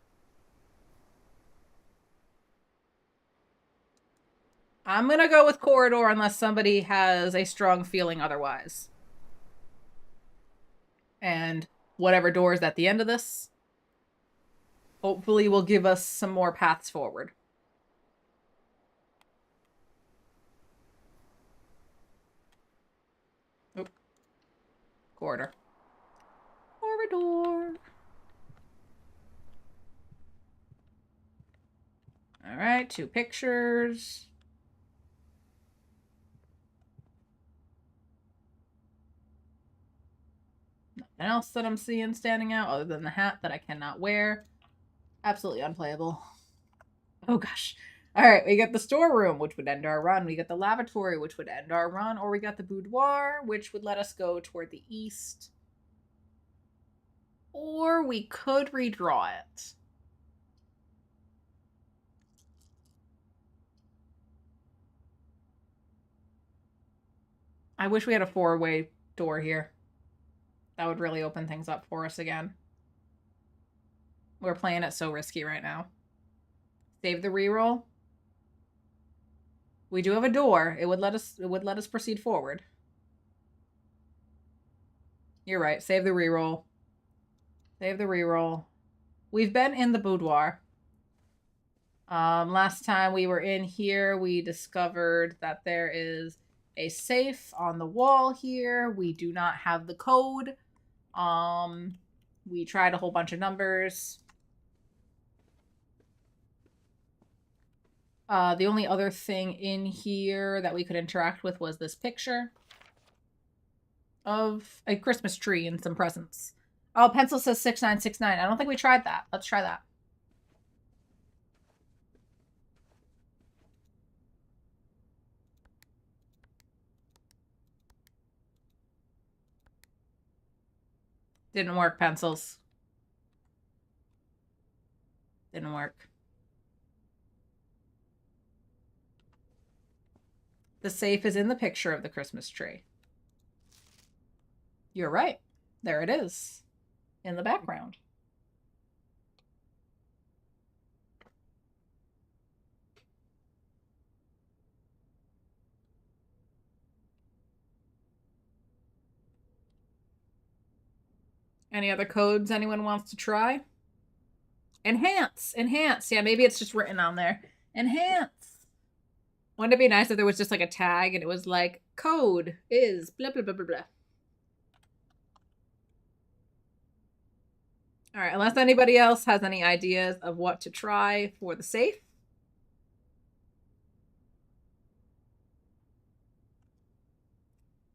I'm going to go with corridor unless somebody has a strong feeling otherwise. And whatever door is at the end of this hopefully will give us some more paths forward. Oop. Corridor. Corridor. All right, 2 pictures. Nothing else that I'm seeing standing out other than the hat that I cannot wear. Absolutely unplayable. Oh gosh. All right, we got the storeroom, which would end our run. We got the lavatory, which would end our run. Or we got the boudoir, which would let us go toward the east. Or we could redraw it. I wish we had a 4-way door here. That would really open things up for us again. We're playing it so risky right now. Save the reroll. We do have a door. It would let us proceed forward. You're right. Save the reroll. Save the reroll. We've been in the boudoir. Last time we were in here, we discovered that there is a safe on the wall here. We do not have the code. We tried a whole bunch of numbers. The only other thing in here that we could interact with was this picture of a Christmas tree and some presents. Oh, pencil says 6969. I don't think we tried that. Let's try that. Didn't work, pencils. Didn't work. The safe is in the picture of the Christmas tree. You're right. There it is in the background. Any other codes anyone wants to try? Enhance. Enhance. Yeah, maybe it's just written on there. Enhance. Wouldn't it be nice if there was just like a tag and it was like, code is blah, blah, blah, blah, blah. All right, unless anybody else has any ideas of what to try for the safe.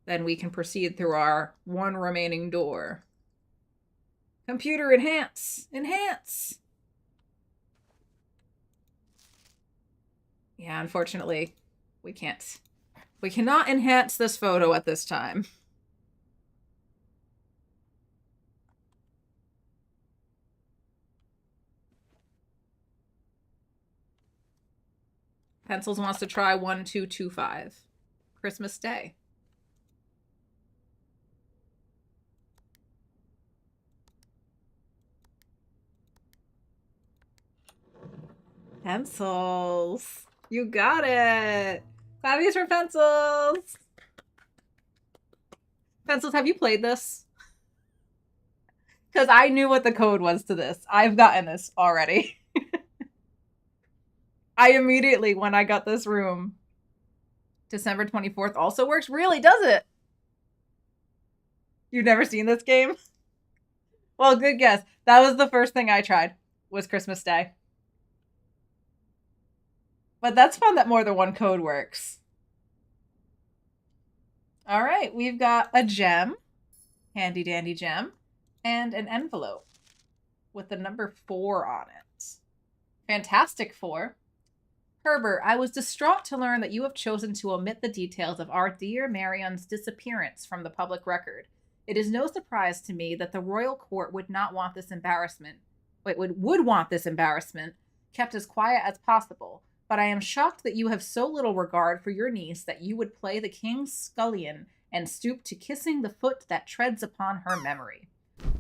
Then we can proceed through our one remaining door. Computer, enhance! Enhance! Yeah, unfortunately, we can't. We cannot enhance this photo at this time. Pencils wants to try 1225. Christmas Day. Pencils. You got it. Clavius for pencils. Pencils, have you played this? Because I knew what the code was to this. I've gotten this already. I immediately, when I got this room, December 24th also works. Really, does it? You've never seen this game? Well, good guess. That was the first thing I tried, was Christmas Day. But that's fun that more than one code works. All right, we've got a gem, handy dandy gem, and an envelope with the number 4 on it. Fantastic 4. Herbert, I was distraught to learn that you have chosen to omit the details of our dear Marion's disappearance from the public record. It is no surprise to me that the royal court would not want this embarrassment, would want this embarrassment kept as quiet as possible. But I am shocked that you have so little regard for your niece that you would play the king's scullion and stoop to kissing the foot that treads upon her memory.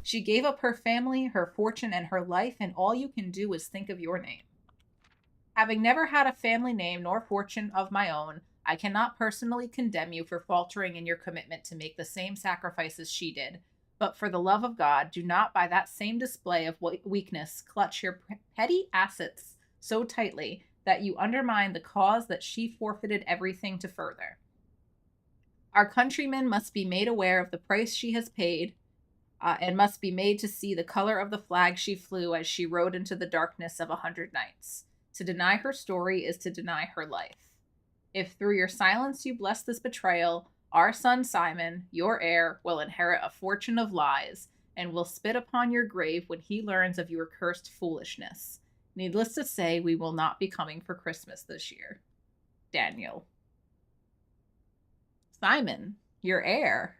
She gave up her family, her fortune, and her life, and all you can do is think of your name. Having never had a family name nor fortune of my own, I cannot personally condemn you for faltering in your commitment to make the same sacrifices she did. But for the love of God, do not by that same display of weakness clutch your petty assets so tightly that you undermine the cause that she forfeited everything to further. Our countrymen must be made aware of the price she has paid, and must be made to see the color of the flag she flew as she rode into the darkness of 100 nights. To deny her story is to deny her life. If through your silence you bless this betrayal, our son Simon, your heir, will inherit a fortune of lies, and will spit upon your grave when he learns of your cursed foolishness. Needless to say, we will not be coming for Christmas this year. Daniel. Simon, your heir.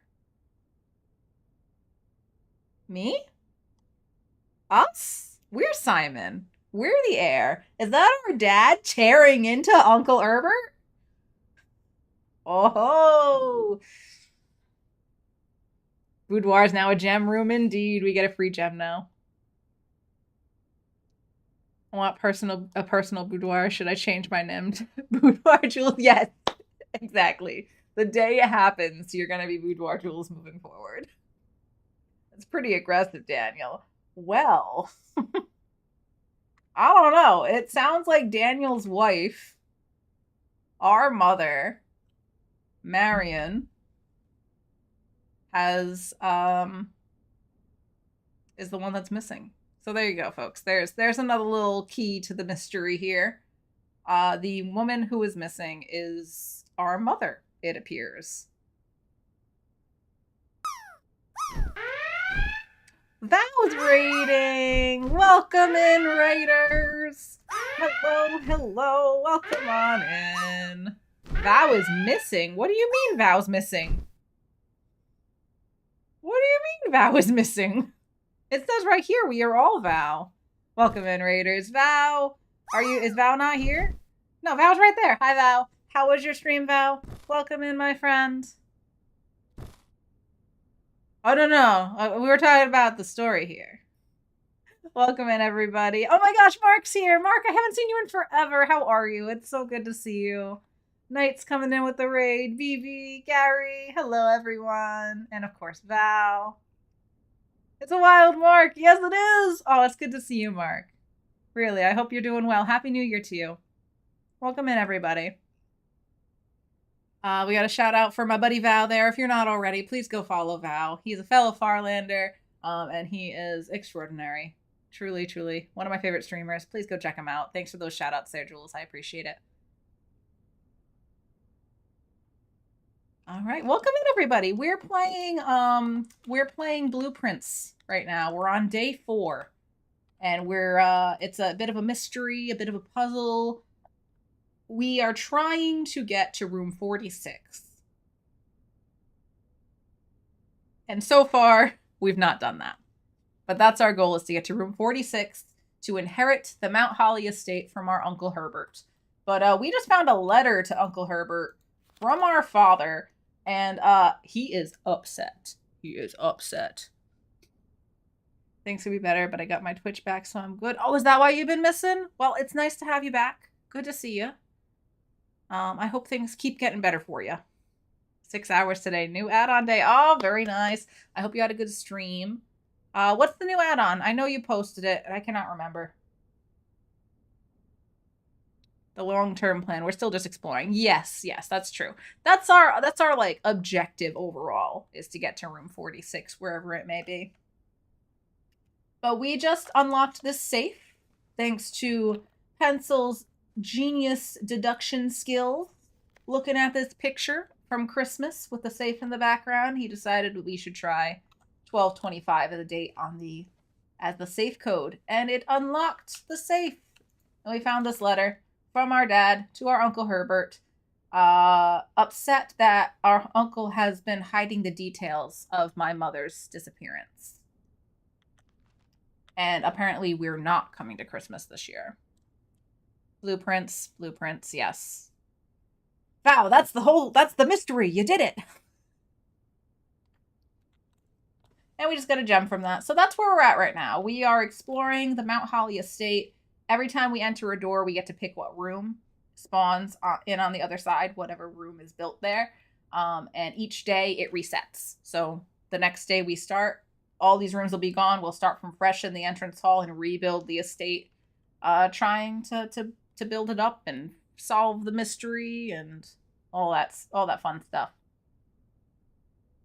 Me? Us? We're Simon. We're the heir. Is that our dad tearing into Uncle Herbert? Oh. Boudoir is now a gem room indeed. We get a free gem now. I want a personal boudoir. Should I change my name to Boudoir Jules? Yes, exactly. The day it happens, you're going to be Boudoir Jules moving forward. It's pretty aggressive, Daniel. Well, I don't know. It sounds like Daniel's wife, our mother, Marion, is the one that's missing. So there you go, folks. There's another little key to the mystery here. The woman who is missing is our mother, it appears. Vow's raiding! Welcome in, raiders! Hello, welcome on in. Vow is missing? What do you mean Vow's missing? What do you mean Vow is missing? It says right here, we are all Vow. Welcome in, raiders. Vow, is Vow not here? No, Vow's right there. Hi, Vow. How was your stream, Vow? Welcome in, my friend. Oh, no. We were talking about the story here. Welcome in, everybody. Oh my gosh, Mark's here. Mark, I haven't seen you in forever. How are you? It's so good to see you. Knight's coming in with the raid. Vivi, Gary. Hello, everyone. And of course, Val. It's a wild Mark. Yes, it is. Oh, it's good to see you, Mark. Really, I hope you're doing well. Happy New Year to you. Welcome in, everybody. We got a shout out for my buddy Val there. If you're not already, please go follow Val. He's a fellow Farlander, and he is extraordinary. Truly, truly. One of my favorite streamers. Please go check him out. Thanks for those shout outs there, Jules. I appreciate it. All right. Welcome in, everybody. We're playing Blueprints right now. We're on day 4. And it's a bit of a mystery, a bit of a puzzle. We are trying to get to room 46. And so far, we've not done that. But that's our goal, is to get to room 46 to inherit the Mount Holly estate from our Uncle Herbert. But we just found a letter to Uncle Herbert from our father, and he is upset. He is upset. Things could be better, but I got my Twitch back, so I'm good. Oh, is that why you've been missing? Well, it's nice to have you back. Good to see you. I hope things keep getting better for you. 6 hours today. New add-on day. Oh, very nice. I hope you had a good stream. What's the new add-on? I know you posted it, and I cannot remember. The long-term plan. We're still just exploring. Yes, that's true. That's our like objective overall, is to get to room 46, wherever it may be. But we just unlocked this safe thanks to Pencil's genius deduction skills. Looking at this picture from Christmas with the safe in the background, he decided we should try 12/25 as the date as the safe code, and it unlocked the safe. And we found this letter from our dad to our Uncle Herbert, upset that our uncle has been hiding the details of my mother's disappearance. And apparently we're not coming to Christmas this year. Blueprints, yes. Wow, that's the mystery. You did it. And we just got a gem from that. So that's where we're at right now. We are exploring the Mount Holly estate. Every time we enter a door, we get to pick what room spawns in on the other side, whatever room is built there. And each day it resets. So the next day we start, all these rooms will be gone. We'll start from fresh in the entrance hall and rebuild the estate, trying to build it up and solve the mystery and all that fun stuff.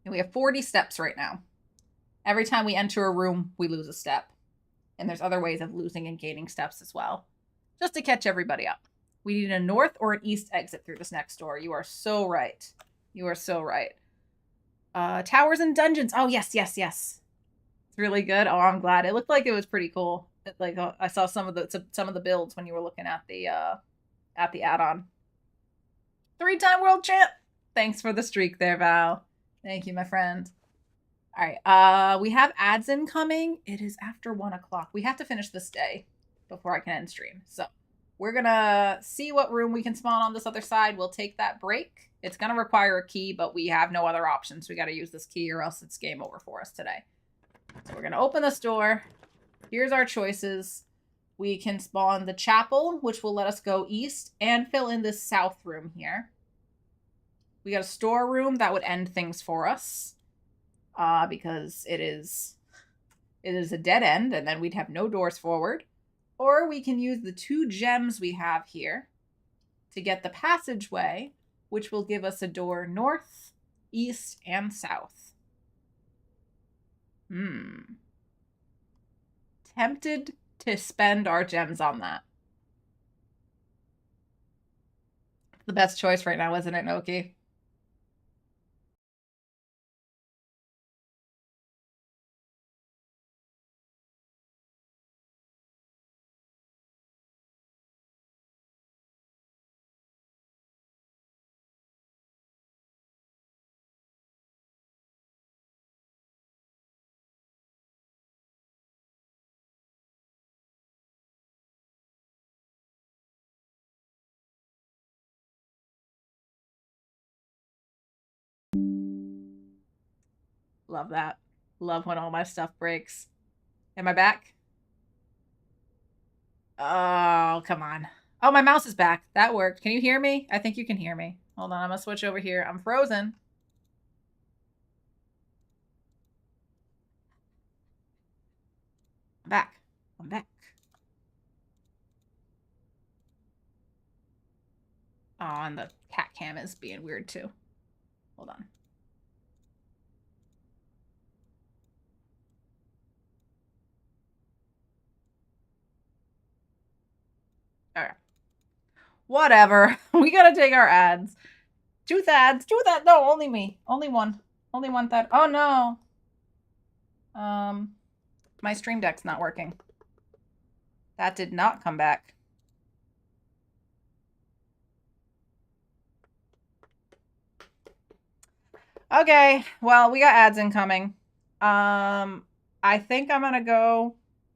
And we have 40 steps right now. Every time we enter a room, we lose a step. And there's other ways of losing and gaining steps as well. Just to catch everybody up. We need a north or an east exit through this next door. You are so right. You are so right. Towers and dungeons. Oh, yes. It's really good. Oh, I'm glad. It looked like it was pretty cool. I saw some of the builds when you were looking at the add-on. 3-time world champ. Thanks for the streak there, Val. Thank you, my friend. All right. We have ads incoming. It is after 1 o'clock. We have to finish this day before I can end stream. So we're gonna see what room we can spawn on this other side. We'll take that break. It's gonna require a key, but we have no other options. We got to use this key, or else it's game over for us today. So we're gonna open this door. Here's our choices. We can spawn the chapel, which will let us go east, and fill in this south room here. We got a storeroom that would end things for us. Because it is a dead end, and then we'd have no doors forward. Or we can use the 2 gems we have here to get the passageway, which will give us a door north, east, and south. Tempted to spend our gems on that. The best choice right now, isn't it, Noki? Love that. Love when all my stuff breaks. Am I back? Oh, come on. Oh, my mouse is back. That worked. Can you hear me? I think you can hear me. Hold on, I'm gonna switch over here. I'm frozen. I'm back. I'm back. Oh, and the cat cam is being weird too. Hold on. All right. Whatever. We gotta take our ads. 2 ads. 2 ads. No, only me. Only one. Only 1 ad. Oh no. My stream deck's not working. That did not come back. Okay, well, we got ads incoming. I think I'm gonna go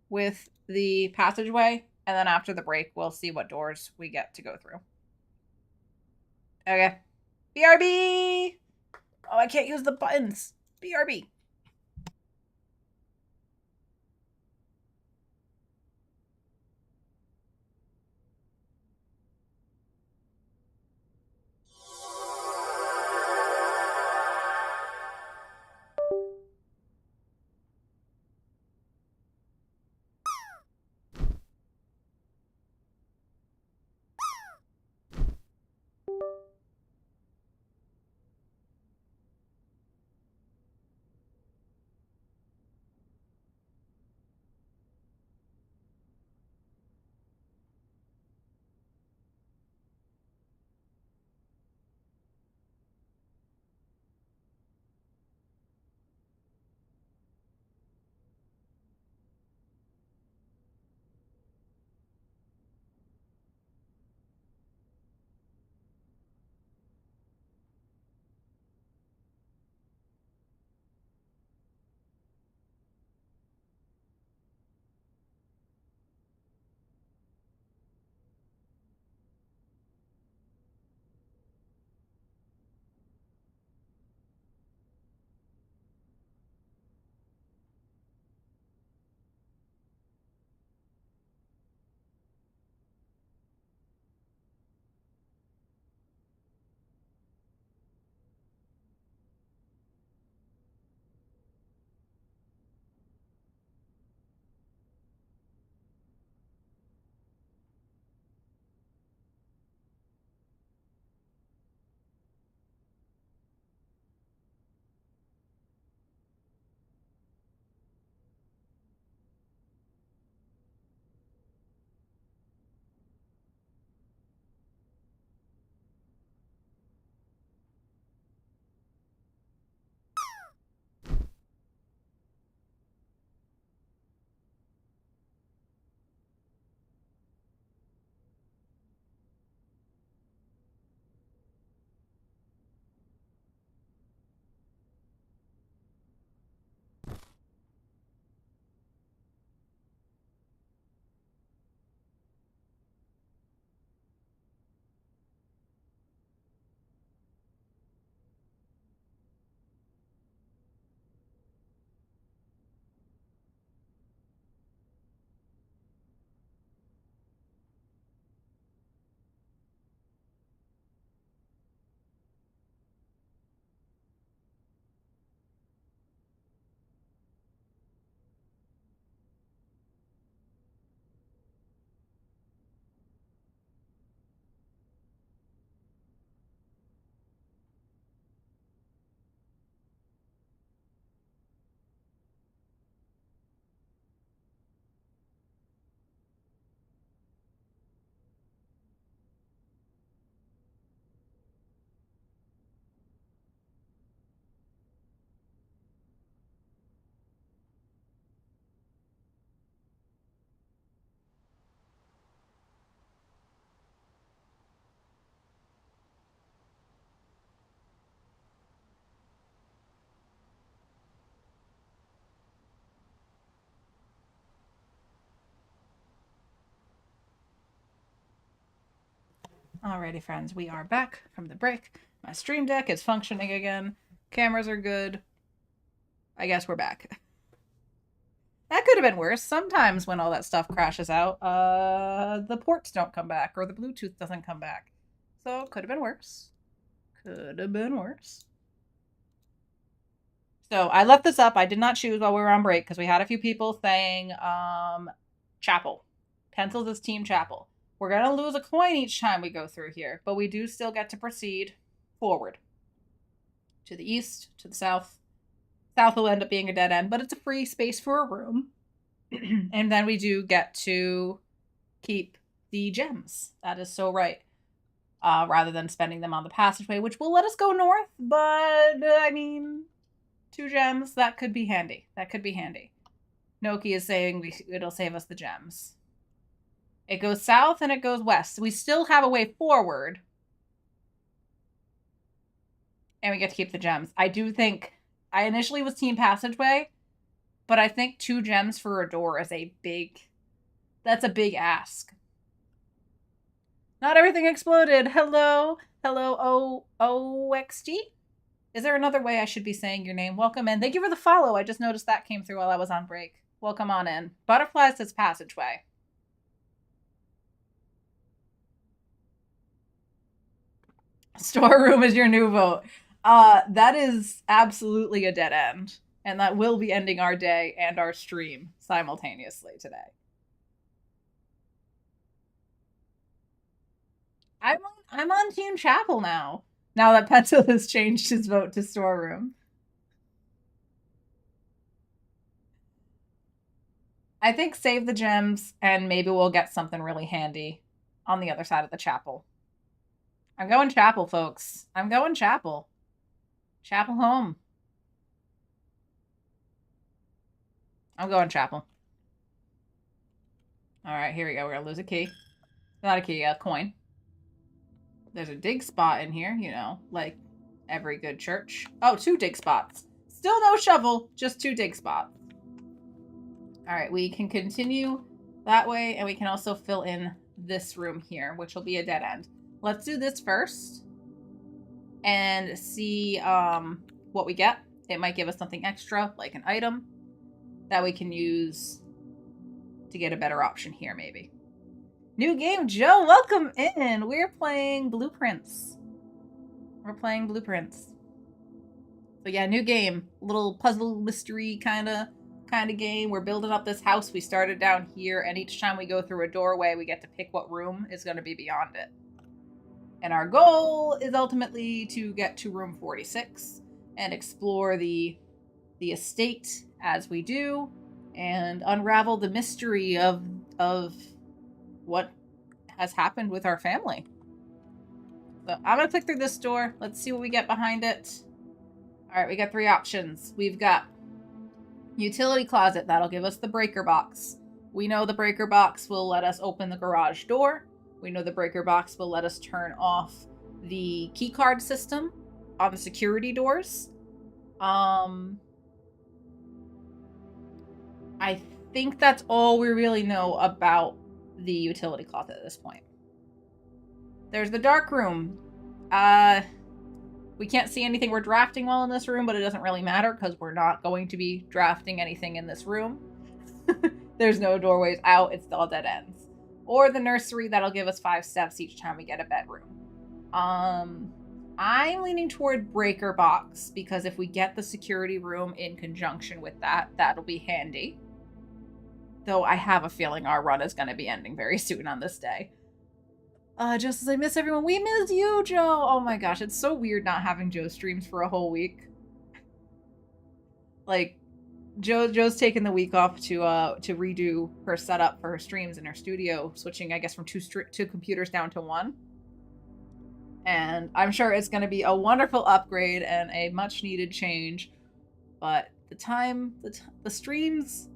with the passageway, and then after the break, we'll see what doors we get to go through. Okay. BRB! Oh, I can't use the buttons. BRB. Alrighty, friends, we are back from the break. My stream deck is functioning again. Cameras are good. I guess we're back. That could have been worse. Sometimes when all that stuff crashes out, the ports don't come back or the Bluetooth doesn't come back. So could have been worse. Could have been worse. So I left this up. I did not choose while we were on break because we had a few people saying Chapel. Pencils is Team Chapel. We're going to lose a coin each time we go through here, but we do still get to proceed forward. To the east, to the south. South will end up being a dead end, but it's a free space for a room. And then we do get to keep the gems. That is so right. Rather than spending them on the passageway, which will let us go north, but, I mean, 2 gems, that could be handy. That could be handy. Noki is saying it'll save us the gems. It goes south and it goes west. We still have a way forward. And we get to keep the gems. I do think... I initially was Team Passageway, but I think 2 gems for a door is a big... That's a big ask. Not everything exploded. Hello. Hello, OXG? Is there another way I should be saying your name? Welcome in. Thank you for the follow. I just noticed that came through while I was on break. Welcome on in. Butterfly says Passageway. Storeroom is your new vote. That is absolutely a dead end. And that will be ending our day and our stream simultaneously today. I'm on Team Chapel now. Now that Pencil has changed his vote to Storeroom. I think save the gems and maybe we'll get something really handy on the other side of the chapel. I'm going Chapel, folks. I'm going Chapel. Chapel home. I'm going Chapel. Alright, here we go. We're gonna lose a key. Not a key, a coin. There's a dig spot in here, you know, like every good church. Oh, 2 dig spots. Still no shovel, just 2 dig spots. Alright, we can continue that way, and we can also fill in this room here, which will be a dead end. Let's do this first and see what we get. It might give us something extra, like an item, that we can use to get a better option here, maybe. New game, Joe, welcome in. We're playing Blueprints. We're playing Blueprints. So yeah, new game. Little puzzle mystery kind of game. We're building up this house. We started down here, and each time we go through a doorway, we get to pick what room is going to be beyond it. And our goal is ultimately to get to room 46 and explore the estate as we do and unravel the mystery of what has happened with our family. So I'm going to click through this door. Let's see what we get behind it. All right, we got 3 options. We've got utility closet. That'll give us the breaker box. We know the breaker box will let us open the garage door. We know the breaker box will let us turn off the keycard system on the security doors. I think that's all we really know about the utility closet at this point. There's the dark room. We can't see anything we're drafting while in this room, but it doesn't really matter because we're not going to be drafting anything in this room. There's no doorways out. It's all dead ends. Or the nursery, that'll give us 5 steps each time we get a bedroom. I'm leaning toward breaker box because if we get the security room in conjunction with that, that'll be handy. Though I have a feeling our run is going to be ending very soon on this day. Just as I miss everyone, we miss you, Joe! Oh my gosh, it's so weird not having Joe streams for a whole week. Like, Joe's taken the week off to redo her setup for her streams in her studio, switching, I guess, from 2 computers down to 1. And I'm sure it's going to be a wonderful upgrade and a much-needed change. But the streams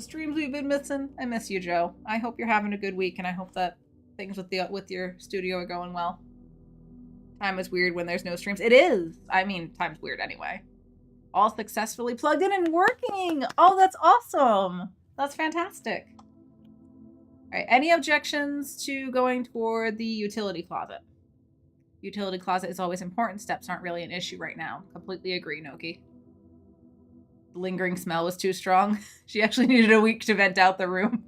we've been missing, I miss you, Joe. I hope you're having a good week, and I hope that things with your studio are going well. Time is weird when there's no streams. It is! I mean, time's weird anyway. All successfully plugged in and working! Oh, that's awesome! That's fantastic. All right, any objections to going toward the utility closet? Utility closet is always important. Steps aren't really an issue right now. Completely agree, Noki. The lingering smell was too strong. She actually needed a week to vent out the room.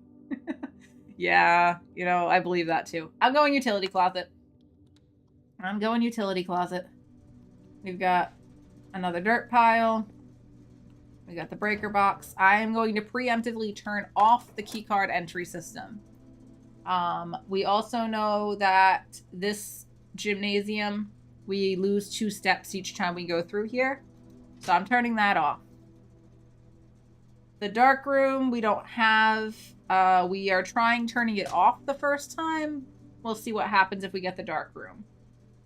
Yeah, you know, I believe that too. I'm going utility closet. I'm going utility closet. We've got another dirt pile. We got the breaker box. I am going to preemptively turn off the keycard entry system. We also know that this gymnasium, we lose 2 steps each time we go through here. So I'm turning that off. The dark room, we don't have. We are trying turning it off the first time. We'll see what happens if we get the dark room.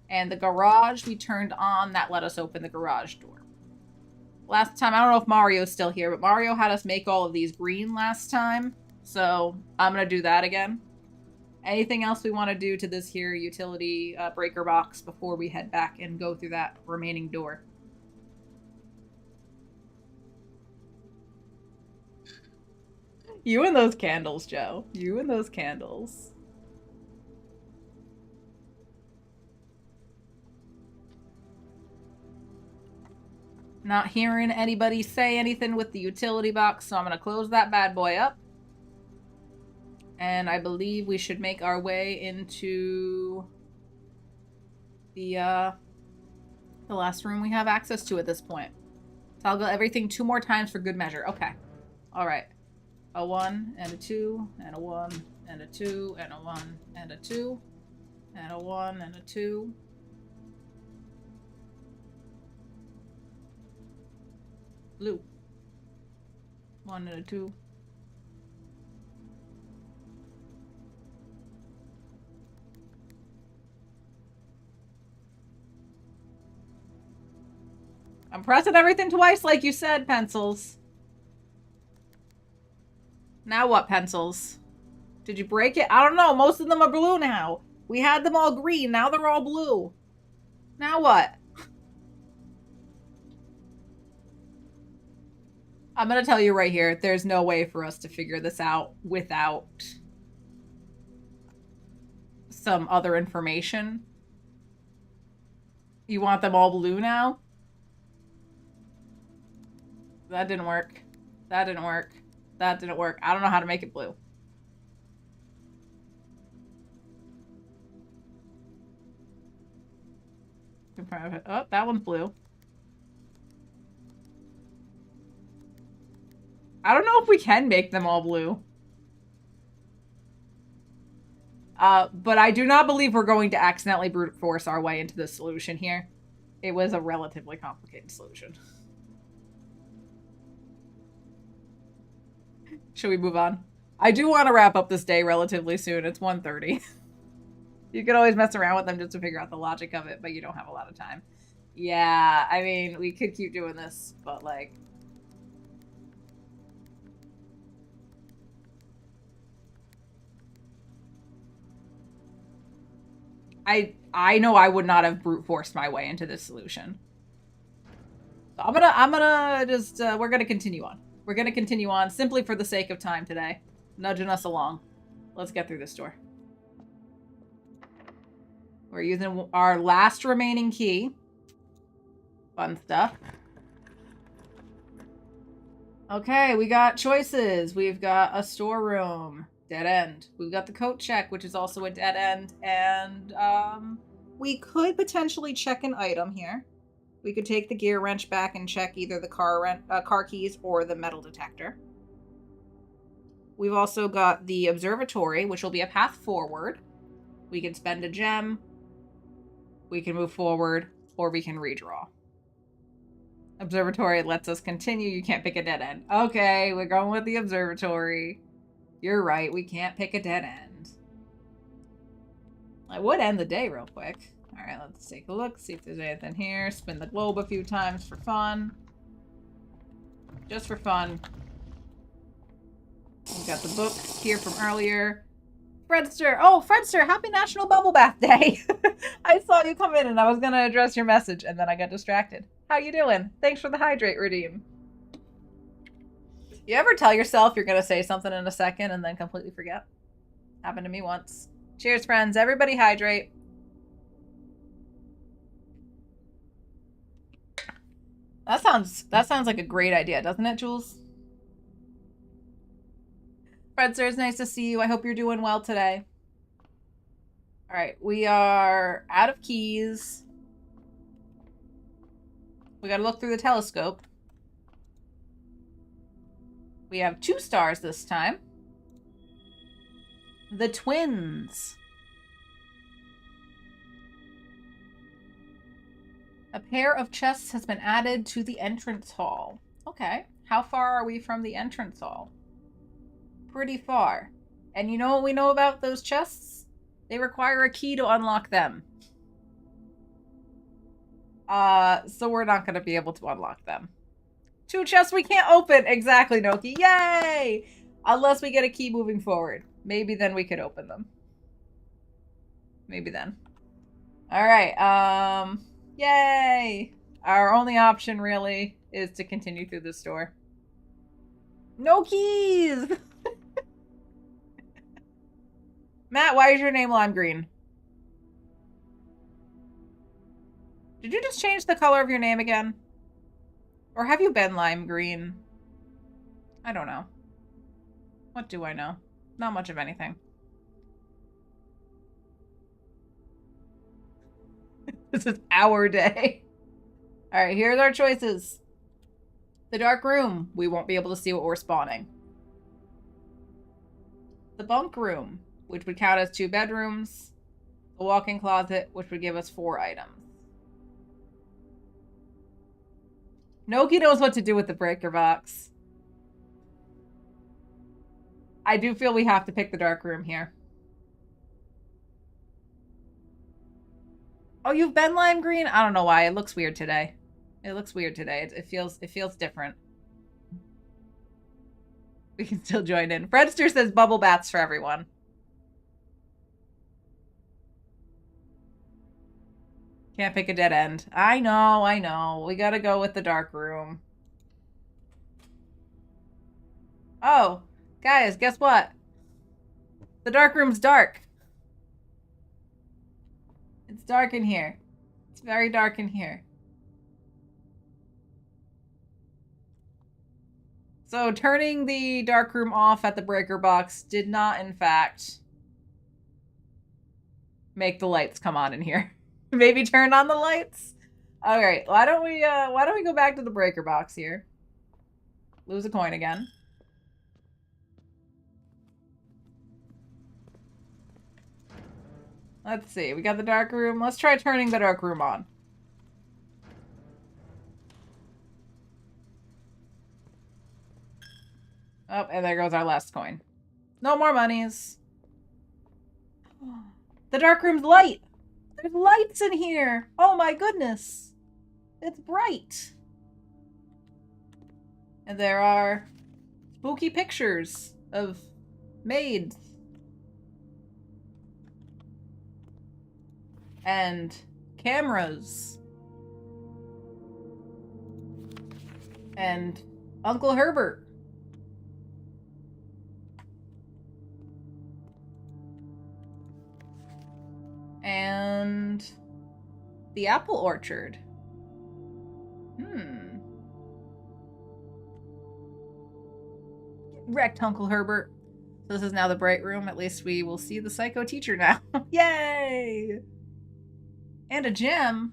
And the garage, we turned on. That let us open the garage door. Last time, I don't know if Mario's still here, but Mario had us make all of these green last time. So I'm going to do that again. Anything else we want to do to this here utility breaker box before we head back and go through that remaining door? You and those candles, Joe. You and those candles. Not hearing anybody say anything with the utility box, so I'm going to close that bad boy up. And I believe we should make our way into the last room we have access to at this point. Toggle everything 2 more times for good measure. Okay. All right. A 1 and a 2 and a 1 and a 2 and a 1 and a 2 and a 1 and a 2. Blue. 1 and a 2. I'm pressing everything twice like you said, pencils. Now what, pencils? Did you break it? I don't know. Most of them are blue now. We had them all green. Now they're all blue. Now what? I'm going to tell you right here, there's no way for us to figure this out without some other information. You want them all blue now? That didn't work. That didn't work. That didn't work. I don't know how to make it blue. Oh, that one's blue. I don't know if we can make them all blue. But I do not believe we're going to accidentally brute force our way into the solution here. It was a relatively complicated solution. Should we move on? I do want to wrap up this day relatively soon. It's 1:30. You could always mess around with them just to figure out the logic of it, but you don't have a lot of time. Yeah, I mean, we could keep doing this, but like... I know I would not have brute forced my way into this solution. So I'm gonna just, we're gonna continue on. We're gonna continue on simply for the sake of time today. Nudging us along. Let's get through this door. We're using our last remaining key. Fun stuff. Okay, we got choices. We've got a storeroom. Dead end. We've got the coat check, which is also a dead end. And we could potentially check an item here. We could take the gear wrench back and check either the car keys or the metal detector. We've also got the observatory, which will be a path forward. We can spend a gem. We can move forward, or we can redraw. Observatory lets us continue. You can't pick a dead end. Okay, we're going with the observatory. You're right, we can't pick a dead end. I would end the day real quick. Alright, let's take a look, see if there's anything here. Spin the globe a few times for fun. Just for fun. We've got the book here from earlier. Fredster! Oh, Fredster! Happy National Bubble Bath Day! I saw you come in and I was gonna address your message and then I got distracted. How you doing? Thanks for the hydrate redeem. You ever tell yourself you're gonna say something in a second and then completely forget? Happened to me once. Cheers, friends. Everybody hydrate. That sounds like a great idea, doesn't it, Jules? Fred, sir, it's nice to see you. I hope you're doing well today. All right, we are out of keys. We gotta look through the telescope. We have 2 stars this time. The twins. A pair of chests has been added to the entrance hall. Okay. How far are we from the entrance hall? Pretty far. And you know what we know about those chests? They require a key to unlock them. So we're not going to be able to unlock them. 2 chests we can't open. Exactly, Noki. Yay! Unless we get a key moving forward. Maybe then we could open them. Maybe then. Alright, yay! Our only option, really, is to continue through this door. No keys! Matt, why is your name lime green? Did you just change the color of your name again? Or have you been lime green? I don't know. What do I know? Not much of anything. This is our day. Alright, here's our choices. The dark room. We won't be able to see what we're spawning. The bunk room, which would count as 2 bedrooms. The walk-in closet, which would give us 4 items. Noki knows what to do with the breaker box. I do feel we have to pick the dark room here. Oh, you've been lime green? I don't know why. It looks weird today. It looks weird today. It feels different. We can still join in. Fredster says bubble baths for everyone. Can't pick a dead end. I know. We gotta go with the dark room. Oh, guys, guess what? The dark room's dark. It's dark in here. It's very dark in here. So turning the dark room off at the breaker box did not, in fact, make the lights come on in here. Maybe turn on the lights? Alright, why don't we go back to the breaker box here? Lose a coin again. Let's see, we got the dark room. Let's try turning the dark room on. Oh, and there goes our last coin. No more monies. The dark room's light! There's lights in here! Oh my goodness! It's bright! And there are spooky pictures of maids. And cameras. And Uncle Herbert. And the apple orchard. Get wrecked, Uncle Herbert. So this is now the bright room. At least we will see the psycho teacher now. Yay! And a gem.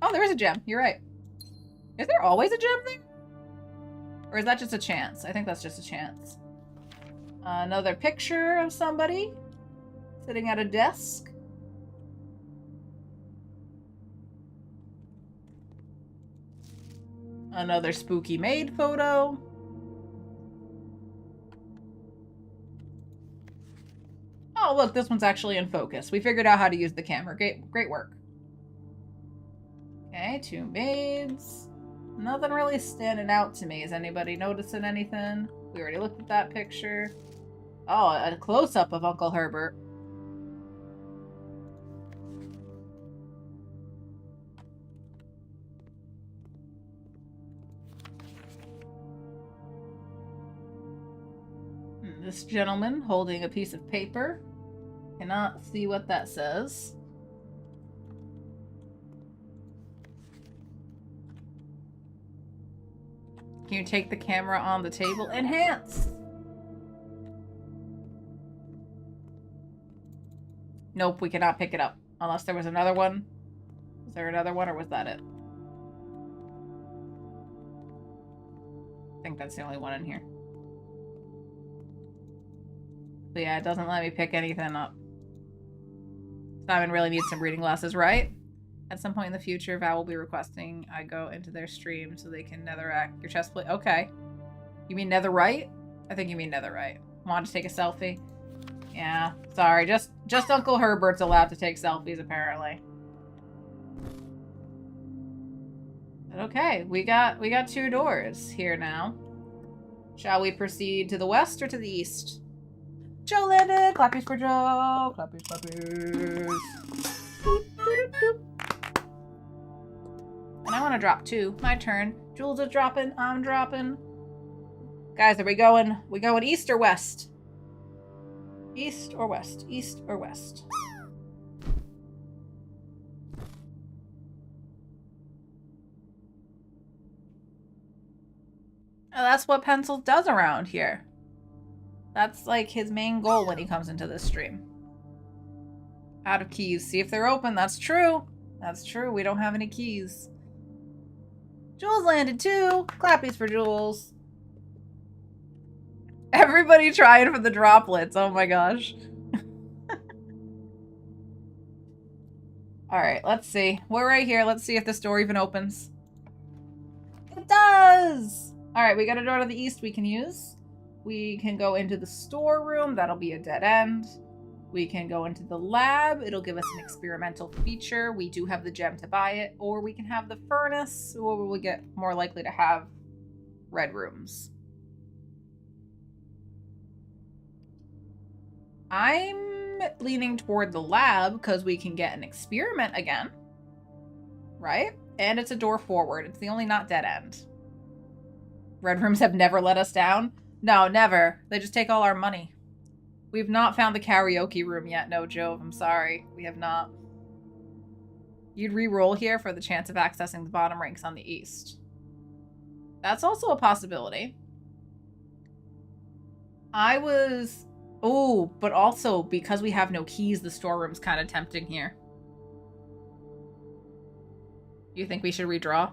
Oh, there is a gem. You're right. Is there always a gem there? Or is that just a chance? I think that's just a chance. Another picture of somebody sitting at a desk. Another spooky maid photo. Oh, look, this one's actually in focus. We figured out how to use the camera. Great work. Okay, 2 maids. Nothing really standing out to me. Is anybody noticing anything? We already looked at that picture. Oh, a close-up of Uncle Herbert. This gentleman holding a piece of paper. Cannot see what that says. Can you take the camera on the table? Enhance! Nope, we cannot pick it up. Unless there was another one. Was there another one or was that it? I think that's the only one in here. But yeah, it doesn't let me pick anything up. Simon really needs some reading glasses, right? At some point in the future, Val will be requesting I go into their stream so they can netherrack your chest plate. Okay. You mean netherite? I think you mean netherite. Want to take a selfie? Yeah, sorry. Just Uncle Herbert's allowed to take selfies, apparently. But okay, we got 2 doors here now. Shall we proceed to the west or to the east? Joe landed! Clappies for Joe! Clappies, clappies. Boop, doop, doop. And I want to drop 2. My turn. Jules is dropping. I'm dropping. Guys, are we going east or west? East or west? East or west? Oh, that's what Pencil does around here. That's like his main goal when he comes into this stream. Out of keys. See if they're open. That's true. That's true. We don't have any keys. Jules landed too. Clappies for Jules. Everybody trying for the droplets. Oh my gosh. Alright, let's see. We're right here. Let's see if this door even opens. It does! Alright, we got a door to the east we can use. We can go into the storeroom. That'll be a dead end. We can go into the lab. It'll give us an experimental feature. We do have the gem to buy it. Or we can have the furnace, or we'll get more likely to have red rooms. I'm leaning toward the lab because we can get an experiment again. Right? And it's a door forward. It's the only not dead end. Red rooms have never let us down. No, never. They just take all our money. We've not found the karaoke room yet. No, Jove. I'm sorry. We have not. You'd re-roll here for the chance of accessing the bottom ranks on the east. That's also a possibility. Oh, but also, because we have no keys, the storeroom's kind of tempting here. You think we should redraw?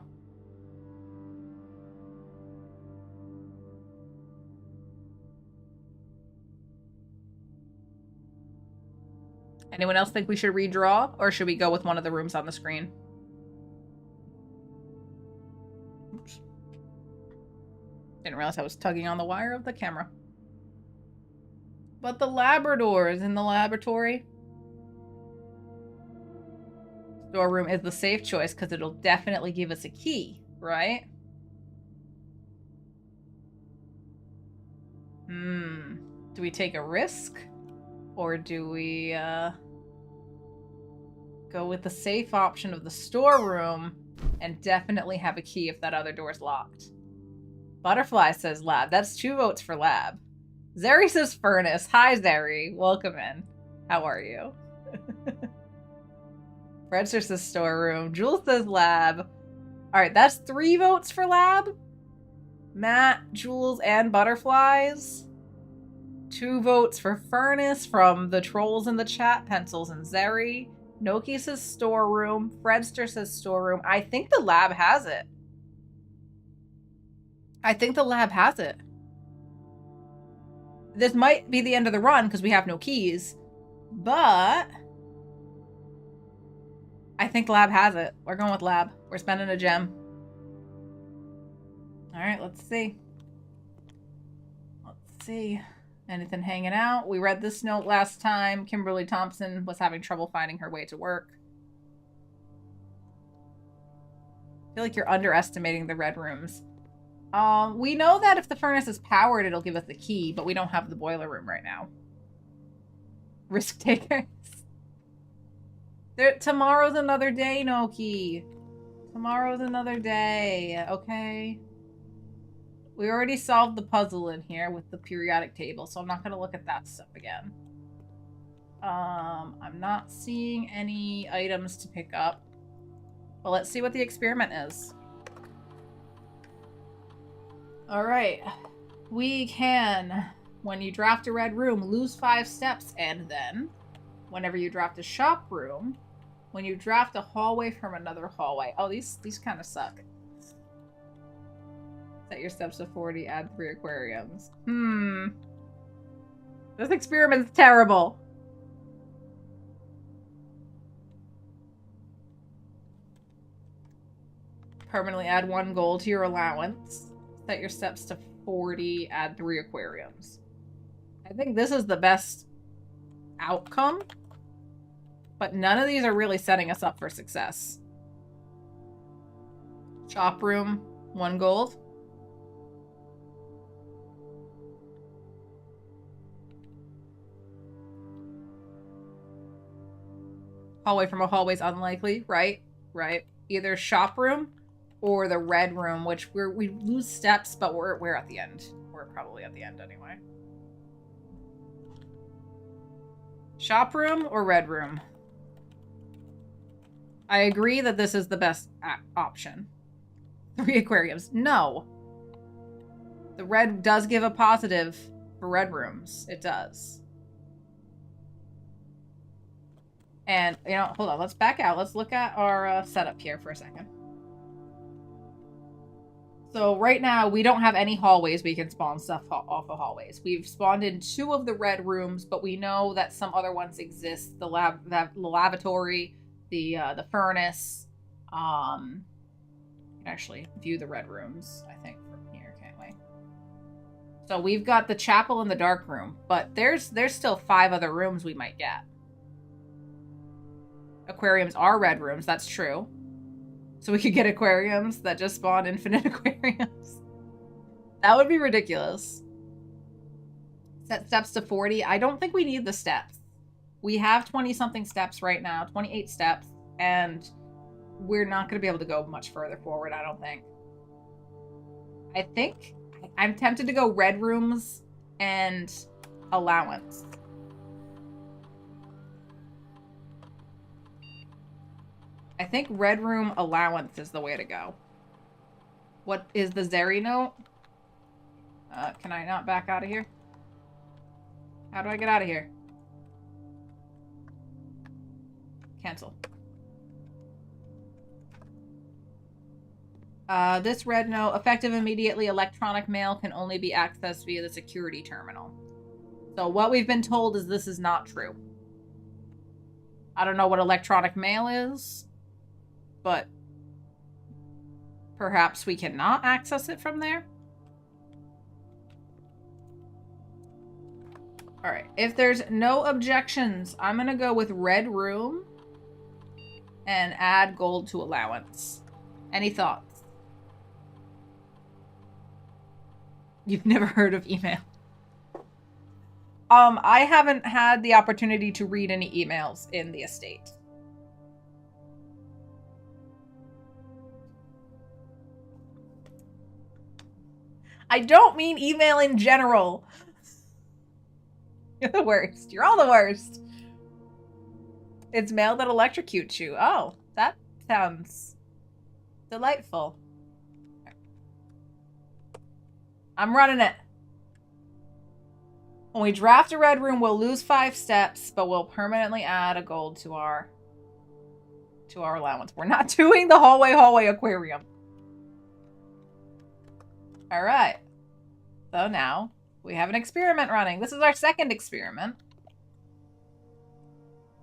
Anyone else think we should redraw, or should we go with one of the rooms on the screen? Oops. Didn't realize I was tugging on the wire of the camera. But the Labrador is in the laboratory. Storeroom is the safe choice because it'll definitely give us a key, right? Do we take a risk? Or do we go with the safe option of the storeroom and definitely have a key if that other door's locked? Butterfly says lab. That's 2 votes for lab. Zeri says furnace. Hi, Zeri. Welcome in. How are you? Fredster says storeroom. Jules says lab. Alright, that's 3 votes for lab. Matt, Jules, and Butterflies. 2 votes for furnace from the trolls in the chat. Pencils and Zeri. Noki says storeroom. Fredster says storeroom. I think the lab has it. I think the lab has it. This might be the end of the run because we have no keys, but I think lab has it. We're going with lab. We're spending a gem. All right, let's see. Let's see. Anything hanging out? We read this note last time. Kimberly Thompson was having trouble finding her way to work. I feel like you're underestimating the red rooms. We know that if the furnace is powered, it'll give us the key, but we don't have the boiler room right now. Risk takers. Tomorrow's another day, Noki. Tomorrow's another day, okay? We already solved the puzzle in here with the periodic table, so I'm not going to look at that stuff again. I'm not seeing any items to pick up. Well, let's see what the experiment is. Alright. We can, when you draft a red room, lose 5 steps, and then, whenever you draft a shop room, when you draft a hallway from another hallway. Oh, these kind of suck. Set your steps to 40, add 3 aquariums. This experiment's terrible. Permanently add 1 gold to your allowance. Set your steps to 40, add 3 aquariums. I think this is the best outcome, but none of these are really setting us up for success. Shop room, 1 gold. Hallway from a hallway's unlikely, right? Right. Either shop room or the red room, which we lose steps, but we're at the end. We're probably at the end anyway. Shop room or red room? I agree that this is the best option. 3 aquariums. No. The red does give a positive for red rooms. It does. And, you know, hold on. Let's back out. Let's look at our setup here for a second. So right now, we don't have any hallways we can spawn stuff off of hallways. We've spawned in 2 of the red rooms, but we know that some other ones exist. The lavatory, the furnace. You can actually view the red rooms, I think, from here, can't we? So we've got the chapel and the dark room, but there's still 5 other rooms we might get. Aquariums are red rooms, that's true. So we could get aquariums that just spawn infinite aquariums. That would be ridiculous. Set steps to 40. I don't think we need the steps. We have 20-something steps right now, 28 steps, and we're not going to be able to go much further forward, I don't think. I think I'm tempted to go red rooms and allowance. I think red room allowance is the way to go. What is the Zeri note? Can I not back out of here? How do I get out of here? Cancel. This red note, effective immediately, electronic mail can only be accessed via the security terminal. So what we've been told is this is not true. I don't know what electronic mail is, but perhaps we cannot access it from there. All right, if there's no objections, I'm gonna go with red room and add gold to allowance. Any thoughts? You've never heard of email. I haven't had the opportunity to read any emails in the estate. I don't mean email in general. You're the worst. You're all the worst. It's mail that electrocutes you. Oh, that sounds delightful. I'm running it. When we draft a red room, we'll lose 5 steps, but we'll permanently add a gold to our allowance. We're not doing the hallway aquarium. All right. So now we have an experiment running. This is our second experiment.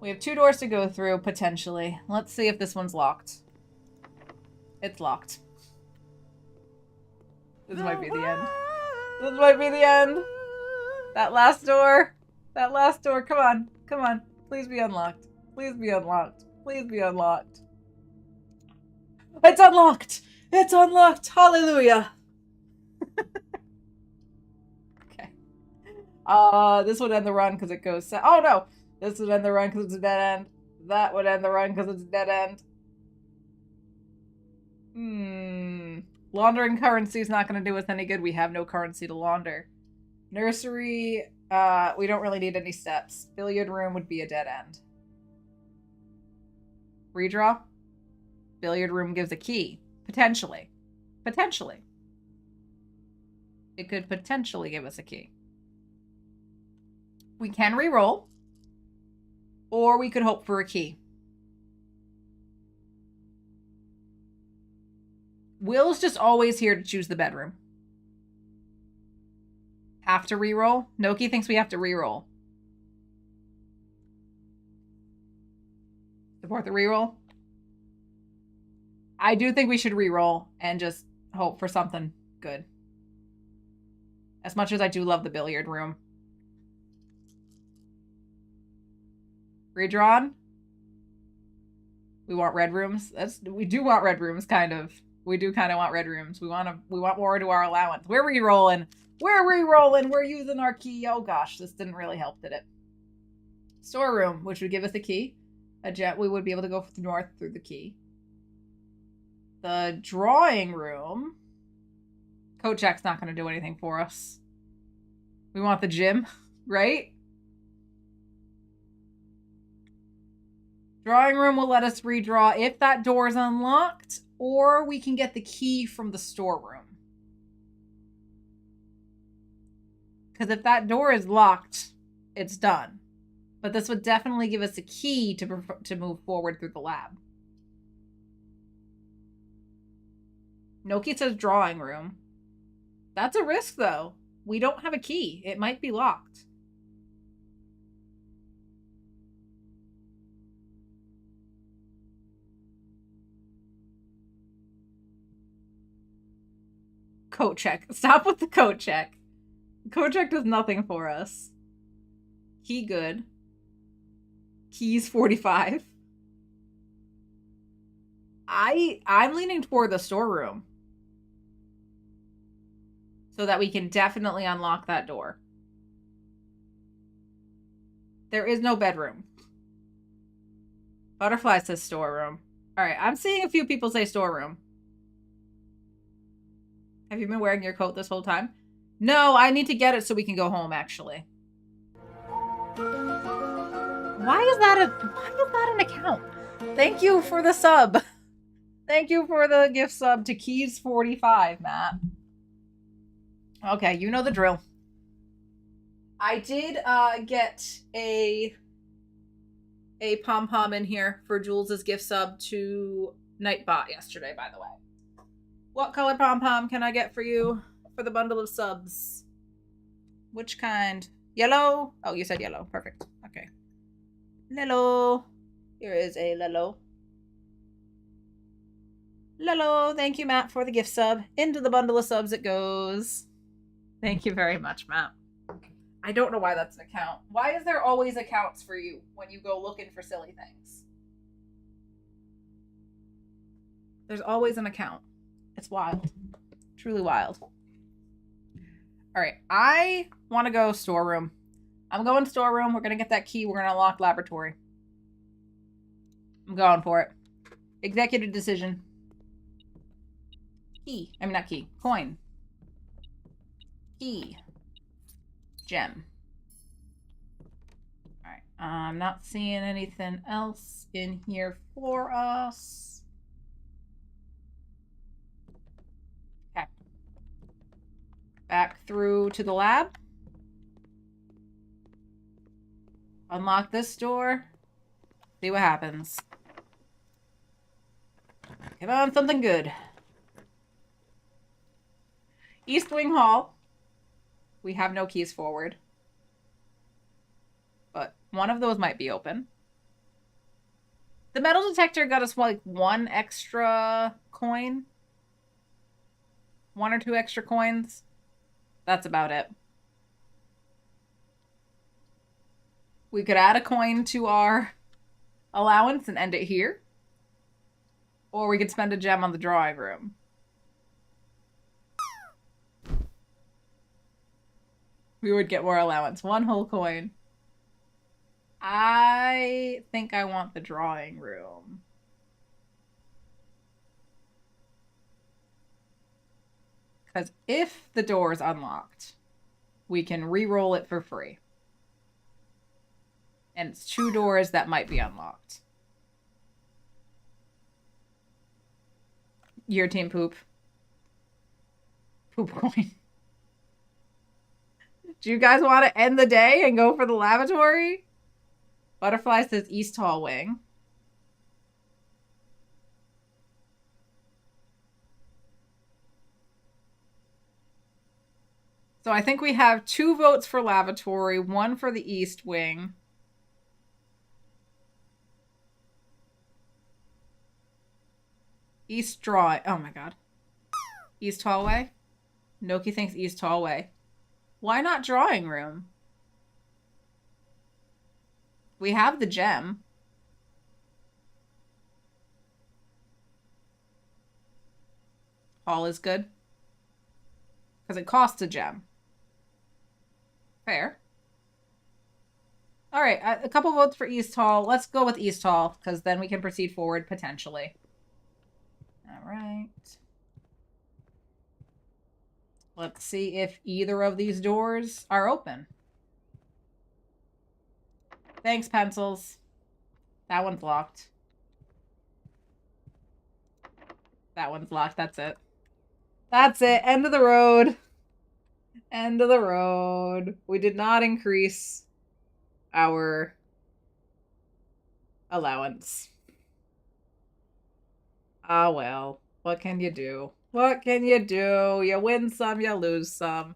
We have 2 doors to go through, potentially. Let's see if this one's locked. It's locked. This might be the end. This might be the end. That last door. That last door. Come on. Come on. Please be unlocked. Please be unlocked. Please be unlocked. It's unlocked! It's unlocked! Hallelujah! Okay. This would end the run because it goes... Oh, no! This would end the run because it's a dead end. That would end the run because it's a dead end. Laundering currency is not going to do us any good. We have no currency to launder. Nursery, We don't really need any steps. Billiard room would be a dead end. Redraw. Billiard room gives a key. Potentially. Potentially. It could potentially give us a key. We can re-roll. Or we could hope for a key. Will's just always here to choose the bedroom. Have to re-roll? Noki thinks we have to re-roll. Support the re-roll? I do think we should re-roll and just hope for something good. As much as I do love the billiard room. Redrawn? We want red rooms. We do want red rooms, kind of. We do kind of want red rooms. We want more to our allowance. We're re-rolling. We're re-rolling. We're using our key. Oh gosh, this didn't really help, did it? Storeroom, which would give us a key. We would be able to go north through the key. The drawing room. Coat check's not going to do anything for us. We want the gym, right? Drawing room will let us redraw if that door is unlocked, or we can get the key from the storeroom. Because if that door is locked, it's done. But this would definitely give us a key to move forward through the lab. Noki says drawing room. That's a risk, though. We don't have a key. It might be locked. Coat check. Stop with the coat check. Coat check does nothing for us. Key good. Keys 45. I'm leaning toward the storeroom. So that we can definitely unlock that door. There is no bedroom. Butterfly says storeroom. Alright, I'm seeing a few people say storeroom. Have you been wearing your coat this whole time? No, I need to get it so we can go home, actually. Why is that an account? Thank you for the sub. Thank you for the gift sub to Keys 45, Matt. Okay, you know the drill. I did get a pom-pom in here for Jules's gift sub to Nightbot yesterday, by the way. What color pom-pom can I get for you for the bundle of subs? Which kind? Yellow? Oh, you said yellow. Perfect. Okay. Lelo. Here is a Lelo. Lelo. Thank you, Matt, for the gift sub. Into the bundle of subs it goes. Thank you very much, Matt. I don't know why that's an account. Why is there always accounts for you when you go looking for silly things? There's always an account. It's wild. Truly wild. Alright, I want to go storeroom. I'm going storeroom. We're going to get that key. We're going to unlock laboratory. I'm going for it. Executive decision. Key. I mean, not key. Coin. Key. Gem. Alright. I'm not seeing anything else in here for us. Okay. Back through to the lab. Unlock this door. See what happens. Come on, something good. East Wing Hall. We have no keys forward. But one of those might be open. The metal detector got us, like, one extra coin. 1 or 2 extra coins. That's about it. We could add a coin to our allowance and end it here. Or we could spend a gem on the drawing room. We would get more allowance. 1 whole coin. I think I want the drawing room. Because if the door is unlocked, we can re-roll it for free. And it's 2 doors that might be unlocked. Your team poop. Poop coin. Do you guys want to end the day and go for the lavatory? Butterfly says East Hall Wing. So I think we have 2 votes for lavatory, 1 for the East Wing. East Draw. Oh my god. East Hallway? Noki thinks East Hallway. Why not drawing room? We have the gem. Hall is good. Because it costs a gem. Fair. All right, a couple votes for East Hall. Let's go with East Hall, because then we can proceed forward, potentially. All right. Let's see if either of these doors are open. Thanks, pencils. That one's locked. That one's locked. That's it. That's it. End of the road. End of the road. We did not increase our allowance. Ah, well. What can you do? What can you do? You win some, you lose some.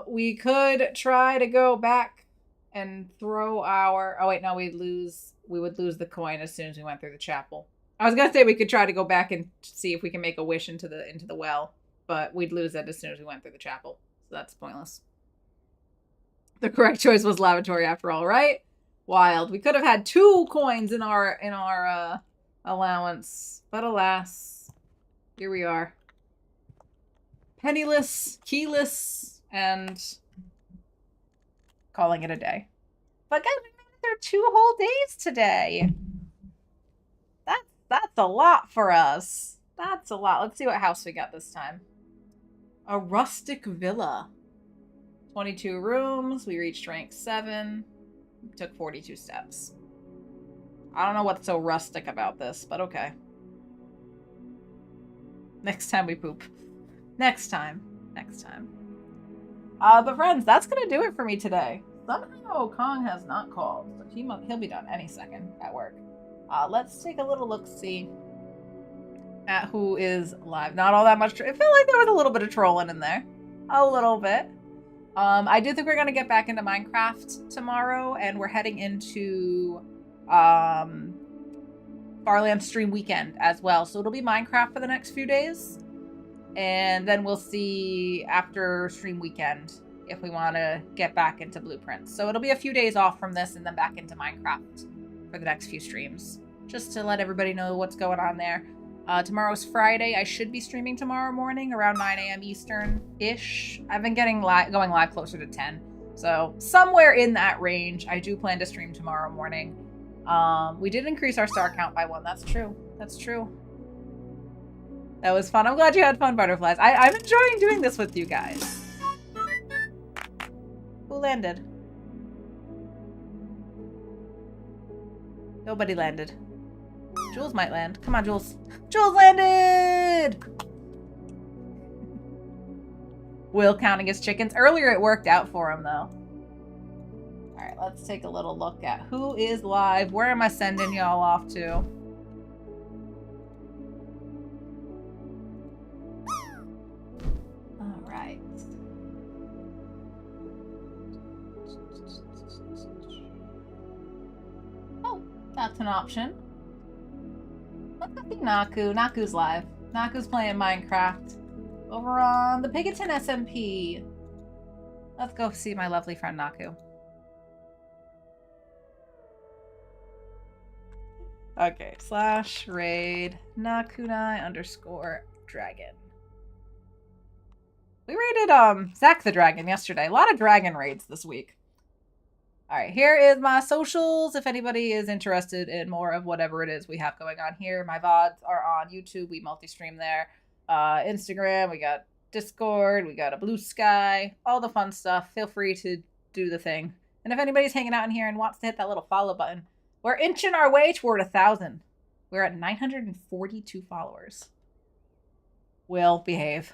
We could try to go back and throw our... Oh, wait, no, we would lose the coin as soon as we went through the chapel. I was gonna say we could try to go back and see if we can make a wish into the well, but we'd lose it as soon as we went through the chapel. So that's pointless. The correct choice was lavatory after all, right? Wild. We could have had 2 coins in our allowance, but alas, here we are. Penniless, keyless, and calling it a day. But guys, we made it through 2 whole days today. That's a lot for us. That's a lot. Let's see what house we got this time. A rustic villa. 22 rooms. We reached rank 7. We took 42 steps. I don't know what's so rustic about this, but okay. Next time we poop. Next time. Next time. But friends, that's gonna do it for me today. Somehow Kong has not called, but he'll be done any second at work. Let's take a little look-see at who is live. Not all that much. It felt like there was a little bit of trolling in there. A little bit. I do think we're going to get back into Minecraft tomorrow, and we're heading into Farland Stream Weekend as well. So it'll be Minecraft for the next few days. And then we'll see after Stream Weekend if we want to get back into Blueprints. So it'll be a few days off from this and then back into Minecraft for the next few streams, just to let everybody know what's going on there. Tomorrow's Friday. I should be streaming tomorrow morning around 9 a.m. Eastern-ish. I've been going live closer to 10, so somewhere in that range. I do plan to stream tomorrow morning. We did increase our star count by 1. That's true. That's true. That was fun. I'm glad you had fun, Butterflies. I'm enjoying doing this with you guys. Who landed? Nobody landed. Jules might land. Come on, Jules. Jules landed! Will counting his chickens. Earlier it worked out for him, though. Alright, let's take a little look at who is live. Where am I sending y'all off to? Alright. Oh, that's an option. Let's go see Naku. Naku's live. Naku's playing Minecraft over on the Pigaton SMP. Let's go see my lovely friend Naku. Okay, /raid Nakunai_dragon. We raided Zack the Dragon yesterday. A lot of dragon raids this week. Alright, here is my socials. If anybody is interested in more of whatever it is we have going on here. My VODs are on YouTube. We multi-stream there. Instagram, we got Discord, we got a Blue Sky, all the fun stuff. Feel free to do the thing And if anybody's hanging out in here and wants to hit that little follow button, we're inching our way toward 1,000. We're at 942 followers. Will behave.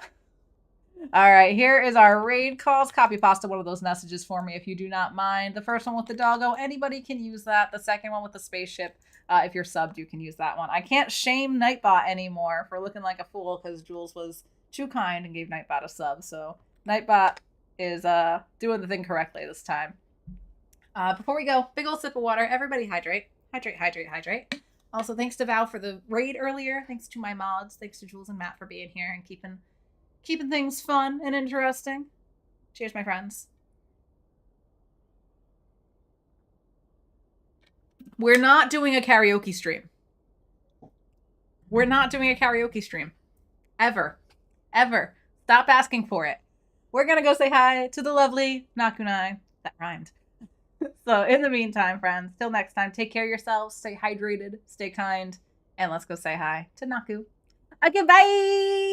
All right, here is our raid calls. Copy pasta one of those messages for me if you do not mind. The first one with the doggo, anybody can use that. The second one with the spaceship, if you're subbed, you can use that one. I can't shame Nightbot anymore for looking like a fool because Jules was too kind and gave Nightbot a sub. So Nightbot is doing the thing correctly this time. Before we go, big old sip of water. Everybody hydrate. Hydrate, hydrate, hydrate. Also, thanks to Val for the raid earlier. Thanks to my mods. Thanks to Jules and Matt for being here and keeping things fun and interesting. Cheers, my friends. We're not doing a karaoke stream. We're not doing a karaoke stream. Ever. Ever. Stop asking for it. We're going to go say hi to the lovely Nakunai. That rhymed. So in the meantime, friends, till next time, take care of yourselves, stay hydrated, stay kind, and let's go say hi to Naku. Okay, bye!